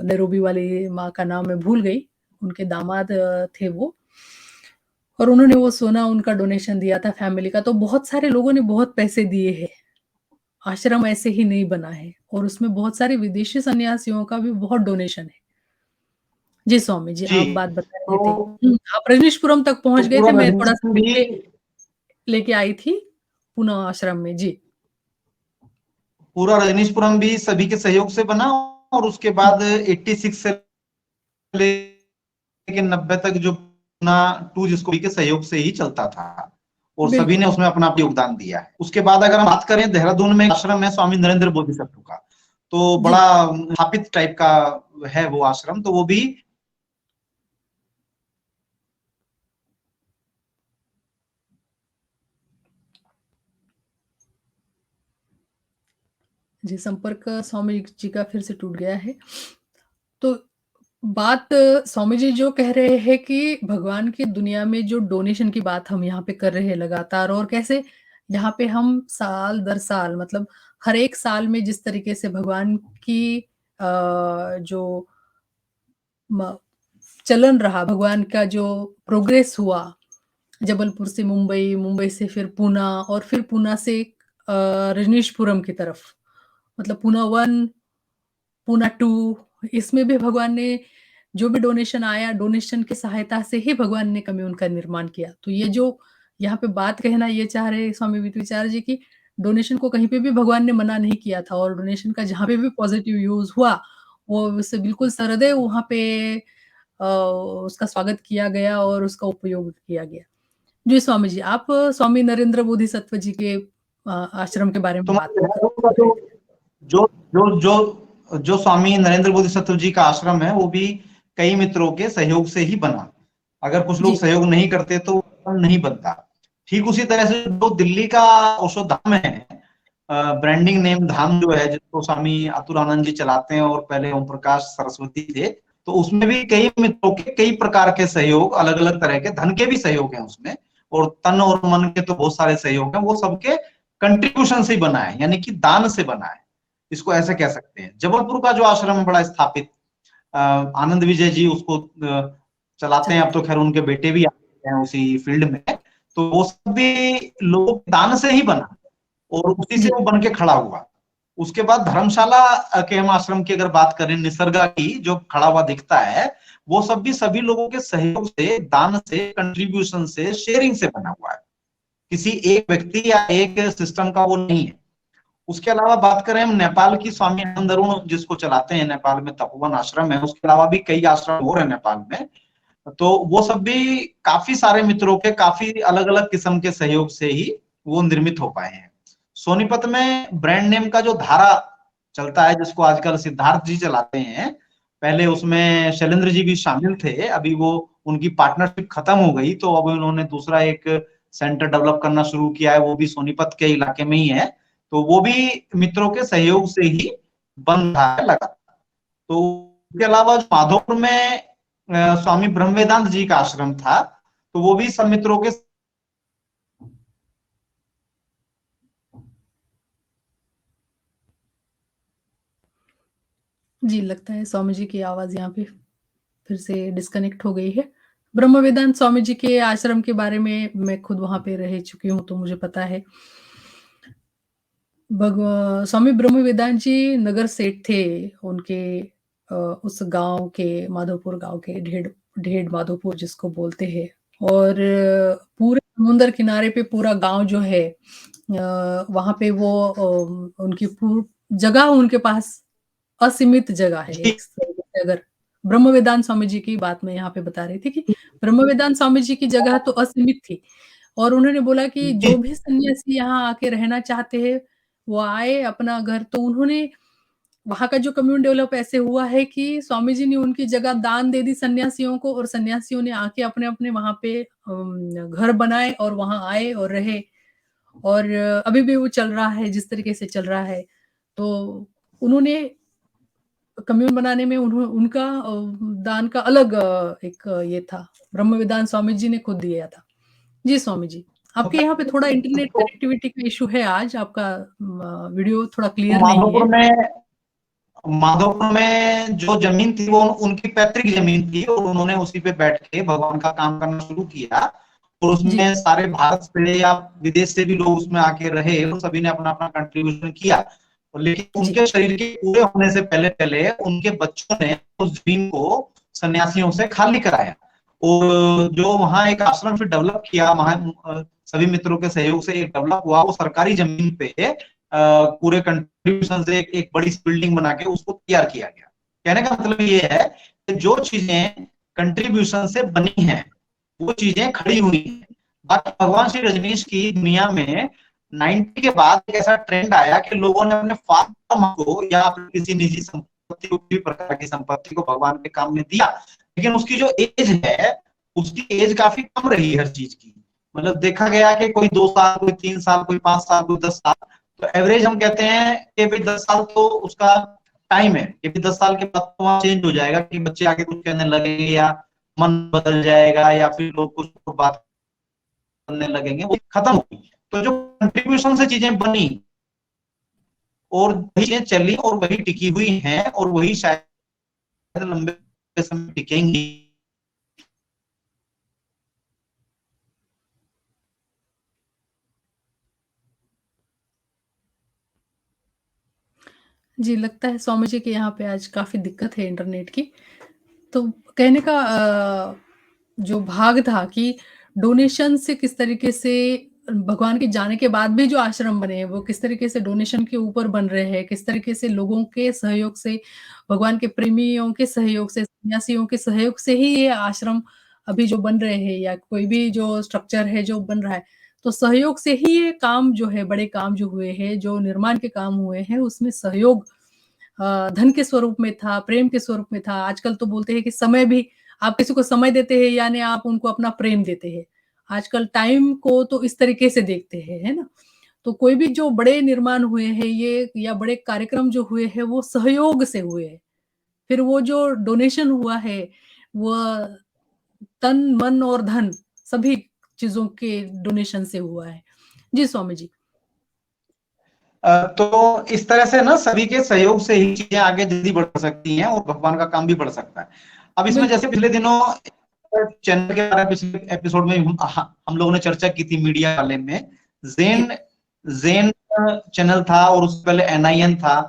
नैरोबी वाली माँ का नाम मैं भूल गई, उनके दामाद थे वो। और उन्होंने वो सोना उनका डोनेशन दिया था फैमिली का, तो बहुत सारे लोगों ने बहुत पैसे दिए हैं। आश्रम ऐसे ही नहीं बना है और उसमें बहुत सारे विदेशी सन्यासियों का भी बहुत डोनेशन है। जी, स्वामी जी, जी, आप बात बता रहे थे। तो आप रजनीशपुरम तक तो पहुँच गए पूरा थे, मैं थोड़ा-सा रजनीश भी पीछे लेके आई थी, पुनः आश्रम में। जी। पूरा रजनीशपुरम भी सभी के सहयोग से बना और उसके बाद 86 से लेके 90 तक जो पुना 2 जिसको के सहयोग से ही चलता था और सभी बिल्कुल। ने उसमें अपना योगदान दिया है। उसके बाद अगर हम बात करें देहरादून में एक आश्रम है स्वामी नरेंद्र बोधिसत्व का, तो जी। बड़ा स्थापित टाइप का है वो आश्रम, तो वो भी जी, संपर्क स्वामी जी का फिर से टूट गया है। तो बात स्वामी जी जो कह रहे हैं कि भगवान की दुनिया में जो डोनेशन की बात हम यहाँ पे कर रहे हैं लगातार और कैसे यहाँ पे हम साल दर साल मतलब हर एक साल में जिस तरीके से भगवान की जो म चलन रहा, भगवान का जो प्रोग्रेस हुआ, जबलपुर से मुंबई, मुंबई से फिर पूना और फिर पूना से रजनीशपुरम की तरफ। मतलब पूना 1 पूना 2 इसमें भी भगवान ने जो भी डोनेशन आया, डोनेशन की सहायता से ही भगवान ने कम्यून का निर्माण किया। तो ये जो यहाँ पे बात कहना ये चाह रहे हैं स्वामी वित्तीचार्य जी कि डोनेशन को कहीं पे भी भगवान ने मना नहीं किया था और डोनेशन का जहाँ पे भी पॉज़िटिव यूज़ हुआ, वो उससे बिल्कुल सहृदय वहाँ पे उसका स्वागत किया गया और उसका उपयोग किया गया। जी, स्वामी जी, आप स्वामी नरेंद्र बोधिसत्व जी के आश्रम के बारे में बात तुम्हारे देहरादून का कर रहे थे। जो जो जो जो स्वामी नरेंद्र बोधिसत्व जी का आश्रम है वो भी कई मित्रों के सहयोग से ही बना। अगर कुछ लोग जी, सहयोग नहीं करते तो आश्रम नहीं बनता। ठीक उसी तरह से जो दिल्ली का ओशो धाम है, ब्रांडिंग नेम धाम जो है जिसको स्वामी अतुलानंद जी चलाते हैं और पहले ओम प्रकाश सरस्वती थे, तो उसमें भी कई मित्रों के कई प्रकार के सहयोग, अलग अलग तरह के धन के भी सहयोग हैं उसमें और तन और मन के तो बहुत सारे सहयोग हैं, वो सबके कंट्रीब्यूशन से ही बना है, यानी कि दान से बना है, इसको ऐसे कह सकते हैं। जबलपुर का जो आश्रम है बड़ा स्थापित, आनंद विजय जी उसको चलाते हैं, अब चलाते तो हैं। खैर उनके बेटे भी आते हैं उसी फील्ड में, तो वो सब भी लोगों के दान से ही बना और उसी से जी, वो बन के खड़ा हुआ। उसके बाद धर्मशाला के हम आश्रम की अगर बात करें, निसर्गा की जो खड़ा हुआ दिखता है, वो सब भी सभी लोगों के सहयोग से, दान से, कंट्रीब्यूशन से, शेयरिंग से बना हुआ है, किसी एक व्यक्ति या एक सिस्टम का वो नहीं है। उसके अलावा बात करें हम नेपाल की, स्वामी आनंद अरुण जिसको चलाते हैं, नेपाल में तपोवन आश्रम है, उसके अलावा भी कई आश्रम और है नेपाल में, तो वो सब भी काफी सारे मित्रों के काफी अलग अलग किस्म के सहयोग से ही वो निर्मित हो पाए हैं। सोनीपत में ब्रांड नेम का जो धारा चलता है जिसको आजकल सिद्धार्थ जी चलाते हैं, पहले उसमें शैलेंद्र जी भी शामिल थे, अभी वो उनकी पार्टनरशिप खत्म हो गई तो अब उन्होंने दूसरा एक सेंटर डेवलप करना शुरू किया है, वो भी सोनीपत के इलाके में ही है, तो वो भी मित्रों के सहयोग से ही बन रहा है लगातार। तो उसके अलावा माधोपुर में स्वामी ब्रह्म वेदांत जी का आश्रम था, तो वो भी सब मित्रों के। जी, लगता है स्वामी जी की आवाज़ यहाँ पे फिर से डिस्कनेक्ट हो गई है। ब्रह्म वेदांत स्वामी जी के आश्रम के बारे में मैं खुद वहाँ पे रह चुकी हूँ, तो मुझे पता है। स्वामी ब्रह्म वेदांत जी नगर सेठ थे। उनके उस गाँव के माधोपुर गाँव के ढेड़ माधोपुर जिसको बोलते हैं। और पूरे समुंदर किनारे पे पूरा गाँव जो है वहाँ पे वो उनकी जगह उनके पास असीमित जगह है। जी एक तरीके से अगर ब्रह्म वेदांत स्वामी जी की बात मैं यहाँ पे बता रही थी कि ब्रह्म वेदांत स्वामी जी की जगह तो असीमित थी। और उन्होंने बोला कि जी जो भी सन्यासी यहाँ आके रहना चाहते हैं, वो आए अपना घर। तो उन्होंने वहाँ का जो कम्युनिटी डेवलप ऐसे हुआ है कि स्वामी जी ने उनकी जगह दान दे दी सन्यासियों को, और सन्यासियों ने आके अपने-अपने वहाँ पे घर बनाए और वहाँ आए और रहे। और अभी भी वो चल रहा है जिस तरीके से चल रहा है। तो उन्होंने कम्यून बनाने में उनका दान का अलग एक ये था। ब्रह्म वेदांत स्वामी जी ने खुद दिया था। जी स्वामी जी, आपके यहाँ पे थोड़ा इंटरनेट तो कनेक्टिविटी का इश्यू है आज, आपका वीडियो थोड़ा क्लियर नहीं माधोपुर है। में माधोपुर में जो जमीन थी वो उनकी पैतृक जमीन थी और उन्होंने उसी पे बैठ के भगवान का काम करना शुरू किया। और जी, उसमें सारे भारत से या विदेश से भी लोग उसमें आके रहे और सभी ने अपना अपना कंट्रीब्यूशन किया। लेकिन जी, उनके शरीर के पूरे होने से पहले पहले उनके बच्चों ने उस जमीन को सन्यासियों से खाली कराया। और जो वहां एक आश्रम फिर डेवलप किया, वहां सभी मित्रों के सहयोग से एक डेवलप हुआ, वो सरकारी जमीन पे पूरे कंट्रीब्यूशन से एक बड़ी बिल्डिंग बना के उसको तैयार किया गया। कहने का मतलब ये है कि जो चीजें कंट्रीब्यूशन से बनी हैं वो चीजें खड़ी हुई हैं। बाकी भगवान श्री रजनीश की दुनिया में 90 के बाद एक ऐसा ट्रेंड आया कि लोगों ने अपने फार्म को या अपनी किसी निजी संपत्ति को, किसी प्रकार की संपत्ति को भगवान के काम में दिया। लेकिन उसकी जो एज है, उसकी एज काफी कम रही हर चीज की। मतलब देखा गया कि कोई 2 साल, कोई 3 साल, कोई 5 साल, कोई 10 साल। तो एवरेज हम कहते हैं कि भाई 10 साल तो उसका टाइम है कि 10 साल के बाद तो वहां चेंज हो जाएगा कि बच्चे आगे कुछ कहने लगेंगे या मन बदल जाएगा या फिर लोग कुछ बात करने लगेंगे, वो खत्म होगी। तो जो कंट्रीब्यूशन से चीजें बनी और वही चीजें चली और वही टिकी हुई हैं और वही शायद लंबे समय टिकेंगी। जी, लगता है स्वामी जी के यहाँ पे आज काफ़ी दिक्कत है इंटरनेट की। तो कहने का जो भाग था कि डोनेशन से किस तरीके से भगवान के जाने के बाद भी जो आश्रम बने हैं, वो किस तरीके से डोनेशन के ऊपर बन रहे हैं, किस तरीके से लोगों के सहयोग से, भगवान के प्रेमियों के सहयोग से, सन्यासियों के सहयोग से ही ये आश्रम अभी जो बन रहे हैं या कोई भी जो स्ट्रक्चर है जो बन रहा है, तो सहयोग से ही ये काम जो है, बड़े काम जो हुए हैं, जो निर्माण के काम हुए हैं, उसमें सहयोग धन के स्वरूप में था, प्रेम के स्वरूप में था। आजकल तो बोलते हैं कि समय भी आप किसी को समय देते हैं यानी आप उनको अपना प्रेम देते हैं। आजकल टाइम को तो इस तरीके से देखते हैं, है ना? तो कोई भी जो बड़े निर्माण हुए हैं ये या बड़े कार्यक्रम जो हुए हैं वो सहयोग से हुए हैं। फिर वो जो डोनेशन हुआ है, वो तन, मन और धन सभी चीज़ों के डोनेशन से हुआ है। जी, स्वामी जी। तो इस तरह से ना सभी के सहयोग से ही चीजें आगे जल्दी बढ़ सकती हैं और भगवान का काम भी बढ़ सकता है। अब इसमें बिल्कुल। जैसे पिछले दिनों चैनल के बारे में पिछले एपिसोड में हम लोगों ने चर्चा की थी मीडिया वाले में। जी, जेन जेन चैनल था और उससे पहले एनआईएन था।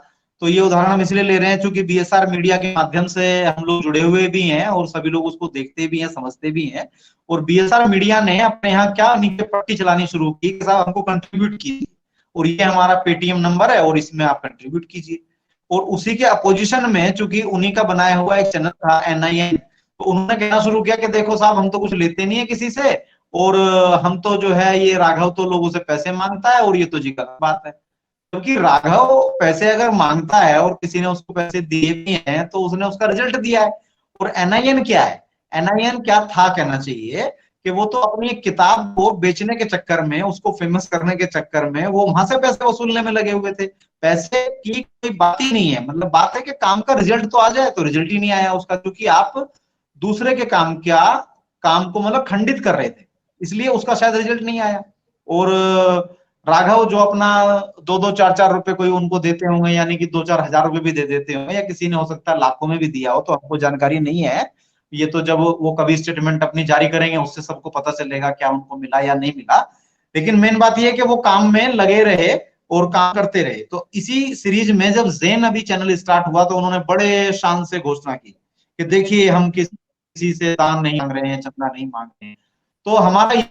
तो ये उदाहरण हम इसलिए ले रहे हैं क्योंकि बीएसआर मीडिया के माध्यम से हम लोग जुड़े हुए भी हैं और सभी लोग उसको देखते भी हैं, समझते भी हैं। और बीएसआर मीडिया ने अपने यहाँ क्या नीचे पट्टी चलानी शुरू की कि साहब हमको कंट्रीब्यूट कीजिए और ये हमारा पेटीएम नंबर है और इसमें आप कंट्रीब्यूट कीजिए। और उसी के अपोजिशन में चूंकि उन्हीं का बनाया हुआ एक चैनल था एनआईएन, तो उन्होंने कहना शुरू किया कि देखो साहब हम तो कुछ लेते नहीं है किसी से और हम तो जो है ये राघव तो लोगों से पैसे मांगता है और ये तो जी गलत बात है। क्योंकि राघव पैसे अगर मांगता है और किसी ने उसको पैसे दिए भी हैं तो उसने उसका रिजल्ट दिया है। और एनआईएन क्या है, एनआईएन क्या था कहना चाहिए कि वो तो अपनी एक किताब को बेचने के चक्कर में, उसको फेमस करने के चक्कर में वो वहां से पैसे वसूलने में लगे हुए थे। पैसे की कोई बात ही नहीं है, मतलब बात है कि काम का रिजल्ट तो आ जाए, तो रिजल्ट ही नहीं आया उसका क्योंकि आप दूसरे के काम को मतलब खंडित कर रहे थे, इसलिए उसका शायद रिजल्ट नहीं आया। और राघव जो अपना 2-2 4-4 रुपए कोई उनको देते होंगे, यानी कि 2-4 हजार रुपए भी दे देते होंगे या किसी ने हो सकता है लाखों में भी दिया हो, तो हमको जानकारी नहीं है। ये तो जब वो कभी स्टेटमेंट अपनी जारी करेंगे उससे सबको पता चलेगा क्या उनको मिला या नहीं मिला। लेकिन मेन बात ये है कि वो काम में लगे रहे और काम करते रहे। तो इसी सीरीज में जब ज़ेन अभी चैनल स्टार्ट हुआ तो उन्होंने बड़े शान से घोषणा की कि देखिए हम किसी से दान नहीं मांग रहे हैं, चंदा नहीं मांग रहे हैं। तो हमारा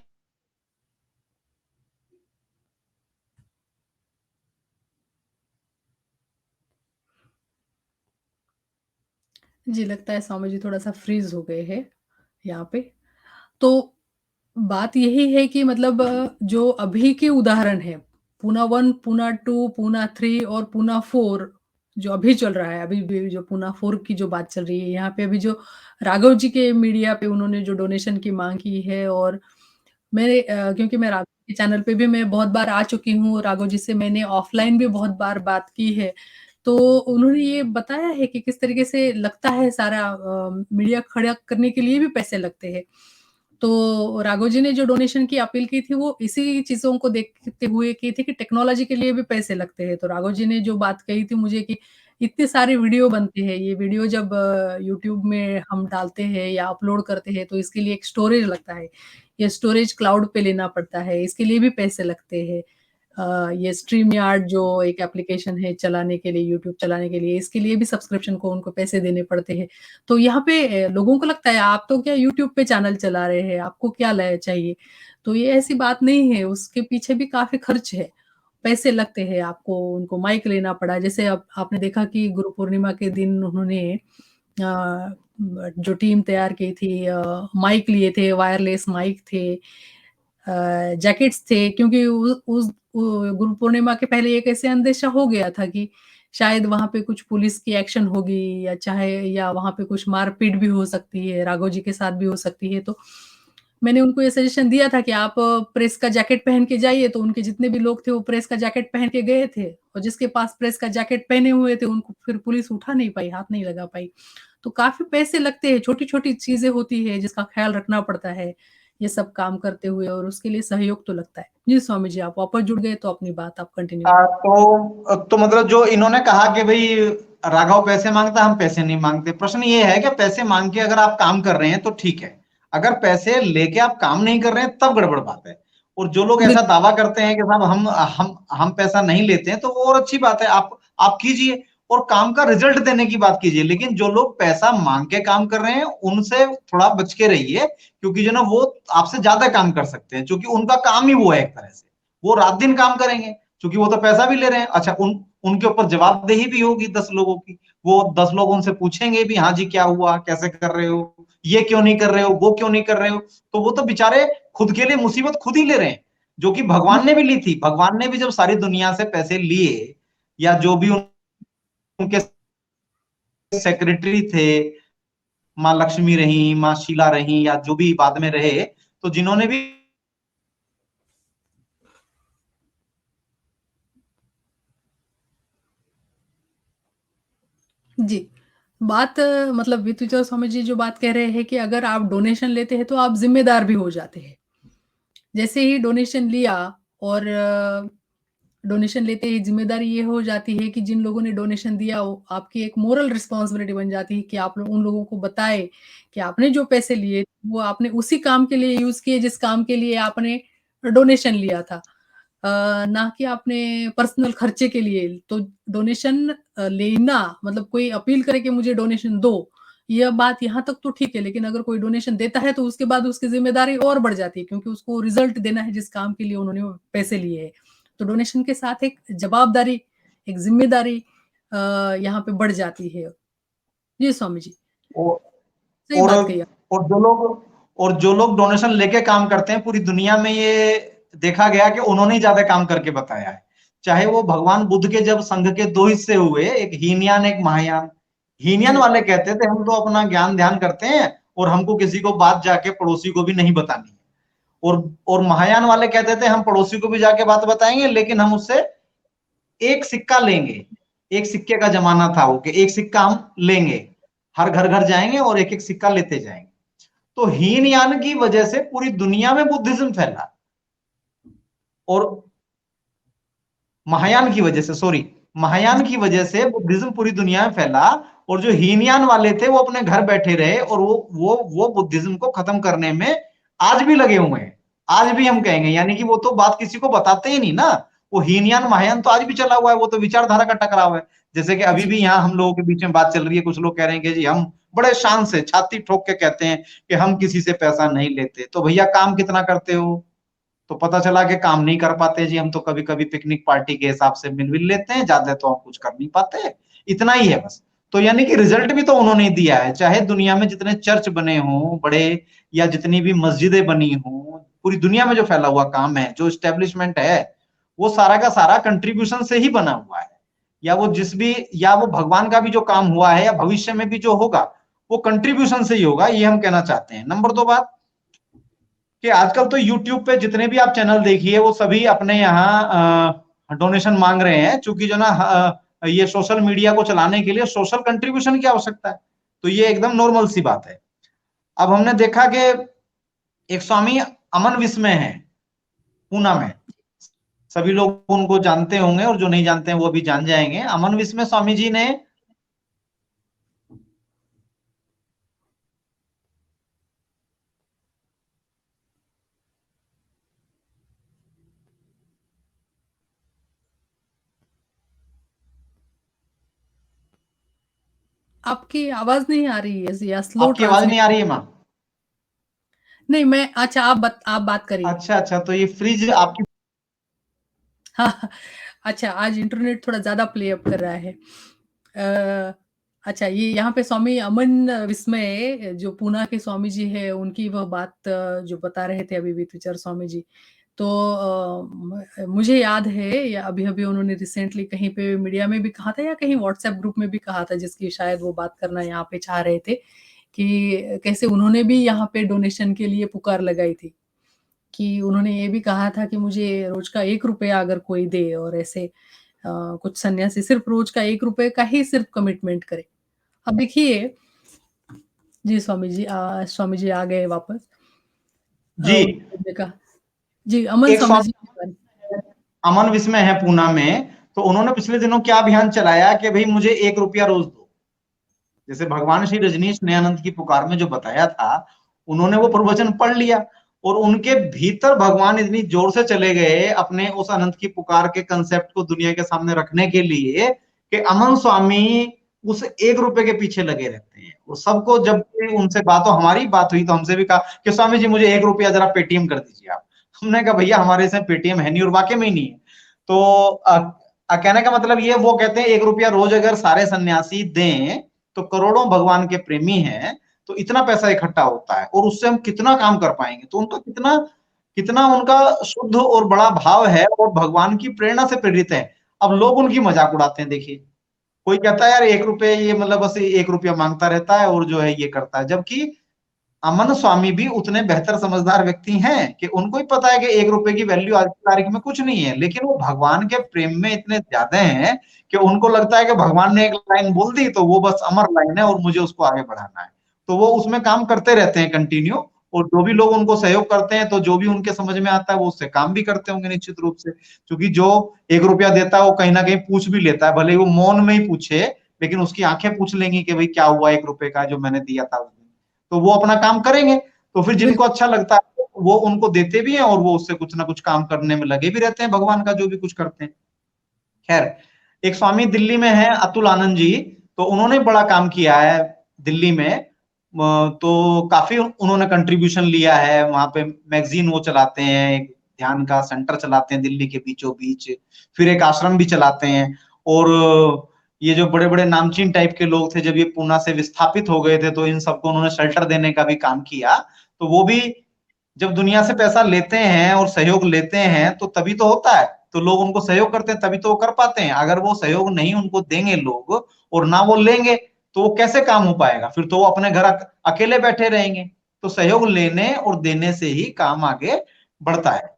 जी, लगता है स्वामी जी थोड़ा-सा फ्रीज़ हो गए हैं यहाँ पे। तो बात यही है कि मतलब जो अभी के उदाहरण हैं, पूना 1, पूना 2, पूना 3 और पूना 4 जो अभी चल रहा है, अभी भी जो पूना 4 की जो बात चल रही है, यहाँ पे अभी जो राघव जी के मीडिया पे उन्होंने जो डोनेशन की माँग की है और मेरे क्योंकि मैं राघव के चैनल पे भी मैं बहुत बार आ चुकी हूँ, राघव जी से मैंने ऑफ़लाइन भी बहुत बार बात की है। तो उन्होंने ये बताया है कि किस तरीके से लगता है सारा मीडिया खड़ा करने के लिए भी पैसे लगते हैं। तो राघव जी ने जो डोनेशन की अपील की थी वो इसी चीज़ों को देखते हुए की थी कि टेक्नोलॉजी के लिए भी पैसे लगते हैं। तो राघव जी ने जो बात कही थी मुझे कि इतने सारे वीडियो बनते हैं, ये वीडियो जब यूट्यूब में हम डालते हैं या अपलोड करते हैं तो इसके लिए एक स्टोरेज लगता है। ये स्टोरेज क्लाउड पे लेना पड़ता है, इसके लिए भी पैसे लगते हैं। ये स्ट्रीम यार्ड जो एक एप्लीकेशन है चलाने के लिए, यूट्यूब चलाने के लिए, इसके लिए भी सब्सक्रिप्शन को उनको पैसे देने पड़ते हैं। तो यहाँ पे लोगों को लगता है आप तो क्या यूट्यूब पे चैनल चला रहे हैं, आपको क्या ल चाहिए? तो ये ऐसी बात नहीं है, उसके पीछे भी काफ़ी खर्च है। पैसे लगते हैं आपको, उनको माइक लेना पड़ा। जैसे अब आपने देखा कि गुरु पूर्णिमा के दिन उन्होंने जो टीम तैयार की थी माइक लिए थे, वायरलेस माइक थे, जैकेट्स थे क्योंकि गुरु पूर्णिमा के पहले एक ऐसे अंदेशा हो गया था कि शायद वहाँ पे कुछ पुलिस की एक्शन होगी या चाहे या वहाँ पे कुछ मारपीट भी हो सकती है, राघव जी के साथ भी हो सकती है। तो मैंने उनको ये सजेशन दिया था कि आप प्रेस का जैकेट पहन के जाइए, तो उनके जितने भी लोग थे वो प्रेस का जैकेट पहन के गए थे और जिसके पास प्रेस का जैकेट पहने हुए थे उनको फिर पुलिस उठा नहीं पाई, हाथ नहीं लगा पाई। तो काफ़ी पैसे लगते हैं, छोटी-छोटी चीज़ें होती है जिसका ख़्याल रखना पड़ता है, ये सब काम करते हुए और उसके लिए सहयोग तो लगता है। जी, स्वामी जी आप वापस जुड़ गए तो अपनी बात आप कंटिन्यू करें। तो मतलब जो इन्होंने कहा कि भाई राघव पैसे मांगता, हम पैसे नहीं मांगते। प्रश्न ये है कि पैसे मांग के अगर आप काम कर रहे हैं तो ठीक है, अगर पैसे लेके आप काम नहीं कर रहे हैं तब गड़बड़ बात है। और जो लोग ऐसा दावा करते हैं कि साहब हम पैसा नहीं लेते हैं, तो वो और अच्छी बात है, आप कीजिए और काम का रिजल्ट देने की बात कीजिए। लेकिन जो लोग पैसा मांग के काम कर रहे हैं उनसे थोड़ा बच के रहिए, क्योंकि जो ना वो आपसे ज्यादा काम कर सकते हैं, क्योंकि उनका काम ही वो है एक तरह से, वो रात दिन काम करेंगे क्योंकि वो तो पैसा भी ले रहे हैं। अच्छा, उनके ऊपर जवाबदेही भी होगी 10 लोगों की, वो 10 लोग उनसे पूछेंगे भी, हाँ जी क्या हुआ, कैसे कर रहे हो, ये क्यों नहीं कर रहे हो, वो क्यों नहीं कर रहे हो। तो वो तो बेचारे खुद के लिए मुसीबत खुद ही ले रहे हैं, जो कि भगवान ने भी ली थी। भगवान ने भी जब सारी दुनिया से पैसे लिए, या जो भी उनके सेक्रेटरी थे, माँ लक्ष्मी रही, माँ शीला रही, या जो भी बाद में रहे, तो जिन्होंने भी जी। बात मतलब वित्तचर स्वामी जी जो बात कह रहे हैं कि अगर आप डोनेशन लेते हैं तो आप ज़िम्मेदार भी हो जाते हैं। जैसे ही डोनेशन लिया और डोनेशन लेते ही ज़िम्मेदारी ये हो जाती है कि जिन लोगों ने डोनेशन दिया वो आपकी एक मोरल रिस्पॉन्सिबिलिटी बन जाती है कि आप लोग उन लोगों को बताएँ कि आपने जो पैसे लिए वो आपने उसी काम के लिए यूज़ किए जिस काम के लिए आपने डोनेशन लिया था। ना कि आपने पर्सनल खर्चे के लिए। तो डोनेशन लेना मतलब कोई अपील करे कि मुझे डोनेशन दो, यह बात यहाँ तक तो ठीक है, लेकिन अगर कोई डोनेशन देता है तो उसके बाद उसकी ज़िम्मेदारी और बढ़ जाती है क्योंकि उसको रिज़ल्ट देना है जिस काम के लिए उन्होंने वो पैसे लिए हैं। तो डोनेशन के साथ एक जवाबदारी, एक ज़िम्मेदारी यहाँ पे बढ़ जाती है। जी, स्वामी जी। सही और बात कही आप। और जो लोग डोनेशन लेके काम करते हैं, पूरी दुनिया में ये देखा गया कि उन्होंने ही ज्यादा काम करके बताया है। चाहे वो भगवान बुद्ध के जब संघ के 2 हिस्से हुए, एक हीनयान एक महायान। हीनयान जी, वाले कहते थे हम तो अपना ज्ञान ध्यान करते हैं और हमको किसी को बात जाके पड़ोसी को भी नहीं बतानी है। और महायान वाले कहते थे हम पड़ोसी को भी जाके बात बताएंगे, लेकिन हम उससे एक सिक्का लेंगे। एक सिक्के का जमाना था वो, कि एक सिक्का हम लेंगे, हर घर घर जाएंगे और एक एक सिक्का लेते जाएंगे। तो हीनयान की वजह से पूरी दुनिया में बुद्धिज्म फैला, और महायान की वजह से, सॉरी, जी, महायान की वजह से बुद्धिज्म पूरी दुनिया में फैला। और जो हीनयान वाले थे वो अपने घर बैठे रहे, और वो बुद्धिज्म को खत्म करने में आज भी लगे हुए हैं। आज भी हम कहेंगे, यानी कि वो तो बात किसी को बताते ही नहीं ना, वो हीनयान महायान तो आज भी चला हुआ है, वो तो विचारधारा का टकराव है। जैसे कि अभी जी। भी यहाँ हम लोगों के बीच में बात चल रही है, कुछ लोग कह रहे हैं कि जी हम बड़े शान से छाती ठोक के कहते हैं कि हम किसी से पैसा नहीं लेते। तो भैया काम कितना करते हो? तो पता चला कि काम नहीं कर पाते जी, हम तो कभी कभी पिकनिक पार्टी के हिसाब से मिल मिल लेते हैं, ज्यादा तो हम कुछ कर नहीं पाते, इतना ही है बस। तो यानी कि रिजल्ट भी तो उन्होंने दिया है, चाहे दुनिया में जितने चर्च बने हों बड़े, या जितनी भी मस्जिदें बनी हों, पूरी दुनिया में जो फैला हुआ काम है, जो स्टेब्लिशमेंट है, वो सारा का सारा कंट्रीब्यूशन से ही बना हुआ है। या वो जिस भी, या वो भगवान का भी जो काम हुआ है या भविष्य में भी जो होगा, वो कंट्रीब्यूशन से ही होगा, ये हम कहना चाहते हैं। नंबर 2 बात कि आजकल तो यूट्यूब पे जितने भी आप चैनल देखिए, वो सभी अपने यहाँ डोनेशन मांग रहे हैं, चूंकि जो ना ये सोशल मीडिया को चलाने के लिए सोशल कंट्रीब्यूशन की आवश्यकता है। तो ये एकदम नॉर्मल सी बात है। अब हमने देखा कि एक स्वामी अमन विस्मय है पूना में, सभी लोग उनको जानते होंगे, और जो नहीं जानते हैं वो भी जान जाएंगे। अमन विस्मय स्वामी जी ने आपकी आवाज नहीं आ रही है या स्लो आपकी आवाज ट्रांसमिट। नहीं आ रही है माँ? नहीं, मैं अच्छा, आप बात करिए। अच्छा अच्छा, तो ये फ्रिज आपकी, हाँ, अच्छा, आज इंटरनेट थोड़ा ज़्यादा प्ले अप कर रहा है। अच्छा, ये यहाँ पे स्वामी अमन विस्मय जो पूना के स्वामी जी हैं, उनकी वह बात जो बता रहे थे अभी वित्तचर स्वामी जी। तो मुझे याद है, या अभी-अभी उन्होंने रिसेंटली कहीं पे मीडिया में भी कहा था या कहीं व्हाट्सएप ग्रुप में भी कहा था, जिसकी शायद वो बात करना यहाँ पे चाह रहे थे, कि कैसे उन्होंने भी यहाँ पे डोनेशन के लिए पुकार लगाई थी। कि उन्होंने ये भी कहा था कि मुझे रोज का 1 रुपया अगर कोई दे, और ऐसे कुछ सन्यासी सिर्फ रोज का 1 रुपए का ही सिर्फ कमिटमेंट करे। अब देखिए, जी स्वामी जी आ गए वापस। जी उन्होंने देखा, जी अमन एक स्वामी जी। स्वामी अमन विस्मय है पूना में, तो उन्होंने पिछले दिनों क्या अभियान चलाया कि भाई मुझे 1 रुपया रोज दो। जैसे भगवान श्री रजनीश नयानंद की पुकार में जो बताया था, उन्होंने वो प्रवचन पढ़ लिया, और उनके भीतर भगवान इतनी जोर से चले गए अपने उस अनंत की पुकार के कंसेप्ट को दुनिया के सामने रखने के लिए, कि अमन स्वामी उस 1 रुपए के पीछे लगे रहते हैं। वो सबको, जब भी उनसे बात हो, हमारी बात हुई तो हमसे भी कहा कि स्वामी जी मुझे 1 रुपया जरा पेटीएम कर दीजिए आप। हमने कहा भैया हमारे से पेटीएम है नहीं, और वाकई में ही नहीं है। तो कहने का मतलब ये, वो कहते हैं 1 रुपया रोज अगर सारे सन्यासी दें तो करोड़ों भगवान के प्रेमी हैं, तो इतना पैसा इकट्ठा होता है, और उससे हम कितना काम कर पाएंगे। तो उनका कितना कितना उनका शुद्ध और बड़ा भाव है, और भगवान की प्रेरणा से प्रेरित है। अब लोग उनकी मजाक उड़ाते हैं। देखिए, कोई कहता है यार 1 रुपए, ये मतलब बस 1 रुपया मांगता रहता है और जो है ये करता है, जबकि अमन स्वामी भी उतने बेहतर समझदार व्यक्ति हैं कि उनको ही पता है कि 1 रुपए की वैल्यू आज की तारीख में कुछ नहीं है, लेकिन वो भगवान के प्रेम में इतने ज्यादा हैं कि उनको लगता है कि भगवान ने एक लाइन बोल दी तो वो बस अमर लाइन है और मुझे उसको आगे बढ़ाना है। तो वो उसमें काम करते रहते हैं कंटिन्यू, और जो भी लोग उनको सहयोग करते हैं, तो जो भी उनके समझ में आता है वो उससे काम भी करते होंगे निश्चित रूप से, क्योंकि जो 1 रुपया देता है वो कहीं ना कहीं पूछ भी लेता है, भले ही वो मौन में ही पूछे, लेकिन उसकी आंखें पूछ लेंगी कि भाई क्या हुआ 1 रुपए का जो मैंने दिया था उस दिन। तो वो अपना काम करेंगे। तो फिर जिनको बिल्कुल। अच्छा लगता है वो उनको देते भी हैं, और वो उससे कुछ ना कुछ काम करने में लगे भी रहते हैं, भगवान का जो भी कुछ करते हैं। खैर, एक स्वामी दिल्ली में है अतुल आनंद जी, तो उन्होंने बड़ा काम किया है दिल्ली में। तो काफी उन्होंने कंट्रीब्यूशन लिया है, वहां पे मैगजीन वो चलाते हैं, एक ध्यान का सेंटर चलाते हैं दिल्ली के बीचों बीच, फिर एक आश्रम भी चलाते हैं। और ये जो बड़े बड़े नामचीन टाइप के लोग थे, जब ये पूना से विस्थापित हो गए थे, तो इन सबको उन्होंने शेल्टर देने का भी काम किया। तो वो भी, जब दुनिया से पैसा लेते हैं और सहयोग लेते हैं तो तभी तो होता है, तो लोग उनको सहयोग करते हैं तभी तो वो कर पाते हैं। अगर वो सहयोग नहीं उनको देंगे लोग, और ना वो लेंगे, तो वो कैसे काम हो पाएगा? फिर तो वो अपने घर अकेले बैठे रहेंगे। तो सहयोग लेने और देने से ही काम आगे बढ़ता है।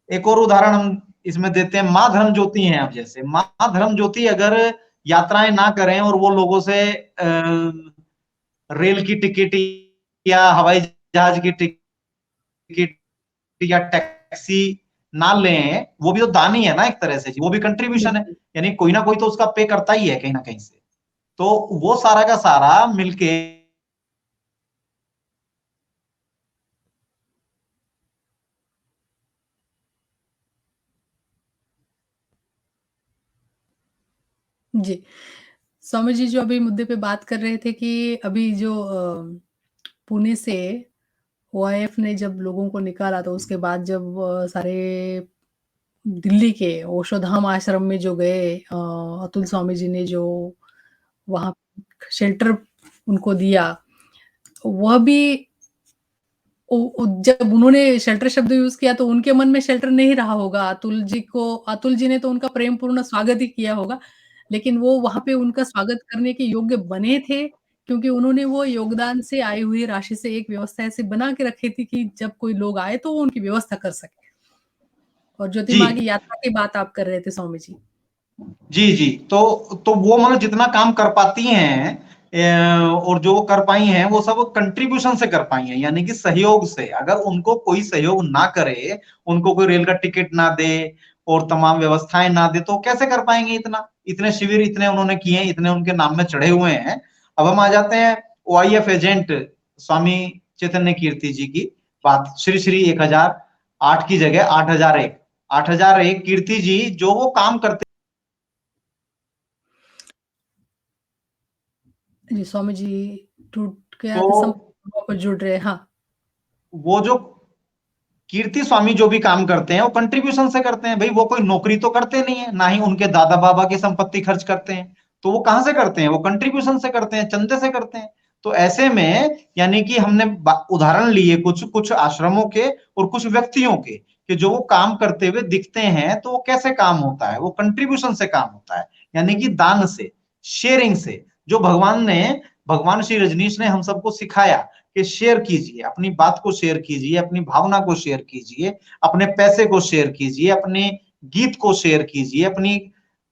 एक और उदाहरण हम इसमें देते हैं, माँ धर्म ज्योति हैं। अब जैसे माँ धर्म ज्योति अगर यात्राएं ना करें, और वो लोगों से रेल की टिकट या हवाई जहाज की टिकट या टैक्सी ना लें, वो भी तो दान ही है ना एक तरह से, वो भी कंट्रीब्यूशन है। बिल्कुल। यानी कोई ना कोई तो उसका पे करता ही है कहीं ना कहीं से। तो वो सारा का सारा मिलके जी। स्वामी जी जो अभी मुद्दे पे बात कर रहे थे कि अभी जो पुणे से ओआईएफ ने जब लोगों को निकाला तो उसके बाद जब सारे दिल्ली के ओशोधाम आश्रम में जो गए अतुल स्वामी जी ने जो वहाँ शेल्टर उनको दिया, वह भी ओ जब उन्होंने शेल्टर शब्द यूज़ किया तो उनके मन में शेल्टर नहीं रहा होगा। अतुल जी ने तो उनका प्रेमपूर्ण स्वागत ही किया होगा, लेकिन वो वहाँ पे उनका स्वागत करने के योग्य बने थे, क्योंकि उन्होंने वो योगदान से आई हुई राशि से एक व्यवस्था ऐसी बना के रखी थी कि जब कोई लोग आए तो वो उनकी व्यवस्था कर सकें। और जी। ज्योतिर्मार्ग की यात्रा की बात आप कर रहे थे स्वामी जी। जी, जी। तो वो मतलब जितना काम कर पाती हैं और जो वो कर पाई हैं, वो सब कंट्रीब्यूशन से कर पाई हैं, यानी कि सहयोग से। अगर उनको कोई सहयोग ना करे, उनको कोई रेल का टिकट ना दे और तमाम व्यवस्थाएँ ना दे, तो कैसे कर पाएँगे इतना? इतने शिविर इतने उन्होंने किए हैं, इतने उनके नाम में चढ़े हुए हैं। अब हम आ जाते हैं ओआईएफ एजेंट स्वामी चैतन्य कीर्ति जी की बात। श्री श्री 1008 की जगह 8001। 8001 कीर्ति जी जो वो काम करते जी, स्वामी जी टूट गया तो था संपर्क वापस जुड़ रहे हैं। हाँ। वो जो कीर्ति स्वामी जो भी काम करते हैं वो कंट्रीब्यूशन से करते हैं। भाई वो कोई नौकरी तो करते नहीं है, ना ही उनके दादा बाबा की संपत्ति खर्च करते हैं। तो वो कहां से करते हैं? वो कंट्रीब्यूशन से करते हैं, चंदे से करते हैं। तो ऐसे में यानी कि हमने उदाहरण लिए कुछ कुछ आश्रमों के और कुछ व्यक्तियों के, कि जो वो काम करते हुए दिखते हैं, तो वो कैसे काम होता है? वो कंट्रीब्यूशन से काम होता है, यानी कि दान से, शेयरिंग से। जो भगवान श्री रजनीश ने हम सबको सिखाया कि शेयर कीजिए, अपनी बात को शेयर कीजिए, अपनी भावना को शेयर कीजिए, अपने पैसे को शेयर कीजिए, अपने गीत को शेयर कीजिए, अपनी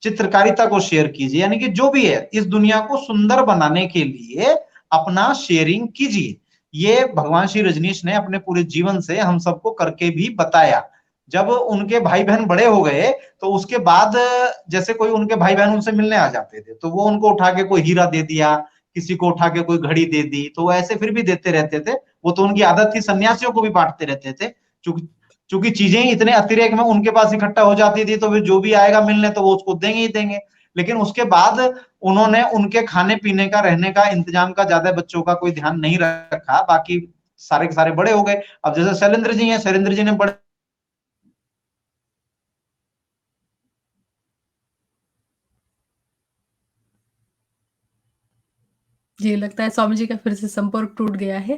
चित्रकारिता को शेयर कीजिए, यानी कि जो भी है इस दुनिया को सुंदर बनाने के लिए अपना शेयरिंग कीजिए। ये भगवान श्री रजनीश ने अपने पूरे जीवन से हम सबको करके भी बताया। जब उनके भाई बहन बड़े हो गए तो उसके बाद जैसे कोई उनके भाई बहन उनसे मिलने आ जाते थे, तो वो उनको उठा के कोई हीरा दे दिया, किसी को उठा के कोई घड़ी दे दी, तो वो ऐसे फिर भी देते रहते थे। वो तो उनकी आदत थी, सन्यासियों को भी बांटते रहते थे। चूंकि चूंकि चीजें ही इतने अतिरेक में उनके पास इकट्ठा हो जाती थी, तो फिर जो भी आएगा मिलने तो वो उसको देंगे ही देंगे। लेकिन उसके बाद उन्होंने उनके खाने पीने का, रहने का, इंतजाम का ज्यादा बच्चों का कोई ध्यान नहीं रखा। बाकी सारे के सारे बड़े हो गए। अब जैसे शैलेंद्र जी हैं, शैलेंद्र जी ने बड़े जी, लगता है स्वामी जी का फिर से संपर्क टूट गया है।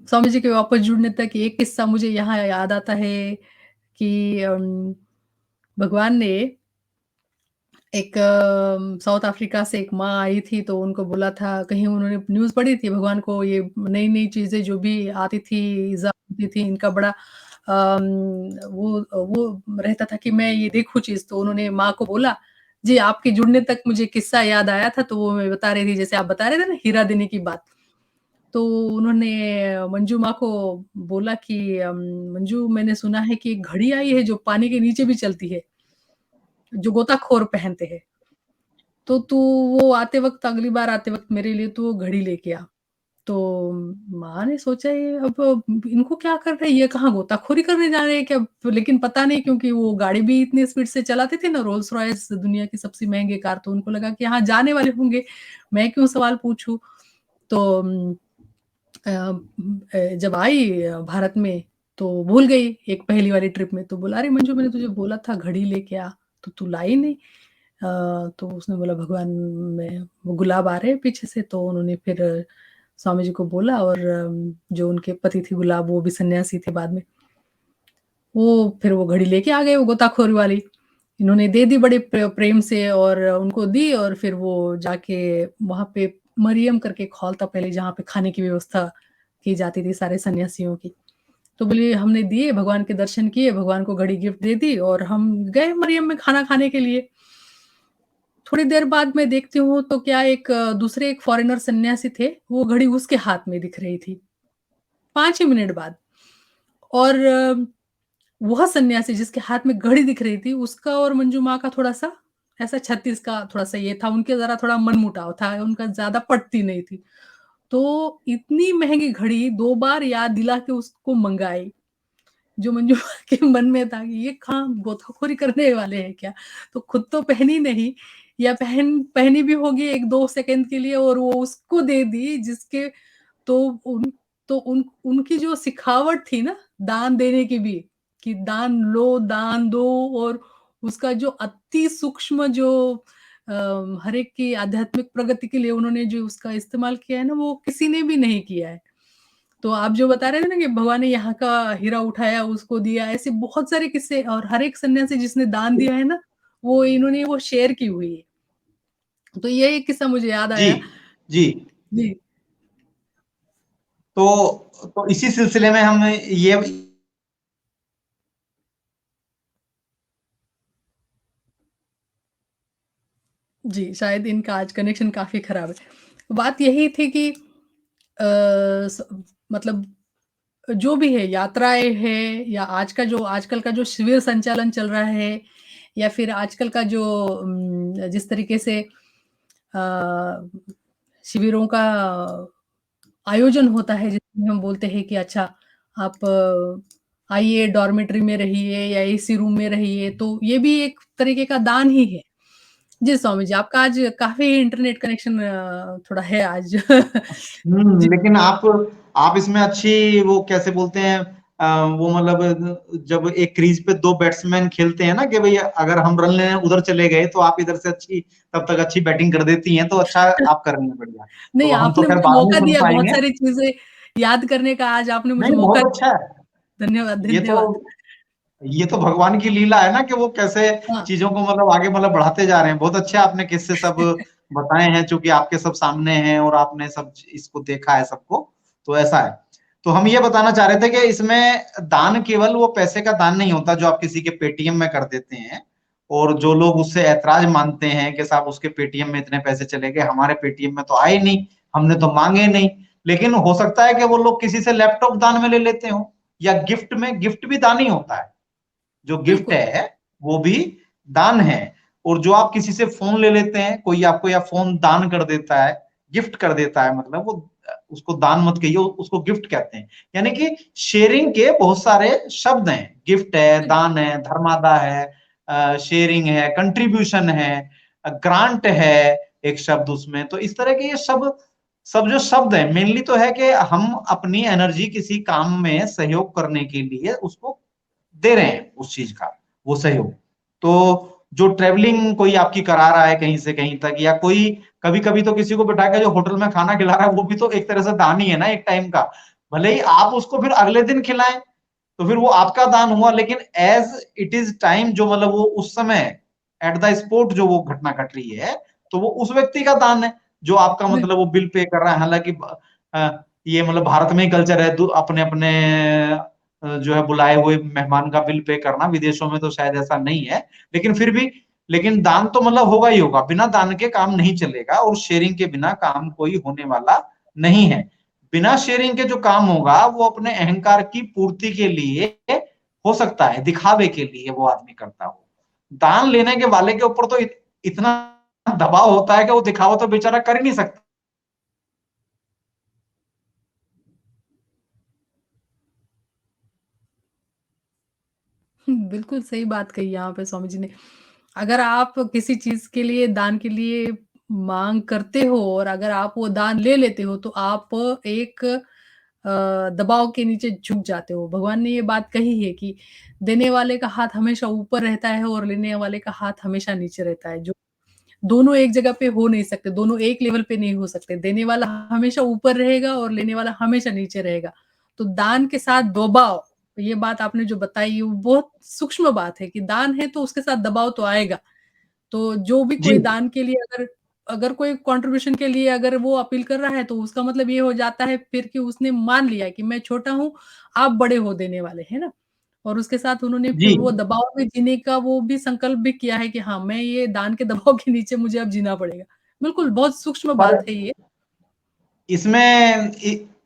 स्वामी जी के वापस जुड़ने तक एक किस्सा मुझे यहाँ याद आता है कि भगवान ने एक साउथ अफ्रीका से एक माँ आई थी तो उनको बोला था, कहीं उन्होंने न्यूज़ पढ़ी थी, भगवान को ये नई-नई चीज़ें जो भी आती थी, इज़्ज़ा होती थी, इनका बड़ा वो रहता था कि मैं ये देखूँ चीज़, तो उन्होंने माँ को बोला, जी आपके जुड़ने तक मुझे किस्सा याद आया था, तो वो मैं बता रही थी, जैसे आप बता रहे थे ना हीरा देने की बात। तो उन्होंने मंजू माँ को बोला कि मंजू मैंने सुना है कि एक घड़ी आई है जो पानी के नीचे भी चलती है, जो गोताखोर पहनते हैं। तो तू वो आते वक़्त अगली बार आते वक़्त मेरे लिए तू वो घड़ी लेके आ। तो माँ ने सोचा ये अब इनको क्या कर रहे हैं, ये कहाँ गोताखोरी करने जा रहे हैं क्या? लेकिन पता नहीं क्योंकि वो गाड़ी भी इतनी स्पीड से चलाते थे ना, रोल्स रॉयस दुनिया की सबसे महँगी कार, तो उनको लगा कि हाँ, जाने वाले होंगे, मैं क्यों सवाल पूछूँ? तो जब आई भारत में तो भूल गई एक पहली वाली ट्रिप में, तो बोला, "अरे मंजू मैंने तुझे बोला था घड़ी लेके आ, तो तू लाई नहीं।" तो उसने बोला भगवान में वो गुलाब आ रहे हैं पीछे से, तो उन्होंने फिर स्वामी जी को बोला और जो उनके पति थे गुलाब वो भी सन्यासी थे बाद में। वो फिर वो घड़ी लेके आ गए वो गोताखोरी वाली। इन्होंने दे दी बड़े प्रेम से और उनको दी और फिर वो जाके वहाँ पे मरियम करके एक हॉल था पहले जहाँ पे खाने की व्यवस्था की जाती थी सारे सन्यासियों की। तो बोली हमने दिए, भगवान के दर्शन किए, भगवान को घड़ी गिफ्ट दे दी और हम गए मरियम में खाना खाने के लिए। थोड़ी देर बाद मैं देखती हूँ तो क्या एक दूसरे एक फॉरेनर सन्यासी थे, वो घड़ी उसके हाथ में दिख रही थी, 5 ही मिनट बाद। और वह सन्यासी जिसके हाथ में घड़ी दिख रही थी, उसका और मंजू माँ का थोड़ा-सा ऐसा 36 का थोड़ा-सा ये था, उनके ज़रा थोड़ा मनमुटाव था, उनका ज़्यादा पटती नहीं थी। तो इतनी महँगी घड़ी 2 बार याद दिला के उसको मँगाई। जो मंजू के मन में था कि ये कहाँ गोताखोरी करने वाले हैं क्या? तो खुद तो पहनी नहीं, या पहनी भी होगी 1-2 सेकंड के लिए और वो उसको दे दी जिसके तो उन उनकी जो सिखावट थी ना दान देने की भी, कि दान लो, दान दो और उसका जो अति सूक्ष्म जो हर एक की आध्यात्मिक प्रगति के लिए उन्होंने जो उसका इस्तेमाल किया है ना, वो किसी ने भी नहीं किया है। तो आप जो बता रहे थे ना कि भगवान ने यहाँ का हीरा उठाया, उसको दिया, ऐसे बहुत सारे किस्से और हर एक सन्यासी जिसने दान दिया है ना, वो इन्होंने वो शेयर की हुई है। तो ये एक किस्सा मुझे याद जी, आया। जी। जी। तो इसी सिलसिले में हम ये जी, शायद इनका आज कनेक्शन काफ़ी खराब है। बात यही थी कि अ, स मतलब जो भी है यात्राएँ हैं या आज का जो आजकल का जो शिविर संचालन चल रहा है या फिर आजकल का जो जिस तरीके से शिविरों का आयोजन होता है जिसमें हम बोलते हैं कि अच्छा आप आइए डॉर्मेट्री में रहिए या एसी रूम में रहिए, तो ये भी एक तरीके का दान ही है। जी, स्वामी जी, आपका आज काफ़ी इंटरनेट कनेक्शन थोड़ा है आज। जी, लेकिन आप इसमें अच्छी वो कैसे बोलते हैं वो मतलब जब एक क्रीज पे 2 बैट्समैन खेलते हैं ना कि भई अगर हम रन लेने उधर चले गए तो आप इधर से अच्छी तब तक अच्छी बैटिंग कर देती हैं, तो अच्छा आप कर रही हैं बढ़िया। नहीं तो हम तो आपने खैर मुझे बाद में मौका सुन दिया बहुत पाएँगे। सारी चीज़ें याद करने का आज आपने मुझे नहीं, मौका बहुत अच्छा दिया। है। धन्यवाद, ये तो धन्यवाद। ये तो भगवान की लीला है ना कि वो कैसे हाँ। चीज़ों को मतलब आगे मतलब बढ़ाते जा रहे हैं। बहुत अच्छे आपने किस्से सब बताए हैं, चूँकि आपके सब सामने हैं और आपने सब इसको देखा है सबको, तो ऐसा है। तो हम ये बताना चाह रहे थे कि इसमें दान केवल वो पैसे का दान नहीं होता जो आप किसी के पेटीएम में कर देते हैं और जो लोग उससे ऐतराज़ मानते हैं कि साहब उसके पेटीएम में इतने पैसे चले गए, हमारे पेटीएम में तो आए नहीं, हमने तो माँगे नहीं। लेकिन हो सकता है कि वो लोग किसी से लैपटॉप दान में ले लेते हों या गिफ्ट भी दान ही होता है। जो गिफ्ट बिल्कुल, है, वो भी दान है और जो आप किसी से फ़ोन ले लेते हैं, कोई आपको या फ़ोन दान कर देता है, गिफ्ट कर देता है मतलब वो उसको दान मत कहिए, उसको गिफ्ट कहते हैं। यानी कि शेयरिंग के बहुत सारे शब्द हैं, गिफ्ट है, बिल्कुल। दान है, धर्मादा है शेयरिंग है, कंट्रीब्यूशन है ग्रांट है एक शब्द उसमें। तो इस तरह के ये सब सब जो शब्द हैं, मेनली तो है कि हम अपनी एनर्जी किसी काम में सहयोग करने के लिए उसको दे रहे हैं उस चीज का वो सहयोग। तो जो ट्रैवलिंग कोई आपकी करा रहा है कहीं से कहीं तक या कोई कभी-कभी तो किसी को बिठा के जो होटल में खाना खिला रहा है वो भी तो एक तरह से दान ही है ना एक टाइम का। भले ही आप उसको फिर अगले दिन खिलाएं तो फिर वो आपका दान हुआ लेकिन एज इट इज टाइम जो मतलब वो उस समय एट द स्पॉट जो वो घटना घट रही है तो वो उस व्यक्ति का दान है जो आपका बिल मतलब वो बिल पे कर रहा है। हालांकि ये मतलब भारत में ही कल्चर है अपने अपने जो है बुलाए हुए मेहमान का बिल पे करना। विदेशों में तो शायद ऐसा नहीं है लेकिन फिर भी लेकिन दान तो मतलब होगा ही होगा। बिना दान के काम नहीं चलेगा और शेयरिंग के बिना काम कोई होने वाला नहीं है। बिना शेयरिंग के जो काम होगा वो अपने अहंकार की पूर्ति के लिए हो सकता है, दिखावे के लिए वो आदमी करता हो। दान लेने के वाले के ऊपर तो इतना दबाव होता है कि वो दिखावा तो बेचारा कर ही नहीं सकता। बिल्कुल सही बात कही यहाँ पे स्वामी जी ने। अगर आप किसी चीज़ के लिए दान के लिए माँग करते हो और अगर आप वो दान ले लेते हो तो आप एक दबाव के नीचे झुक जाते हो। भगवान ने ये बात कही है कि देने वाले का हाथ हमेशा ऊपर रहता है और लेने वाले का हाथ हमेशा नीचे रहता है। जो दोनों एक जगह पे हो नहीं सकते, दोनों एक लेवल पे नहीं हो सकते। देने वाला हमेशा ऊपर रहेगा और लेने वाला हमेशा नीचे रहेगा। तो दान के साथ दबाव, ये बात आपने जो बताई वो बहुत सूक्ष्म बात है कि दान है तो उसके साथ दबाव तो आएगा। तो जो भी जी। कोई दान के लिए अगर अगर कोई कंट्रीब्यूशन के लिए अगर वो अपील कर रहा है तो उसका मतलब ये हो जाता है फिर कि उसने मान लिया कि मैं छोटा हूँ, आप बड़े हो देने वाले, है ना? और उसके साथ उन्होंने जी। फिर वो दबाव में जीने का वो भी संकल्प भी किया है कि हाँ, मैं ये दान के दबाव के नीचे मुझे अब जीना पड़ेगा। बिल्कुल, बहुत सूक्ष्म पर बात है ये।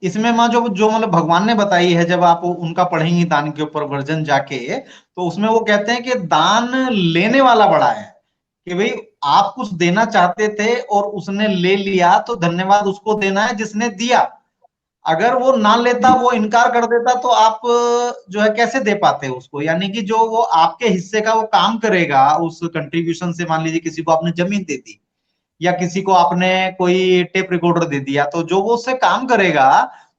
इसमें माँ जो जो मतलब भगवान ने बताई है जब आप उनका पढ़ेंगी दान के ऊपर वर्जन जाके तो उसमें वो कहते हैं कि दान लेने वाला बड़ा है कि भाई आप कुछ देना चाहते थे और उसने ले लिया तो धन्यवाद उसको देना है जिसने दिया। अगर वो ना लेता, वो इनकार कर देता, तो आप जो है कैसे दे पाते उसको? यानी कि जो वो आपके हिस्से का वो काम करेगा उस कंट्रीब्यूशन से, मान लीजिए किसी को आपने जमीन दे दी या किसी को आपने कोई टेप रिकॉर्डर दे दिया, तो जो वो उससे काम करेगा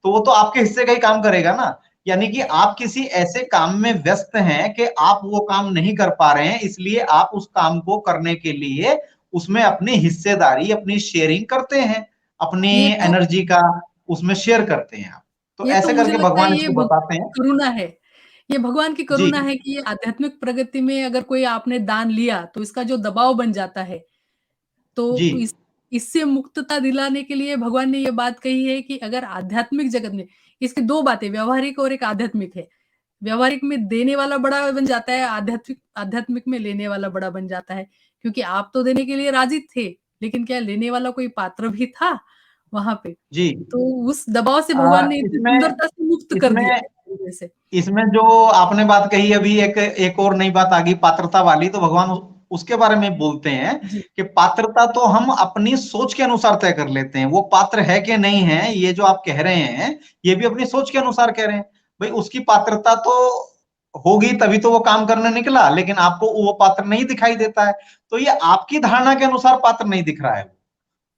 तो वो तो आपके हिस्से का ही काम करेगा ना। यानी कि आप किसी ऐसे काम में व्यस्त हैं कि आप वो काम नहीं कर पा रहे हैं, इसलिए आप उस काम को करने के लिए उसमें अपनी हिस्सेदारी, अपनी शेयरिंग करते हैं, अपनी ये तो एनर्जी का उसमें शेयर करते हैं आप। तो ये तो ऐसे मुझे करके लगता है भगवान ये इसको भगवान बताते की हैं। करुणा है। ये भगवान की जी करुणा है कि ये आध्यात्मिक प्रगति में अगर कोई आपने दान लिया तो इसका जो दबाव बन जाता है, जी तो इससे मुक्तता दिलाने के लिए भगवान ने ये बात कही है कि अगर आध्यात्मिक जगत में इसकी 2 बातें व्यावहारिक और एक आध्यात्मिक है। व्यावहारिक में देने वाला बड़ा बन जाता है, आध्यात्मिक आध्यात्मिक में लेने वाला बड़ा बन जाता है। क्योंकि आप तो देने के लिए राज़ी थे, लेकिन क्या लेने वाला कोई पात्र भी था वहाँ पे? जी। तो उस दबाव से भगवान ने इतनी इसमें सुंदरता से मुक्त कर इसमें दिया है जैसे। इसमें जो आपने बात कही अभी, एक और नई बात आ गई पात्रता वाली, तो भगवान उसके बारे में बोलते हैं जी, कि पात्रता तो हम अपनी सोच के अनुसार तय कर लेते हैं। वो पात्र है कि नहीं है, ये जो आप कह रहे हैं, ये भी अपनी सोच के अनुसार कह रहे हैं। भाई उसकी पात्रता तो होगी तभी तो वो काम करने निकला, लेकिन आपको वो पात्र नहीं दिखाई देता है, तो ये आपकी धारणा के अनुसार पात्र नहीं दिख रहा है।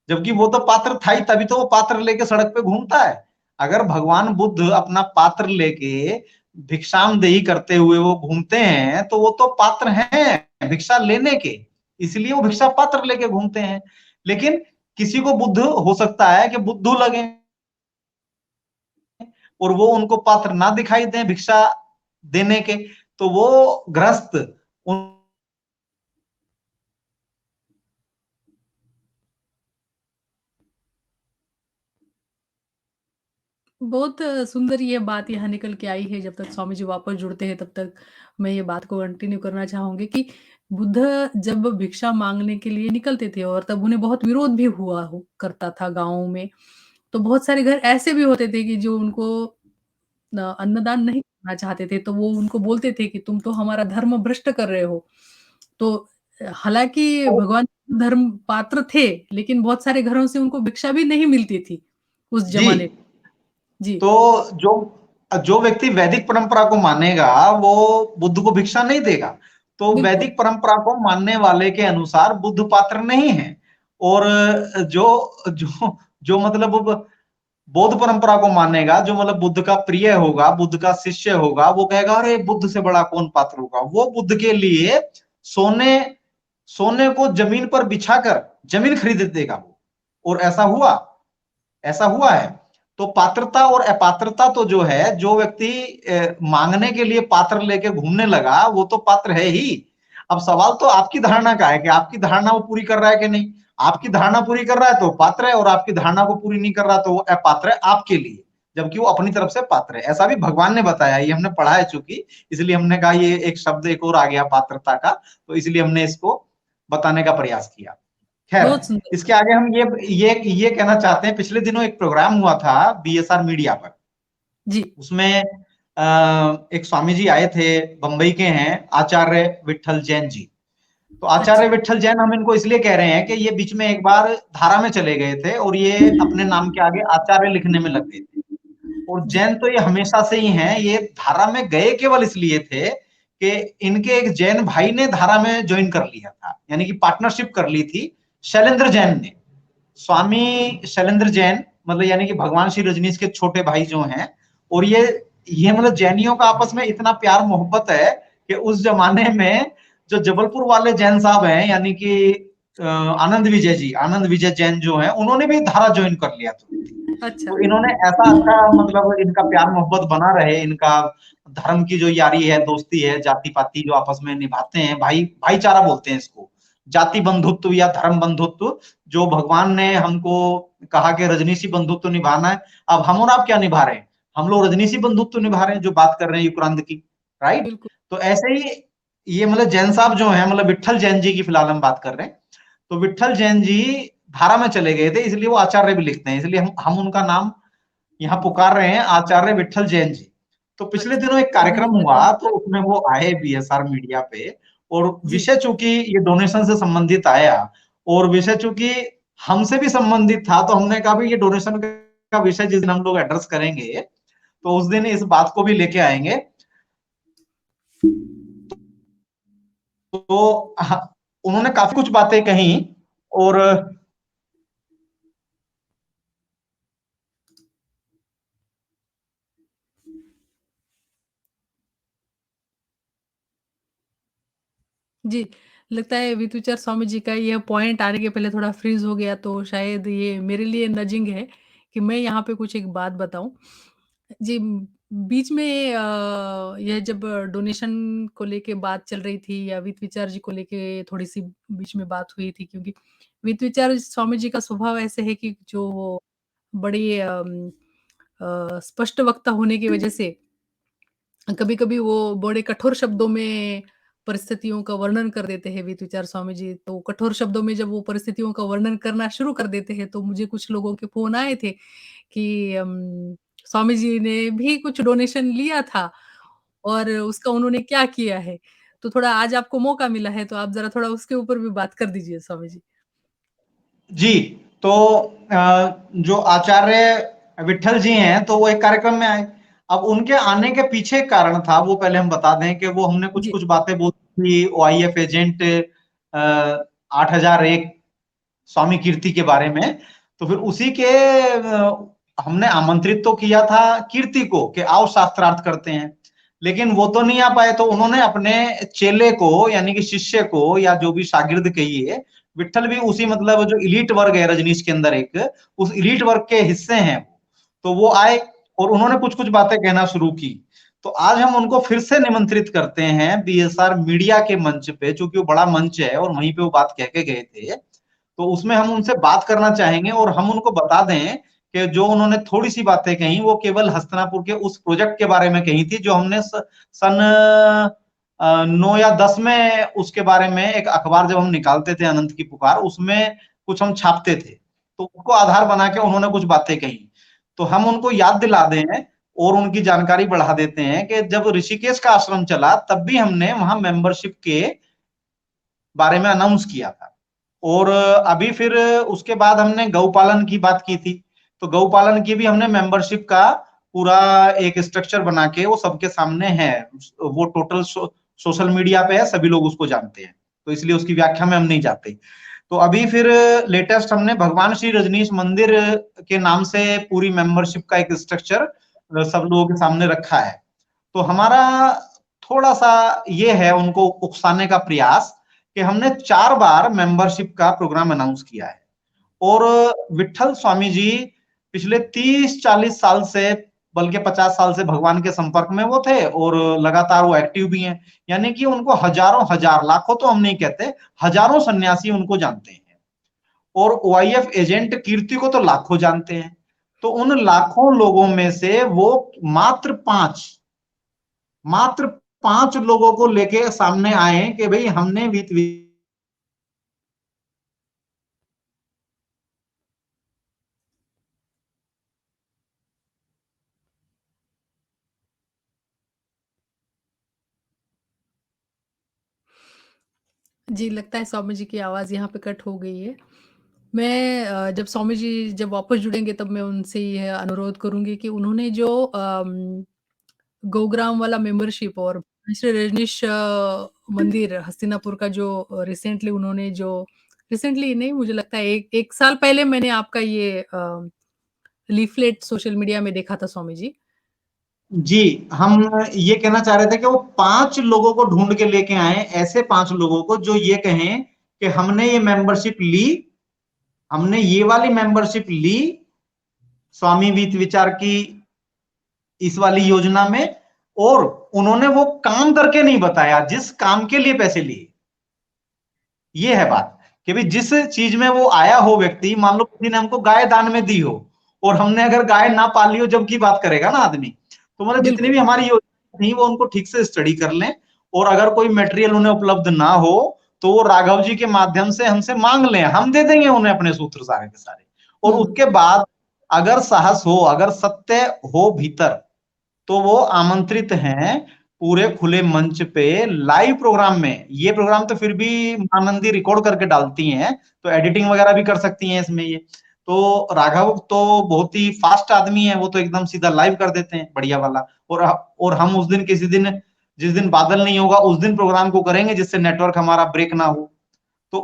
जबकि वो तो पात्र था ही, तभी तो वो पात्र लेके सड़क पे घूमता है। अगर भगवान बुद्ध अपना पात्र लेके भिक्षामदेही करते हुए वो घूमते हैं, तो वो तो पात्र हैं भिक्षा लेने के, इसलिए वो भिक्षा पात्र लेके घूमते हैं। लेकिन किसी को बुद्ध हो सकता है कि बुद्धू लगे और वो उनको पात्र ना दिखाई दें भिक्षा देने के, तो वो गृहस्थ उन बहुत सुंदर ये बात यहाँ निकल के आई है। जब तक स्वामी जी वापस जुड़ते हैं तब तक मैं ये बात को कंटिन्यू करना चाहूँगी कि बुद्ध जब भिक्षा माँगने के लिए निकलते थे और तब उन्हें बहुत विरोध भी हुआ हो करता था गाँव में। तो बहुत सारे घर ऐसे भी होते थे कि जो उनको अन्नदान नहीं करना चाहते थे, तो वो उनको बोलते थे कि तुम तो हमारा धर्म भ्रष्ट कर रहे हो। तो हालाँकि भगवान धर्म पात्र थे, लेकिन बहुत सारे घरों से उनको भिक्षा भी नहीं मिलती थी उस जी। ज़माने में। जी, तो जो जो व्यक्ति वैदिक परंपरा को मानेगा वो बुद्ध को भिक्षा नहीं देगा। तो बिल्कुल। वैदिक परंपरा को मानने वाले के अनुसार बुद्ध पात्र नहीं है। और जो जो जो मतलब बौद्ध परंपरा को मानेगा, जो मतलब बुद्ध का प्रिय होगा, बुद्ध का शिष्य होगा, वो कहेगा अरे बुद्ध से बड़ा कौन पात्र होगा। वो बुद्ध के लिए सोने सोने को जमीन पर बिछाकर जमीन खरीद देगा वो। और ऐसा हुआ है। तो पात्रता और अपात्रता तो जो है, जो व्यक्ति मांगने के लिए पात्र लेके घूमने लगा वो तो पात्र है ही। अब सवाल तो आपकी धारणा का है कि आपकी धारणा वो पूरी कर रहा है कि नहीं। आपकी धारणा पूरी कर रहा है तो पात्र है, और आपकी धारणा को पूरी नहीं कर रहा तो वो अपात्र है आपके लिए, जबकि वो अपनी तरफ से पात्र है। ऐसा भी भगवान ने बताया, ये हमने पढ़ा है चूंकि, इसलिए हमने कहा ये एक शब्द एक और आ गया पात्रता का, तो इसलिए हमने इसको बताने का प्रयास किया। खैर, बहुत सुंदर इसके बात। आगे हम ये कहना चाहते हैं, पिछले दिनों एक प्रोग्राम हुआ था बीएसआर मीडिया पर। जी, उसमें एक स्वामी जी आए थे, बंबई के हैं, आचार्य विट्ठल जैन जी। तो आचार्य अच्छा, विट्ठल जैन हम इनको इसलिए कह रहे हैं कि ये बीच में एक बार धारा में चले गए थे और ये अपने नाम के आगे आचार्य लिखने में लग गए थे। और जी, जैन तो ये हमेशा से ही हैं, ये धारा में गए केवल इसलिए थे कि इनके एक जैन भाई ने धारा में ज्वाइन कर लिया था, यानी कि पार्टनरशिप कर ली थी शैलेंद्र जैन ने। स्वामी शैलेंद्र जैन मतलब यानी कि भगवान श्री रजनीश के छोटे भाई जो हैं। और ये मतलब जैनियों का आपस में इतना प्यार मोहब्बत है कि उस जमाने में जो जबलपुर वाले जैन साहब हैं, यानी कि आनंद विजय जैन जो हैं, उन्होंने भी धारा ज्वाइन कर लिया था। अच्छा, तो इन्होंने ऐसा अच्छा मतलब इनका प्यार मोहब्बत बना रहे, इनका धर्म की जो यारी है, दोस्ती है, जाति पाति जो आपस में निभाते हैं, भाईचारा बोलते हैं इसको, जाति बंधुत्व या धर्म बंधुत्व, जो भगवान ने हमको कहा कि रजनीशी बंधुत्व निभाना है। अब हम और आप क्या निभा रहे हैं? हम लोग रजनीशी बंधुत्व निभा रहे हैं, जो बात कर रहे हैं युक्रांत की, राइट। बिल्कुल। तो ऐसे ही ये मतलब जैन साहब जो है, मतलब विट्ठल जैन जी की फिलहाल हम बात कर रहे हैं। तो विट्ठल जैन जी धारा में चले गए थे, इसलिए वो आचार्य भी लिखते हैं, इसलिए हम उनका नाम यहाँ पुकार रहे हैं, आचार्य विट्ठल जैन जी। तो पिछले अच्छा, दिनों एक अभी कार्यक्रम मैं हुआ, नोट तो कर उसमें वो आए बीएसआर मीडिया पे, और जी, विषय चूंकि ये डोनेशन से संबंधित आया और विषय चूंकि हमसे भी संबंधित था, तो हमने कहा भाई ये डोनेशन का विषय जिस दिन हम लोग एड्रेस करेंगे, तो उस दिन इस बात को भी लेके आएंगे। तो उन्होंने काफी कुछ बातें कही और जी, लगता है वितुचार स्वामी जी का यह पॉइंट आने के पहले थोड़ा फ्रीज़ हो गया, तो शायद ये मेरे लिए नजिंग है कि मैं यहाँ पे कुछ एक बात बताऊँ। जी, बीच में यह जब डोनेशन को लेके बात चल रही थी या वितविचार जी को लेके थोड़ी-सी बीच में बात हुई थी, क्योंकि वितविचार स्वामी जी का स्वभाव ऐसे है कि जो वो बड़ी स्पष्ट वक्ता होने की वजह से कभी-कभी वो बड़े कठोर शब्दों में परिस्थितियों का वर्णन कर देते हैं वितविचार स्वामी जी। तो कठोर शब्दों में जब वो परिस्थितियों का वर्णन करना शुरू कर देते हैं, तो मुझे कुछ लोगों के फ़ोन आए थे कि स्वामी जी ने भी कुछ डोनेशन लिया था और उसका उन्होंने क्या किया है। तो थोड़ा आज आपको मौका मिला है, तो आप ज़रा थोड़ा उसके ऊपर भी बात कर दीजिए स्वामी जी। जी, तो जो आचार्य विट्ठल जी हैं, तो वो एक कार्यक्रम में आए। अब उनके आने के पीछे कारण था, वो पहले हम बता दें कि वो हमने जी। कुछ-कुछ बातें बोली थी ओआईएफ एजेंट 8001 स्वामी कीर्ति के बारे में। तो फिर उसी के हमने आमंत्रित तो किया था कीर्ति को कि आओ शास्त्रार्थ करते हैं, लेकिन वो तो नहीं आ पाए। तो उन्होंने अपने चेले को यानी कि शिष्य को या जो भी शागिर्द कहिए, विट्ठल भी उसी मतलब जो इलीट वर्ग है रजनीश के अंदर एक, उस इलीट वर्ग के हिस्से हैं। तो वो आए और उन्होंने कुछ-कुछ बातें कहना शुरू की। तो आज हम उनको फिर से निमंत्रित करते हैं बीएसआर मीडिया के मंच पे, चूंकि वो बड़ा मंच है और वहीं पे वो बात कह के गए थे। तो उसमें हम उनसे बात करना चाहेंगे और हम उनको बता दें कि जो उन्होंने थोड़ी-सी बातें कही, वो केवल हस्तिनापुर के उस प्रोजेक्ट के बारे में कही थी, जो हमने सन 9 या 10 में उसके बारे में एक अखबार जब हम निकालते थे अनंत की पुकार, उसमें कुछ हम छापते थे। तो उसको आधार बना के उन्होंने कुछ बातें कही। तो हम उनको याद दिला दें और उनकी जानकारी बढ़ा देते हैं कि जब ऋषिकेश का आश्रम चला, तब भी हमने वहां मेंबरशिप के बारे में अनाउंस किया था। और अभी फिर उसके बाद हमने गौपालन की बात की थी। तो गौपालन की भी हमने मेंबरशिप का पूरा एक स्ट्रक्चर बना के वो सबके सामने है। वो टोटल सोशल मीडिया पे है, सभी लोग उसको जानते हैं। तो इसलिए उसकी व्याख्या में हम नहीं जाते। तो अभी फिर लेटेस्ट हमने भगवान श्री रजनीश मंदिर के नाम से पूरी मेंबरशिप का एक स्ट्रक्चर सब लोगों के सामने रखा है। तो हमारा थोड़ा सा ये है उनको उकसाने का प्रयास कि हमने 4 बार मेंबरशिप का प्रोग्राम अनाउंस किया है और विट्ठल स्वामी जी पिछले 30-40 साल से, बल्कि 50 साल से भगवान के संपर्क में वो थे और लगातार वो एक्टिव भी हैं। यानी कि उनको हजारों हजार, लाखों तो हम नहीं कहते, हजारों सन्यासी उनको जानते हैं और ओआईएफ एजेंट कीर्ति को तो लाखों जानते हैं। तो उन लाखों लोगों में से वो मात्र पांच लोगों को लेके सामने आए कि भाई हमने जी, लगता है स्वामी जी की आवाज़ यहाँ पे कट हो गई है। मैं जब स्वामी जी जब वापस जुड़ेंगे, तब मैं उनसे यह अनुरोध करूँगी कि उन्होंने जो गोग्राम वाला मेंबरशिप और श्री रजनीश मंदिर हस्तिनापुर का जो रिसेंटली उन्होंने जो रिसेंटली नहीं, मुझे लगता है 1 साल पहले मैंने आपका ये लीफलेट सोशल मीडिया में देखा था स्वामी जी। जी, हम ये कहना चाह रहे थे कि वो 5 लोगों को ढूंढ के लेके आए, ऐसे 5 लोगों को जो ये कहें कि हमने ये मेंबरशिप ली, हमने ये वाली मेंबरशिप ली स्वामी वित विचार की इस वाली योजना में, और उन्होंने वो काम करके नहीं बताया जिस काम के लिए पैसे लिए। ये है बात कि भाई जिस चीज में वो आया हो व्यक्ति, मान लो किसी ने हमको गाय दान में दी हो और हमने अगर गाय ना पाली हो, जब की बात करेगा ना आदमी। तो मतलब जितनी बिल्कुल। भी हमारी योजना थी वो उनको ठीक से स्टडी कर लें, और अगर कोई मटेरियल उन्हें उपलब्ध ना हो तो वो राघव जी के माध्यम से हमसे मांग लें, हम दे देंगे उन्हें अपने सूत्र सारे के सारे। और हुँ। उसके बाद अगर साहस हो, अगर सत्य हो भीतर, तो वो आमंत्रित हैं पूरे खुले मंच पे लाइव प्रोग्राम में। ये प्रोग्राम तो फिर भी महानंदी रिकॉर्ड करके डालती हैं, तो एडिटिंग वगैरह भी कर सकती हैं इसमें ये। तो राघव तो बहुत ही फास्ट आदमी है, वो तो एकदम सीधा लाइव कर देते हैं बढ़िया वाला। और हम उस दिन किसी दिन, जिस दिन बादल नहीं होगा उस दिन प्रोग्राम को करेंगे जिससे नेटवर्क हमारा ब्रेक ना हो। तो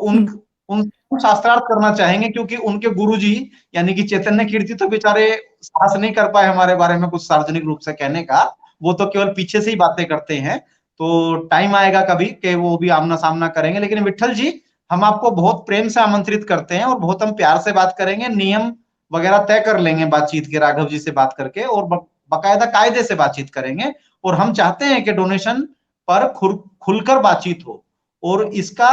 उन शास्त्रार्थ करना चाहेंगे, क्योंकि उनके गुरुजी यानी कि चैतन्य कीर्ति तो बेचारे साहस नहीं कर पाए हमारे बारे में कुछ सार्वजनिक रूप से कहने का, वो तो केवल पीछे से ही बातें करते हैं। तो टाइम आएगा कभी कि वो भी आमना सामना करेंगे। लेकिन विट्ठल जी, हम आपको बहुत प्रेम से आमंत्रित करते हैं और बहुत हम प्यार से बात करेंगे, नियम वगैरह तय कर लेंगे बातचीत के, राघव जी से बात करके, और बाकायदा कायदे से बातचीत करेंगे। और हम चाहते हैं कि डोनेशन पर खुलकर बातचीत हो और इसका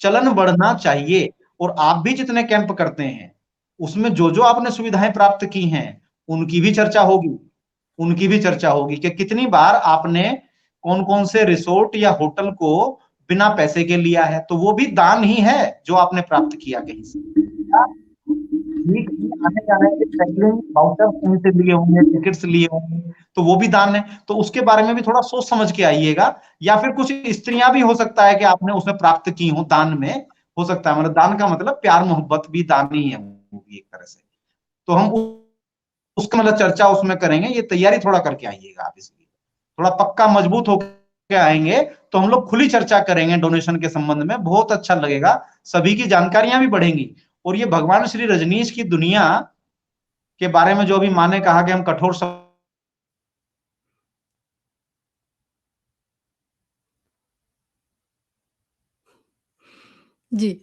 चलन बढ़ना चाहिए। और आप भी जितने कैंप करते हैं उसमें जो जो आपने सुविधाएं प्राप्त की हैं उनकी भी चर्चा होगी, उनकी भी चर्चा होगी कि कितनी बार आपने कौन कौन से रिसोर्ट या होटल को बिना पैसे के लिया है, तो वो भी दान ही है जो आपने प्राप्त किया कहीं से। आने जाने के ट्रैवलिंग वाउचर कहीं से लिए होंगे, टिकट्स लिए होंगे, तो वो भी दान है। तो उसके बारे में भी थोड़ा सोच समझ के आइएगा। या फिर कुछ स्त्रियां भी हो सकता है कि आपने उसमें प्राप्त की हो दान में, हो सकता है, मतलब दान का मतलब प्यार मोहब्बत भी दान ही है वो भी एक तरह से। तो हम उसका मतलब चर्चा उसमें करेंगे, ये तैयारी थोड़ा करके आइएगा आप, इसलिए थोड़ा पक्का मजबूत होकर आएंगे तो हम लोग खुली चर्चा करेंगे डोनेशन के संबंध में, बहुत अच्छा लगेगा, सभी की जानकारियां भी बढ़ेंगी। और ये भगवान श्री रजनीश की दुनिया के बारे में जो अभी माँ ने कहा कि हम कठोर जी,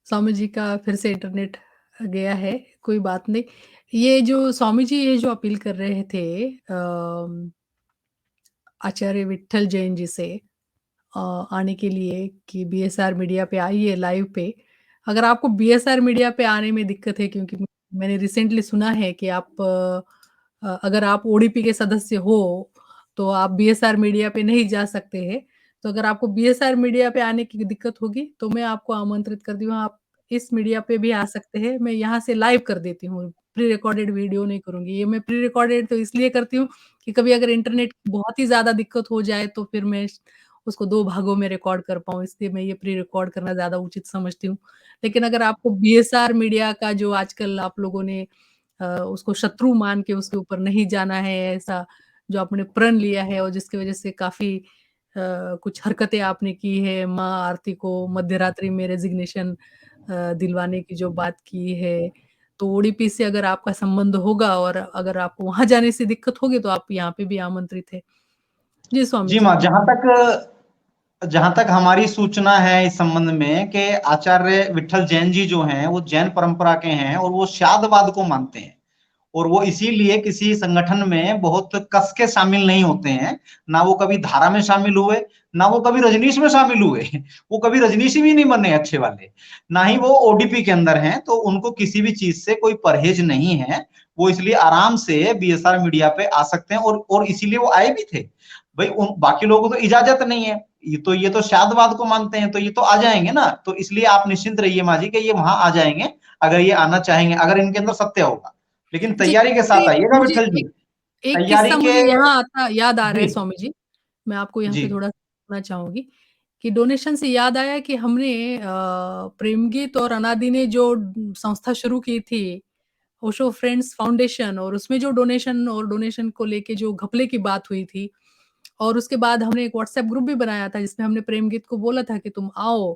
स्वामी जी का फिर से इंटरनेट गया है, कोई बात नहीं। ये जो स्वामी जी ये जो अपील कर रहे थे आचार्य विट्ठल जैन जी से आने के लिए कि बीएसआर मीडिया पे आइए लाइव पे। अगर आपको बीएसआर मीडिया पे आने में दिक्कत है, क्योंकि मैंने रिसेंटली सुना है कि आप अगर आप ओडीपी के सदस्य हो, तो आप बीएसआर मीडिया पे नहीं जा सकते हैं। तो अगर आपको बीएसआर मीडिया पे आने की दिक्कत होगी, तो मैं आपको आमंत्रित करती हूँ, आप इस मीडिया पे भी आ सकते हैं। मैं यहाँ से लाइव कर देती हूँ, प्री रिकॉर्डेड वीडियो नहीं करूँगी। ये मैं प्री रिकॉर्डेड तो इसलिए करती हूँ कि कभी अगर इंटरनेट की बहुत ही ज़्यादा दिक्कत हो जाए, तो फिर मैं उसको 2 भागों में रिकॉर्ड कर पाऊँ, इसलिए मैं ये प्री रिकॉर्ड करना ज़्यादा उचित समझती हूँ। लेकिन अगर आपको बीएसआर मीडिया का जो आजकल आप लोगों ने उसको शत्रु मान के उसके ऊपर नहीं जाना है, ऐसा जो आपने प्रण लिया है और जिसकी वजह से काफ़ी कुछ हरकतें आपने की है, माँ आरती को मध्य रात्रि में रेज़िग्नेशन दिलवाने की जो बात की है, तो ओडीपी से अगर आपका संबंध होगा और अगर आपको वहाँ जाने से दिक्कत होगी, तो आप यहाँ पे भी आमंत्रित हैं। जी, स्वामी जी जी। माँ, जहां तक हमारी सूचना है इस संबंध में कि आचार्य विट्ठल जैन जी जो हैं वो जैन परंपरा के हैं और वो शादवाद को मानते हैं। और वो इसीलिए किसी संगठन में बहुत कस के शामिल नहीं होते हैं। ना वो कभी धारा में शामिल हुए, ना वो कभी रजनीश में शामिल हुए। वो कभी रजनीशी भी नहीं बने अच्छे वाले, ना ही वो ओडीपी के अंदर हैं। तो उनको किसी भी चीज से कोई परहेज नहीं है। वो इसलिए आराम से बीएसआर मीडिया पे आ सकते हैं, और इसीलिए वो आए भी थे। भाई उन बाकी लोगों को तो इजाजत नहीं है, ये तो शादवाद को मानते हैं, तो ये तो आ जाएंगे ना। तो इसलिए आप निश्चिंत रहिए माँ जी कि ये वहां आ जाएंगे, अगर ये आना चाहेंगे, अगर इनके अंदर सत्य होगा। लेकिन जी, तैयारी के साथ आइएगा मुझे विठल जी। एक एक तैयारी किस्सा के मुझे यहाँ आता याद आ रहा है जी स्वामी जी, मैं आपको यहाँ जी पे थोड़ा बताना चाहूँगी कि डोनेशन से याद आया कि हमने प्रेमगीत और अनादि ने जो संस्था शुरू की थी, ओशो फ्रेंड्स फाउंडेशन, और उसमें जो डोनेशन को लेके जो घपले की बात हुई थी, और उसके बाद हमने एक व्हाट्सएप ग्रुप भी बनाया था जिसमें हमने प्रेमगीत को बोला था कि तुम आओ,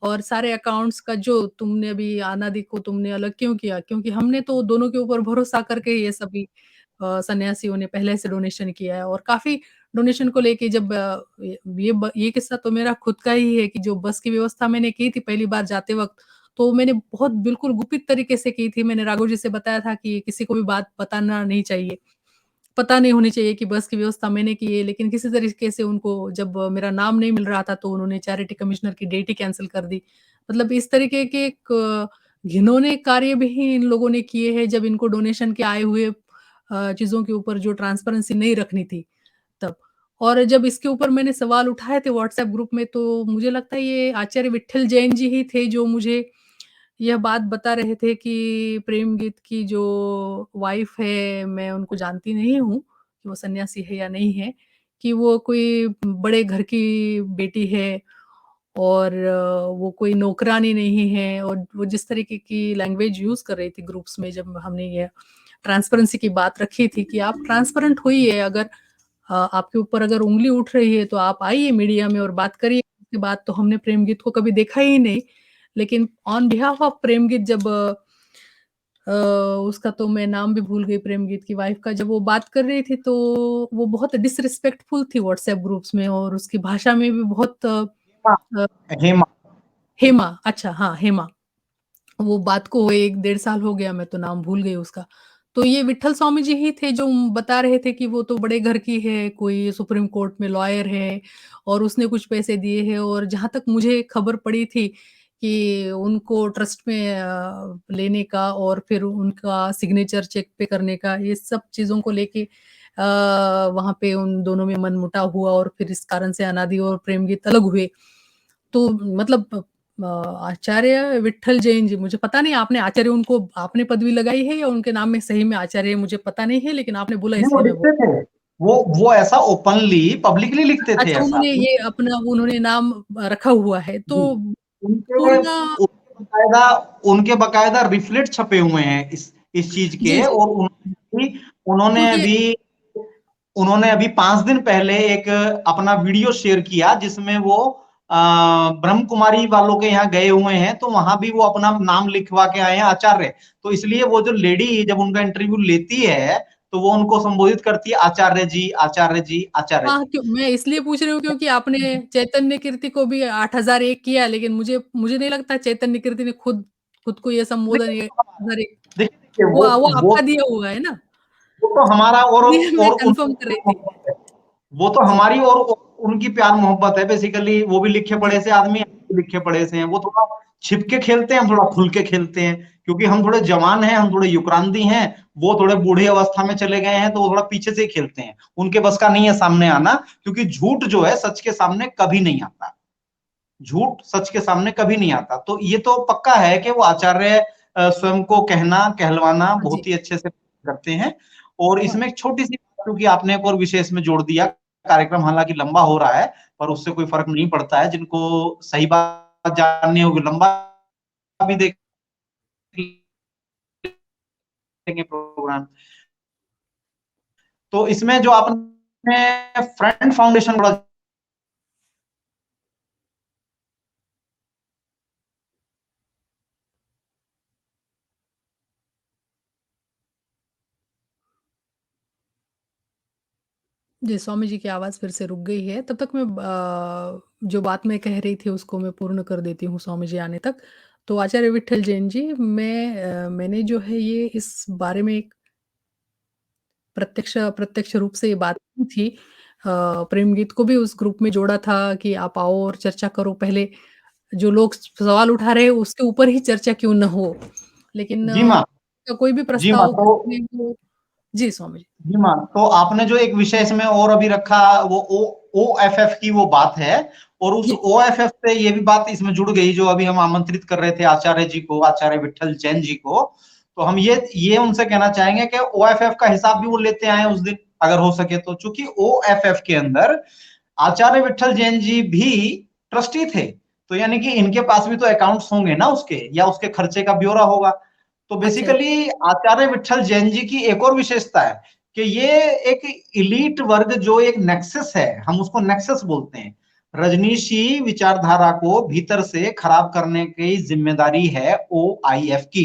और सारे अकाउंट्स का जो तुमने अभी अनादि को तुमने अलग क्यों किया? क्योंकि हमने तो दोनों के ऊपर भरोसा करके ये सभी सन्यासियों ने पहले से डोनेशन किया है, और काफ़ी डोनेशन को लेके जब ये किस्सा तो मेरा खुद का ही है कि जो बस की व्यवस्था मैंने की थी पहली बार जाते वक़्त, तो मैंने बहुत बिल्कुल गुपित तरीके से की थी। मैंने राघव जी से बताया था कि किसी को भी बात बताना नहीं चाहिए। पता नहीं होनी चाहिए कि बस की व्यवस्था मैंने की है, लेकिन किसी तरीके से उनको जब मेरा नाम नहीं मिल रहा था, तो उन्होंने चैरिटी कमिश्नर की डेट ही कैंसल कर दी। मतलब इस तरीके के एक घिनौने कार्य भी इन लोगों ने किए हैं, जब इनको डोनेशन के आए हुए चीज़ों के ऊपर जो ट्रांसपेरेंसी नहीं रखनी थी तब। और जब इसके ऊपर मैंने सवाल उठाए थे व्हाट्सएप ग्रुप में, तो मुझे लगता है ये आचार्य विट्ठल जैन जी ही थे जो मुझे यह बात बता रहे थे कि प्रेमगीत की जो वाइफ है, मैं उनको जानती नहीं हूँ कि वो सन्यासी है या नहीं है, कि वो कोई बड़े घर की बेटी है, और वो कोई नौकरानी नहीं है, और वो जिस तरीके की लैंग्वेज यूज़ कर रही थी ग्रुप्स में, जब हमने ये ट्रांसपेरेंसी की बात रखी थी कि आप ट्रांसपेरेंट होइए, अगर आपके ऊपर अगर उँगली उठ रही है तो आप आइए मीडिया में और बात करिए। उसके बाद तो हमने प्रेमगीत को कभी देखा ही नहीं, लेकिन ऑन बिहाफ ऑफ प्रेमगीत जब अ, उसका तो मैं नाम भी भूल गई, प्रेमगीत की वाइफ का, जब वो बात कर रही थी तो वो बहुत डिसरिस्पेक्टफुल थी व्हाट्सएप ग्रुप्स में, और उसकी भाषा में भी बहुत अ, हेमा। हेमा, अच्छा हाँ, हेमा। वो बात को 1 डेढ़ साल हो गया, मैं तो नाम भूल गई उसका। तो ये विट्ठल स्वामी जी ही थे जो बता रहे थे कि वो तो बड़े घर की है, कोई सुप्रीम कोर्ट में लॉयर है और उसने कुछ पैसे दिए हैं, और जहाँ तक मुझे खबर पड़ी थी कि उनको ट्रस्ट में लेने का और फिर उनका सिग्नेचर चेक पे करने का, ये सब चीज़ों को लेके वहाँ पे उन दोनों में मनमुटाव हुआ, और फिर इस कारण से अनादि और प्रेमगीत अलग हुए। तो मतलब आचार्य विट्ठल जैन जी, मुझे पता नहीं आपने आचार्य उनको आपने पदवी लगाई है या उनके नाम में सही में आचार्य है, मुझे पता नहीं है, लेकिन आपने बोला नहीं, वो इसलिए मैं बोल। लिखते थे, वो ऐसा ओपनली पब्लिकली लिखते थे अच्छा, ऐसा। उन्होंने ये अपना उन्होंने नाम रखा हुआ है, तो जी। उनके पूर्ण बकायदा उनके बकायदा रिफ्लेक्ट छपे हुए हैं इस चीज जी, के। जी। और उन्होंने क्योंकि अभी उन्होंने अभी 5 दिन पहले एक अपना वीडियो शेयर किया जिसमें वो ब्रह्म कुमारी वालों के यहाँ गए हुए हैं, तो वहां भी वो अपना नाम लिखवा के आए हैं आचार्य। तो इसलिए वो जो लेडी जब उनका इंटरव्यू लेती है तो वो उनको संबोधित करती है आचार्य जी, आचार्य जी, आचार्य हाँ, जी। क्यों मैं इसलिए पूछ रही हूँ क्योंकि आपने चैतन्य कीर्ति को भी 8001 किया, लेकिन मुझे नहीं लगता चैतन्य कीर्ति ने खुद खुद को ये संबोधन ये 8001 देखिए देखिए, वो आपका दिया हुआ है ना? वो तो हमारा इसलिए मैं और कन्फर्म कर रही थी। वो तो जी, हमारी और उनकी प्यार मोहब्बत है बेसिकली। वो भी लिखे जी। पढ़े से आदमी, हम भी लिखे पढ़े से हैं। वो थोड़ा छिप के खेलते हैं, हम थोड़ा खुल के खेलते हैं, क्योंकि हम थोड़े जवान हैं, हम थोड़े युक्रांदी हैं। वो थोड़े बूढ़े अवस्था में चले गए हैं, तो वो थोड़ा पीछे से ही खेलते हैं। उनके बस का नहीं है सामने आना, क्योंकि झूठ जो है सच के सामने कभी नहीं आता। झूठ सच के सामने कभी नहीं आता। तो ये तो पक्का है कि वो आचार्य स्वयं को कहना कहलवाना हाँ जी। बहुत ही अच्छे से करते हैं। और हाँ, इसमें एक छोटी सी, क्योंकि आपने एक और विशेष में जोड़ दिया, कार्यक्रम हालांकि लंबा हो रहा है पर उससे कोई फर्क नहीं पड़ता है। जिनको सही बात जाननी होगी लंबा भी देख लेंगे प्रोग्राम। तो इसमें जो आपने फ्रंट फाउंडेशन बड़ा, जी, स्वामी जी की आवाज़ फिर से रुक गई है, तब तक मैं जो बात मैं कह रही थी उसको मैं पूर्ण कर देती हूँ स्वामी जी आने तक। तो आचार्य विट्ठल जैन जी, मैंने जो है ये इस बारे में एक प्रत्यक्ष अप्रत्यक्ष रूप से ये बात की थी। प्रेमगीत को भी उस ग्रुप में जोड़ा था कि आप आओ और चर्चा करो, पहले जो लोग सवाल उठा रहे हैं उसके ऊपर ही चर्चा क्यों ना हो। लेकिन जी माँ, कोई भी जी माँ। प्रस्ताव तो किसी ने वो जी, स्वामी जी। जी मान, तो आपने जो एक विषय इसमें और अभी रखा, वो ओ एफ एफ की वो बात है। और उस जी, ओ एफ एफ से ये भी बात इसमें जुड़ गई, जो अभी हम आमंत्रित कर रहे थे आचार्य जी को, आचार्य विट्ठल जैन जी को। तो हम ये उनसे कहना चाहेंगे कि ओ एफ एफ का हिसाब भी वो लेते आए उस दिन, अगर हो सके तो। चूंकि ओ एफ एफ के अंदर आचार्य विट्ठल जैन जी भी ट्रस्टी थे, तो यानी कि इनके पास भी तो अकाउंट्स होंगे ना उसके, या उसके खर्चे का ब्यौरा होगा। तो अच्छा, बेसिकली आचार्य विट्ठल जैन जी की एक और विशेषता है कि ये एक इलीट वर्ग, जो एक नेक्सस है, हम उसको नेक्सस बोलते हैं। रजनीशी विचारधारा को भीतर से खराब करने की जिम्मेदारी है ओ आई एफ की।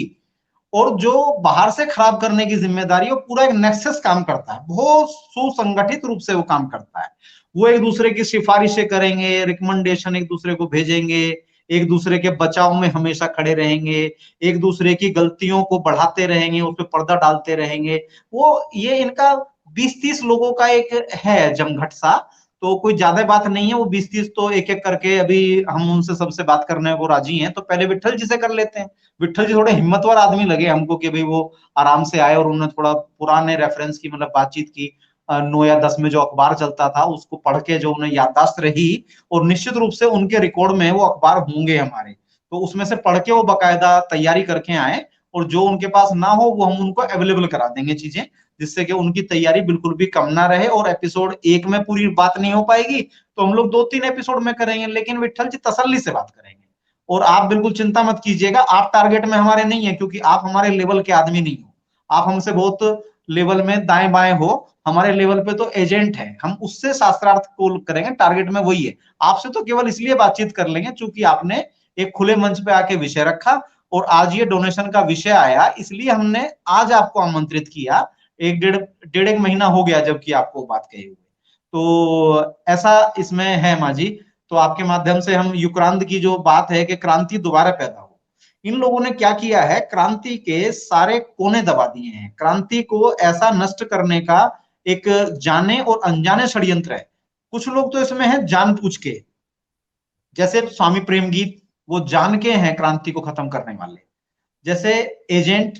और जो बाहर से खराब करने की जिम्मेदारी, वो पूरा एक नेक्सस काम करता है, बहुत सुसंगठित रूप से वो काम करता है। वो एक दूसरे की सिफारिशें करेंगे, रिकमेंडेशन एक दूसरे को भेजेंगे, एक दूसरे के बचाव में हमेशा खड़े रहेंगे, एक दूसरे की गलतियों को बढ़ाते रहेंगे, उस पर पर्दा डालते रहेंगे। वो ये इनका 20-30 लोगों का एक है जमघट सा। तो कोई ज्यादा बात नहीं है। वो 20-30 तो एक एक करके अभी हम उनसे सबसे बात करने को राजी हैं। तो पहले विट्ठल जी से कर लेते हैं। विट्ठल जी थोड़े हिम्मतवार आदमी लगे हमको कि भाई वो आराम से आए और उन्होंने थोड़ा पुराने रेफरेंस की मतलब बातचीत की। 9 या 10 में जो अखबार चलता था उसको पढ़ के जो उन्हें याददाश्त रही, और निश्चित रूप से उनके रिकॉर्ड में वो अखबार होंगे हमारे, तो उसमें से पढ़ के वो बाकायदा तैयारी करके आए। और जो उनके पास ना हो वो हम उनको अवेलेबल करा देंगे चीजें, जिससे कि उनकी तैयारी बिल्कुल भी कम ना रहे। और एपिसोड 1 में पूरी बात नहीं हो पाएगी तो हम लोग 2-3 एपिसोड में करेंगे, लेकिन विठल जी तसल्ली से बात करेंगे। और आप बिल्कुल चिंता मत कीजिएगा, आप टारगेट में हमारे नहीं है, क्योंकि आप हमारे लेवल के आदमी नहीं हो, आप हमसे बहुत लेवल में दाएं बाएं हो। हमारे लेवल पे तो एजेंट है, हम उससे शास्त्रार्थ को करेंगे, टारगेट में वही है। आपसे तो केवल इसलिए बातचीत कर लेंगे चूंकि आपने एक खुले मंच पे आके विषय रखा और आज ये डोनेशन का विषय आया, इसलिए हमने आज आपको आमंत्रित किया। एक डेढ़ एक महीना हो गया जबकि आपको बात कही हुई। तो ऐसा इसमें है माँ जी। तो आपके माध्यम से हम युक्रांत की जो बात है कि क्रांति दोबारा पैदा हो, इन लोगों ने क्या किया है, क्रांति के सारे कोने दबा दिए हैं। क्रांति को ऐसा नष्ट करने का एक जाने और अनजाने षड्यंत्र है। कुछ लोग तो इसमें है जानबूझ के, जैसे स्वामी प्रेमगीत, वो जान के हैं क्रांति को खत्म करने वाले। जैसे एजेंट,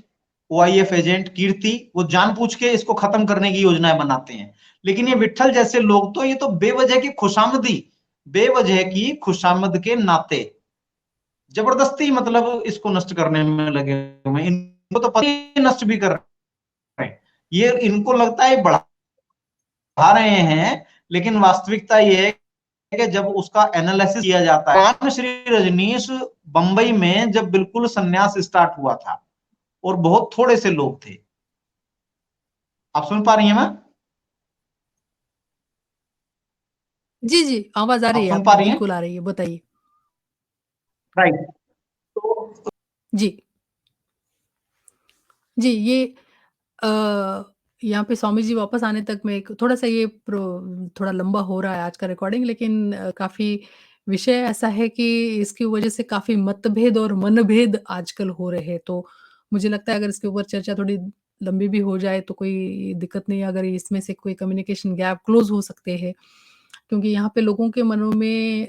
ओआईएफ एजेंट कीर्ति, वो जानबूझ के इसको खत्म करने की योजनाएं बनाते हैं। लेकिन ये विठल जैसे लोग तो ये तो बेवजह की खुशामद के नाते जबरदस्ती मतलब इसको नष्ट करने में लगे हुए हैं। इनको तो पता ही नष्ट भी कर रहे हैं, ये इनको लगता है बढ़ा रहे हैं, लेकिन वास्तविकता ये है कि जब उसका एनालिसिस किया जाता है। भगवान श्री रजनीश बंबई में जब बिल्कुल संन्यास स्टार्ट हुआ था और बहुत थोड़े से लोग थे। आप सुन पा रही हैं मैम? जी, जी, आवाज़ आ आप रही है सुन पा आपकी, रही हैं? बिल्कुल आ रही है, बताइए। राइट। तो जी। जी, ये अ, यहाँ पे स्वामी जी वापस आने तक में एक थोड़ा-सा ये थोड़ा लंबा हो रहा है आज का रिकॉर्डिंग, लेकिन काफ़ी विषय ऐसा है कि इसकी वजह से काफ़ी मतभेद और मनभेद आजकल हो रहे हैं। तो मुझे लगता है अगर इसके ऊपर चर्चा थोड़ी लंबी भी हो जाए तो कोई दिक्कत नहीं है, अगर इसमें से कोई कम्युनिकेशन गैप क्लोज़ हो सकते हैं। क्योंकि यहाँ पे लोगों के मनों में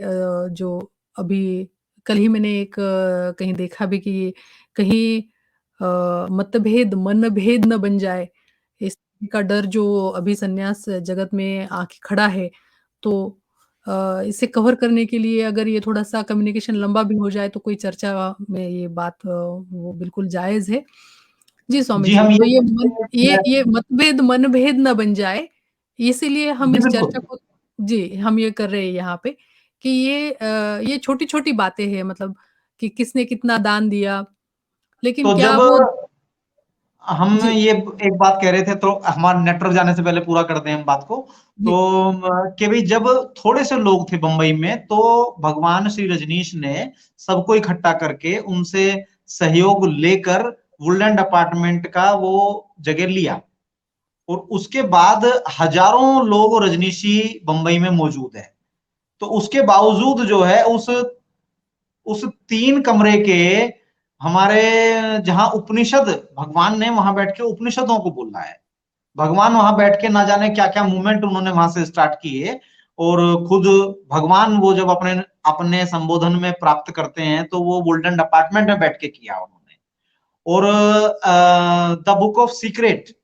जो अभी कल ही मैंने एक कहीं देखा भी कि ये कहीं मतभेद मनभेद ना बन जाए, इसका डर जो अभी संन्यास जगत में आके खड़ा है, तो इसे कवर करने के लिए अगर ये थोड़ा-सा कम्युनिकेशन लंबा भी हो जाए तो कोई चर्चा में ये बात वो बिल्कुल जायज़ है। जी, स्वामी जी, जी, हम तो ये ये मतभेद मनभेद ना बन जाए, इसीलिए हम जी इस बिल्कुल। चर्चा को जी, हम ये कर रहे हैं यहाँ पे कि ये छोटी-छोटी बातें हैं मतलब कि किसने कितना दान दिया, लेकिन तो क्या जब वो हम जी, ये एक बात कह रहे थे, तो हमारा नेटवर्क जाने से पहले पूरा करते हैं हम बात को। जी, तो कि भाई जब थोड़े से लोग थे बंबई में, तो भगवान श्री रजनीश ने सबको इकट्ठा करके उनसे सहयोग लेकर वुडलैंड अपार्टमेंट का वो जगह लिया। और उसके बाद हजारों लोग रजनीशी बंबई में मौजूद है। तो उसके बावजूद जो है उस 3 कमरे के हमारे, जहां उपनिषद, भगवान ने वहां बैठ के उपनिषदों को बोला है। भगवान वहां बैठ के ना जाने क्या क्या मूवमेंट उन्होंने वहां से स्टार्ट किए। और खुद भगवान वो जब अपने अपने संबोधन में प्राप्त करते हैं तो वो गोल्डन अपार्टमेंट में बैठ के किया उन्होंने। और द बुक ऑफ सीक्रेट,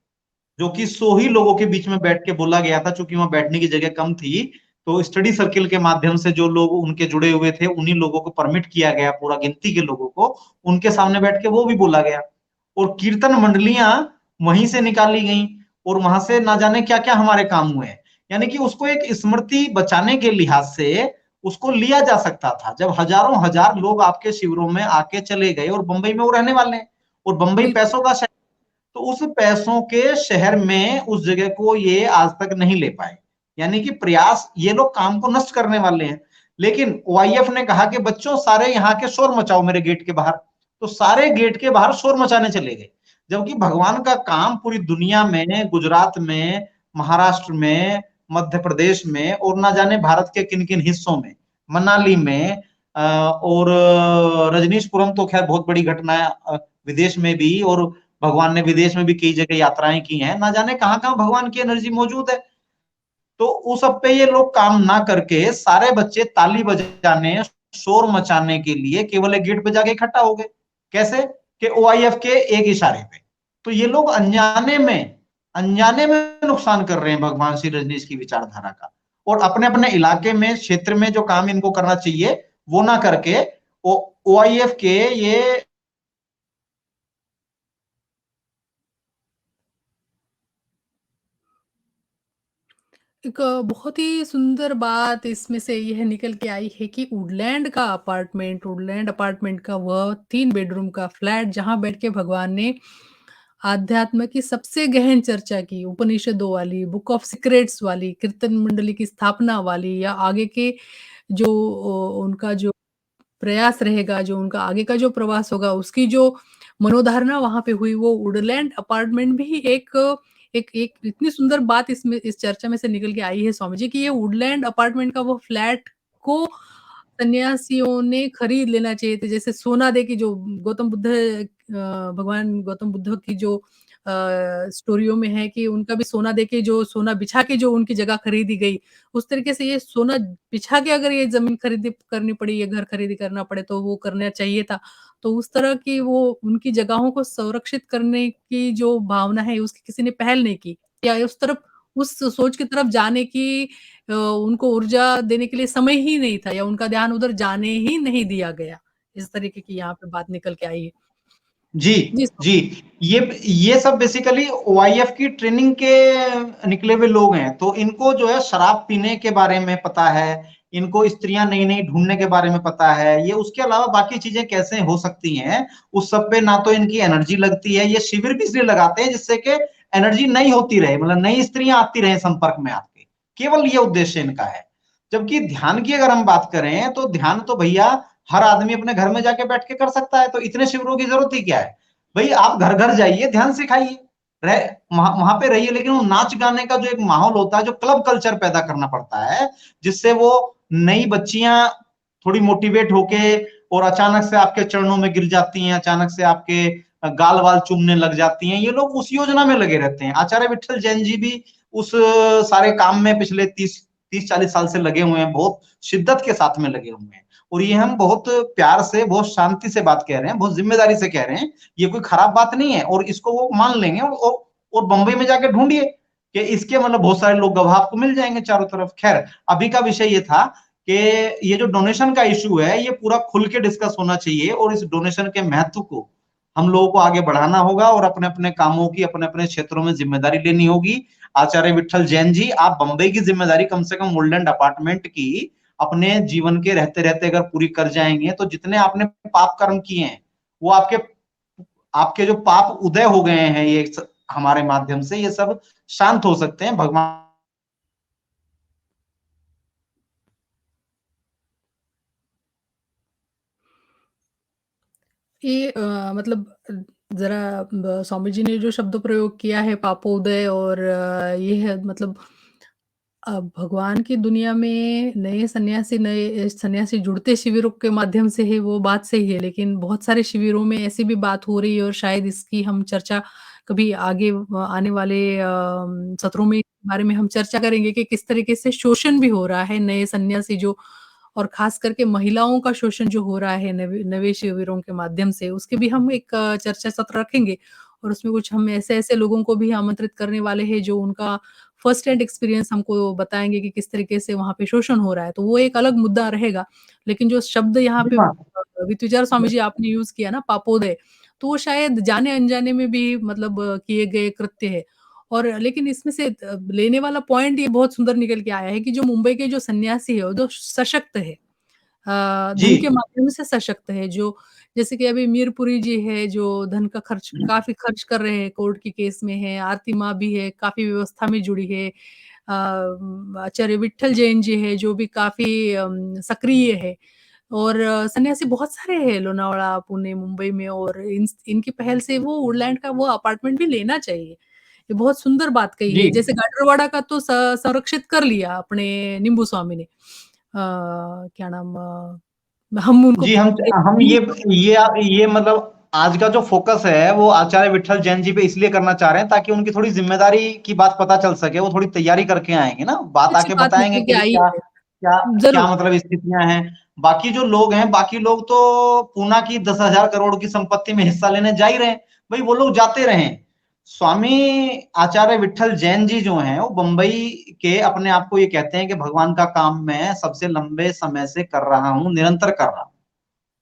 जो कि 100 ही लोगों के बीच में बैठ के बोला गया था, चूंकि वहां बैठने की जगह कम थी। तो स्टडी सर्किल के माध्यम से जो लोग उनके जुड़े हुए थे, उन्हीं लोगों को परमिट किया गया, पूरा गिनती के लोगों को उनके सामने बैठ के वो भी बोला गया। और कीर्तन मंडलियां वहीं से निकाली गई और वहां से ना जाने क्या क्या हमारे काम हुए। यानी कि उसको एक स्मृति बचाने के लिहाज से उसको लिया जा सकता था, जब हजारों हजार लोग आपके शिविरों में आके चले गए। और बंबई में वो रहने वाले हैं, और बंबई बिल्कुल, पैसों का, तो उस पैसों के शहर में उस जगह को ये आज तक नहीं ले पाए। यानी कि प्रयास, ये लोग काम को नष्ट करने वाले हैं। लेकिन ओआईएफ ने कहा कि बच्चों सारे यहाँ के शोर मचाओ मेरे गेट के बाहर। तो सारे गेट के बाहर शोर मचाने चले गए, जबकि भगवान का काम पूरी दुनिया में, गुजरात में, महाराष्ट्र में, मध्य प्रदेश में, और ना जाने भारत के किन किन हिस्सों में, मनाली में, और रजनीशपुरम तो खैर बहुत बड़ी घटना है, विदेश में भी। और भगवान ने विदेश में भी कई जगह यात्राएं की हैं, ना जाने कहां कहां भगवान की एनर्जी मौजूद है। तो उस सब पे ये लोग काम ना करके सारे बच्चे ताली बजाने, शोर मचाने के लिए केवल एक गेट पे जाके इकट्ठा हो गए। कैसे? कि ओआईएफ के एक इशारे पे। तो ये लोग अनजाने में नुकसान कर रहे हैं भगवान श्री रजनीश की विचारधारा का। और अपने अपने इलाके में, क्षेत्र में जो काम इनको करना चाहिए वो ना करके ओआईएफ के ये एक बहुत ही सुंदर बात इसमें से यह निकल के आई है कि वुडलैंड अपार्टमेंट का वह 3 बेडरूम का फ्लैट जहाँ बैठ के भगवान ने आध्यात्म की सबसे गहन चर्चा की, उपनिषदों वाली, बुक ऑफ सीक्रेट्स वाली, कीर्तन मंडली की स्थापना वाली या आगे के जो उनका जो प्रयास रहेगा, जो उनका आगे का जो प्रवास होगा, उसकी जो मनोधारणा वहाँ पे हुई, वो वुडलैंड अपार्टमेंट भी एक एक एक इतनी सुंदर बात इसमें इस चर्चा में से निकल के आई है स्वामी जी कि ये वुडलैंड अपार्टमेंट का वो फ्लैट को सन्यासियों ने खरीद लेना चाहिए थे। जैसे सोना दे के जो भगवान गौतम बुद्ध की जो स्टोरियों में है कि उनका भी सोना दे के जो सोना बिछा के जो उनकी जगह खरीदी गई, उस तरीके से ये सोना बिछा के अगर ये ज़मीन खरीदी करनी पड़ी, ये घर खरीदी करना पड़े तो वो करना चाहिए था। तो उस तरह की वो उनकी जगहों को संरक्षित करने की जो भावना है, उसकी किसी ने पहल नहीं की या उस तरफ उस सोच की तरफ जाने की उनको ऊर्जा देने के लिए समय ही नहीं था या उनका ध्यान उधर जाने ही नहीं दिया गया। इस तरीके की यहाँ पे बात निकल के आई है। जी, जी, जी। ये सब बेसिकली ओआईएफ की ट्रेनिंग के निकले हुए लोग हैं। तो इनको जो है शराब पीने के बारे में पता है, इनको स्त्रियाँ नई-नई ढूँढने के बारे में पता है। ये उसके अलावा बाकी चीज़ें कैसे हो सकती हैं, उस सब पे ना तो इनकी एनर्जी लगती है। ये शिविर भी इसलिए लगाते हैं जिससे कि एनर्जी नई होती रहे, मतलब नई स्त्रियाँ आती रहें संपर्क में आपके। केवल ये उद्देश्य इनका है। जबकि ध्यान की अगर हम बात करें, तो ध्यान तो भैया हर आदमी अपने घर में जाके बैठ के कर सकता है, तो इतने शिविरों की जरूरत ही क्या है? भाई आप घर घर जाइए, ध्यान सिखाइए, वहां पे रहिए, लेकिन वो नाच गाने का जो एक माहौल होता है, जो क्लब कल्चर पैदा करना पड़ता है, जिससे वो नई बच्चियां थोड़ी मोटिवेट होके और अचानक से आपके चरणों में गिर जाती हैं, अचानक से आपके गाल वाल चूमने लग जाती हैं। ये लोग उस योजना में लगे रहते हैं। आचार्य विट्ठल जैन जी भी उस सारे काम में पिछले 30-40 साल से लगे हुए हैं, बहुत शिद्दत के साथ में लगे हुए हैं। और ये हम बहुत प्यार से, बहुत शांति से बात कह रहे हैं, बहुत जिम्मेदारी से कह रहे हैं। ये कोई खराब बात नहीं है और इसको वो मान लेंगे। और बंबई में जाके ढूंढिए कि इसके मतलब बहुत सारे लोग गवाह आपको मिल जाएंगे चारों तरफ। खैर, अभी का विषय ये था कि ये जो डोनेशन का इशू है, ये पूरा खुल के डिस्कस होना चाहिए और इस डोनेशन के महत्व को हम लोगों को आगे बढ़ाना होगा और अपने अपने कामों की, अपने अपने क्षेत्रों में जिम्मेदारी लेनी होगी। आचार्य विट्ठल जैन जी, आप बंबई की जिम्मेदारी कम से कम वुडलैंड अपार्टमेंट की अपने जीवन के रहते रहते अगर पूरी कर जाएंगे, तो जितने आपने पाप कर्म किए हैं, वो आपके आपके जो पाप उदय हो गए हैं, ये हमारे माध्यम से ये सब शांत हो सकते हैं। भगवान ये मतलब ज़रा स्वामी जी ने जो शब्द प्रयोग किया है पापोदय और ये है मतलब भगवान की दुनिया में नए सन्यासी जुड़ते शिविरों के माध्यम से है वो बात सही है, लेकिन बहुत सारे शिविरों में ऐसी भी बात हो रही है और शायद इसकी हम चर्चा कभी आगे आने वाले सत्रों में इसके बारे में हम चर्चा करेंगे कि किस तरीके से शोषण भी हो रहा है नए सन्यासी जो और खास करके महिलाओं का शोषण जो हो रहा है नवे शिविरों के माध्यम से, उसके भी हम एक चर्चा सत्र रखेंगे और उसमें कुछ हम ऐसे-ऐसे लोगों को भी आमंत्रित करने वाले हैं जो उनका फर्स्ट हैंड एक्सपीरियंस हमको बताएँगे कि किस तरीके से वहाँ पे शोषण हो रहा है, तो वो एक अलग मुद्दा रहेगा। लेकिन जो शब्द यहाँ पे वित्तीचार स्वामी जी आपने यूज़ किया ना पापोदय, तो वो शायद जाने-अनजाने में भी मतलब किए गए कृत्य है। और लेकिन इसमें से लेने वाला पॉइंट ये बहुत सुंदर निकल के आया है कि जो मुंबई के जो सन्यासी है, वो जो सशक्त है। जी, धन के माध्यम से सशक्त है, जो जैसे कि अभी मीरपुरी जी है, जो धन का खर्च काफ़ी खर्च कर रहे हैं, कोर्ट के केस में है, आरती माँ भी है, काफ़ी व्यवस्था में जुड़ी है। आचार्य विट्ठल जैन जी है, जो भी काफ़ी सक्रिय है और सन्यासी बहुत सारे हैं लोनावला, पुणे, मुंबई में और इनकी पहल से वो वुडलैंड का वो अपार्टमेंट भी लेना चाहिए। ये बहुत सुंदर बात कही जी, है, जैसे गाडरवाड़ा का तो संरक्षित कर लिया अपने निंबू स्वामी ने। क्या नाम हम उनको जी। हम ये मतलब आज का जो फोकस है वो आचार्य विट्ठल जैन जी पे इसलिए करना चाह रहे हैं ताकि उनकी थोड़ी जिम्मेदारी की बात पता चल सके। वो थोड़ी तैयारी करके आएंगे ना, बात अच्छी आके बात बताएंगे निकल के कि आई क्या है। क्या क्या ज़रूर, मतलब स्थितियां हैं। बाकी जो लोग हैं, बाकी लोग तो पूना की 10,000 करोड़ की संपत्ति में हिस्सा लेने जा ही रहे हैं। भाई वो लोग जाते रहे। स्वामी आचार्य विट्ठल जैन जी जो हैं, वो बंबई के अपने आप को ये कहते हैं कि भगवान का काम मैं सबसे लंबे समय से कर रहा हूं, निरंतर कर रहा हूं।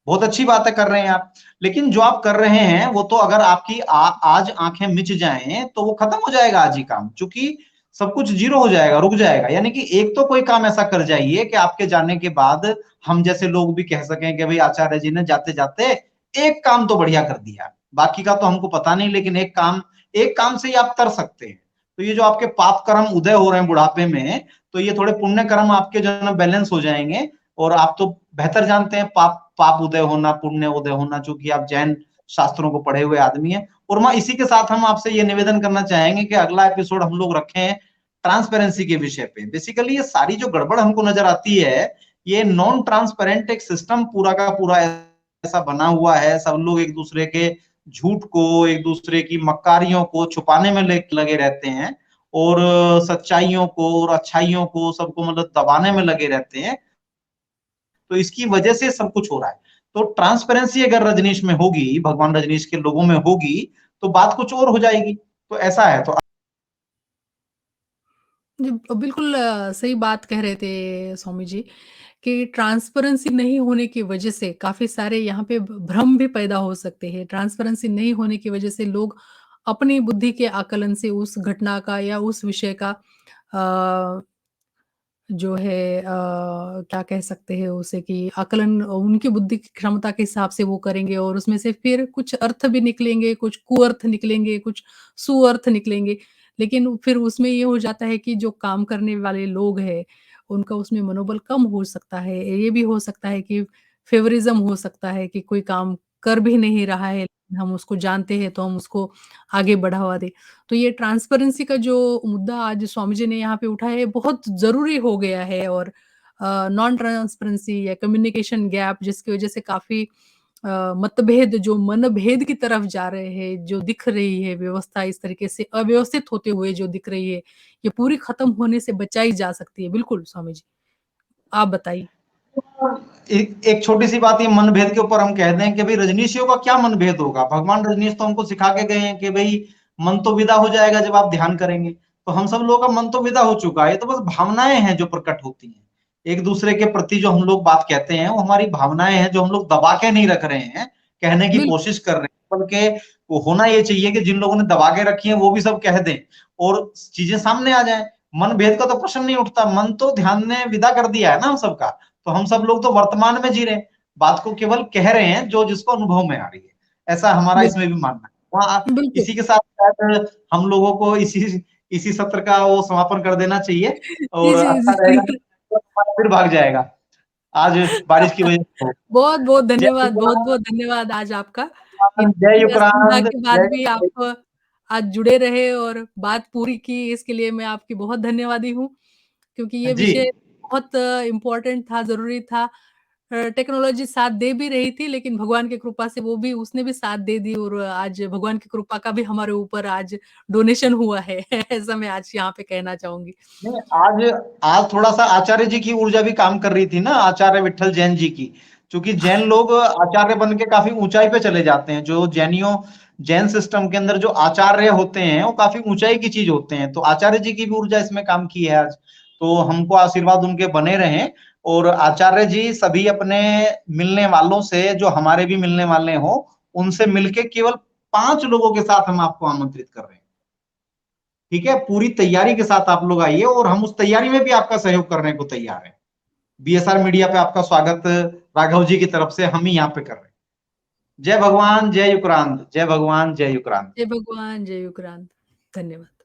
बहुत अच्छी बात है, कर रहे हैं आप। लेकिन जो आप कर रहे हैं वो तो अगर आपकी आज आंखें मिच जाएं तो वो खत्म हो जाएगा आज ही काम। क्योंकि सब कुछ जीरो हो जाएगा, रुक जाएगा। यानी कि एक तो कोई काम ऐसा कर जाइए कि आपके जाने के बाद हम जैसे लोग भी कह सकें कि भाई आचार्य जी ने जाते जाते एक काम तो बढ़िया कर दिया, बाकी का तो हमको पता नहीं, लेकिन एक काम से ही आप तर सकते हैं। तो ये जो आपके पाप कर्म उदय हो रहे हैं बुढ़ापे में, तो ये थोड़े पुण्य कर्म आपके जो है ना बैलेंस हो जाएंगे। और आप तो बेहतर जानते हैं पाप उदय होना, पुण्य उदय होना, चूंकि आप जैन शास्त्रों को पढ़े हुए आदमी हैं। और मां इसी के साथ हम आपसे ये निवेदन करना चाहेंगे कि अगला एपिसोड हम लोग रखें ट्रांसपेरेंसी के विषय पे। बेसिकली ये सारी जो गड़बड़ हमको नजर आती है, ये नॉन ट्रांसपेरेंट एक सिस्टम पूरा का पूरा ऐसा बना हुआ है। सब लोग एक दूसरे के झूठ को, एक दूसरे की मक्कारियों को छुपाने में लगे रहते हैं, और सच्चाइयों को और अच्छाइयों को सबको मतलब दबाने में लगे रहते हैं। तो इसकी वजह से सब कुछ हो रहा है। तो ट्रांसपेरेंसी अगर रजनीश में होगी, भगवान रजनीश के लोगों में होगी, तो बात कुछ और हो जाएगी। तो ऐसा है। तो जी, बिल्कुल सही बात कह रहे थे स्वामी जी कि ट्रांसपेरेंसी नहीं होने की वजह से काफ़ी सारे यहाँ पे भ्रम भी पैदा हो सकते हैं। ट्रांसपेरेंसी नहीं होने की वजह से लोग अपनी बुद्धि के आकलन से उस घटना का या उस विषय का अ, जो है क्या कह सकते हैं उसे कि आकलन उनकी बुद्धि की क्षमता के हिसाब से वो करेंगे और उसमें से फिर कुछ अर्थ भी निकलेंगे, कुछ कुअर्थ निकलेंगे, कुछ सुअर्थ निकलेंगे। लेकिन फिर उसमें ये हो जाता है कि जो काम करने वाले लोग हैं, उनका उसमें मनोबल कम हो सकता है। ये भी हो सकता है कि फेवरिज़्म हो सकता है कि कोई काम कर भी नहीं रहा है, हम उसको जानते हैं तो हम उसको आगे बढ़ावा दें। तो ये ट्रांसपेरेंसी का जो मुद्दा आज स्वामी जी ने यहाँ पे उठाया है बहुत ज़रूरी हो गया है और नॉन ट्रांसपेरेंसी या कम्युनिकेशन गैप जिसकी वज़ह से काफ़ी मतभेद जो मनभेद की तरफ जा रहे हैं, जो दिख रही है व्यवस्था इस तरीके से अव्यवस्थित होते हुए जो दिख रही है, ये पूरी खत्म होने से बचाई जा सकती है। बिल्कुल स्वामी जी, आप बताइए? एक छोटी सी बात, ये मनभेद के ऊपर हम कहते हैं कि भाई रजनीशियों का क्या मनभेद होगा। भगवान रजनीश तो हमको सिखा के गए हैं कि भाई मन तो विदा हो जाएगा जब आप ध्यान करेंगे। तो हम सब लोगों का मन तो विदा हो चुका है, तो बस भावनाएं हैं जो प्रकट होती हैं एक दूसरे के प्रति। जो हम लोग बात कहते हैं वो हमारी भावनाएं हैं, जो हम लोग दबा के नहीं रख रहे हैं, कहने की बिल कोशिश कर रहे हैं। बल्कि वो होना ये चाहिए कि जिन लोगों ने दबा के रखी है वो भी सब कह दें और चीजें सामने आ जाए। मन भेद का तो प्रश्न नहीं उठता, मन तो ध्यान ने विदा कर दिया है ना हम सबका। तो हम सब लोग तो वर्तमान में जी रहे हैं, बात को केवल कह रहे हैं जो जिसको अनुभव में आ रही है। ऐसा हमारा बिल इसमें भी मानना है। वहां बिल्कुल। इसी के साथ शायद हम लोगों को इसी सत्र का वो समापन कर देना चाहिए, जी, और जी, अच्छा रहेगा जी। कि फिर भाग जाएगा आज बारिश की वजह से। बहुत-बहुत जय धन्यवाद, युगराज, बहुत-बहुत धन्यवाद आज आपका। इतनी जय असुविधा युगराज, के बाद भी जय। आप आज जुड़े रहे और बात पूरी की, इसके लिए मैं आपकी बहुत धन्यवादी हूँ, क्योंकि ये जी विषय बहुत इम्पोर्टेंट था, ज़रूरी था। टेक्नोलॉजी साथ दे भी रही थी, लेकिन भगवान की कृपा से वो भी उसने भी साथ दे दी और आज भगवान की कृपा का भी हमारे ऊपर आज डोनेशन हुआ है। ऐसा मैं आज यहाँ पे कहना चाहूँगी। नहीं, आज आज थोड़ा सा आचार्य जी की ऊर्जा भी काम कर रही थी ना, आचार्य विट्ठल जैन जी की। क्योंकि जैन लोग आचार्य बन के काफी ऊंचाई पे चले जाते हैं। जो जैन सिस्टम के अंदर जो आचार्य होते हैं वो काफी ऊंचाई की चीज होते हैं। तो आचार्य जी की भी ऊर्जा इसमें काम की है आज। तो हमको आशीर्वाद उनके बने रहे। और आचार्य जी सभी अपने मिलने वालों से, जो हमारे भी मिलने वाले हो, उनसे मिलके केवल 5 लोगों के साथ हम आपको आमंत्रित कर रहे हैं। ठीक है, पूरी तैयारी के साथ आप लोग आइए और हम उस तैयारी में भी आपका सहयोग करने को तैयार हैं। बीएसआर मीडिया पे आपका स्वागत राघव जी की तरफ से हम ही यहाँ पे कर रहे हैं। जय भगवान, जय युक्रांत, जय भगवान, जय युक्रांत। जय भगवान, जय युगरान। धन्यवाद।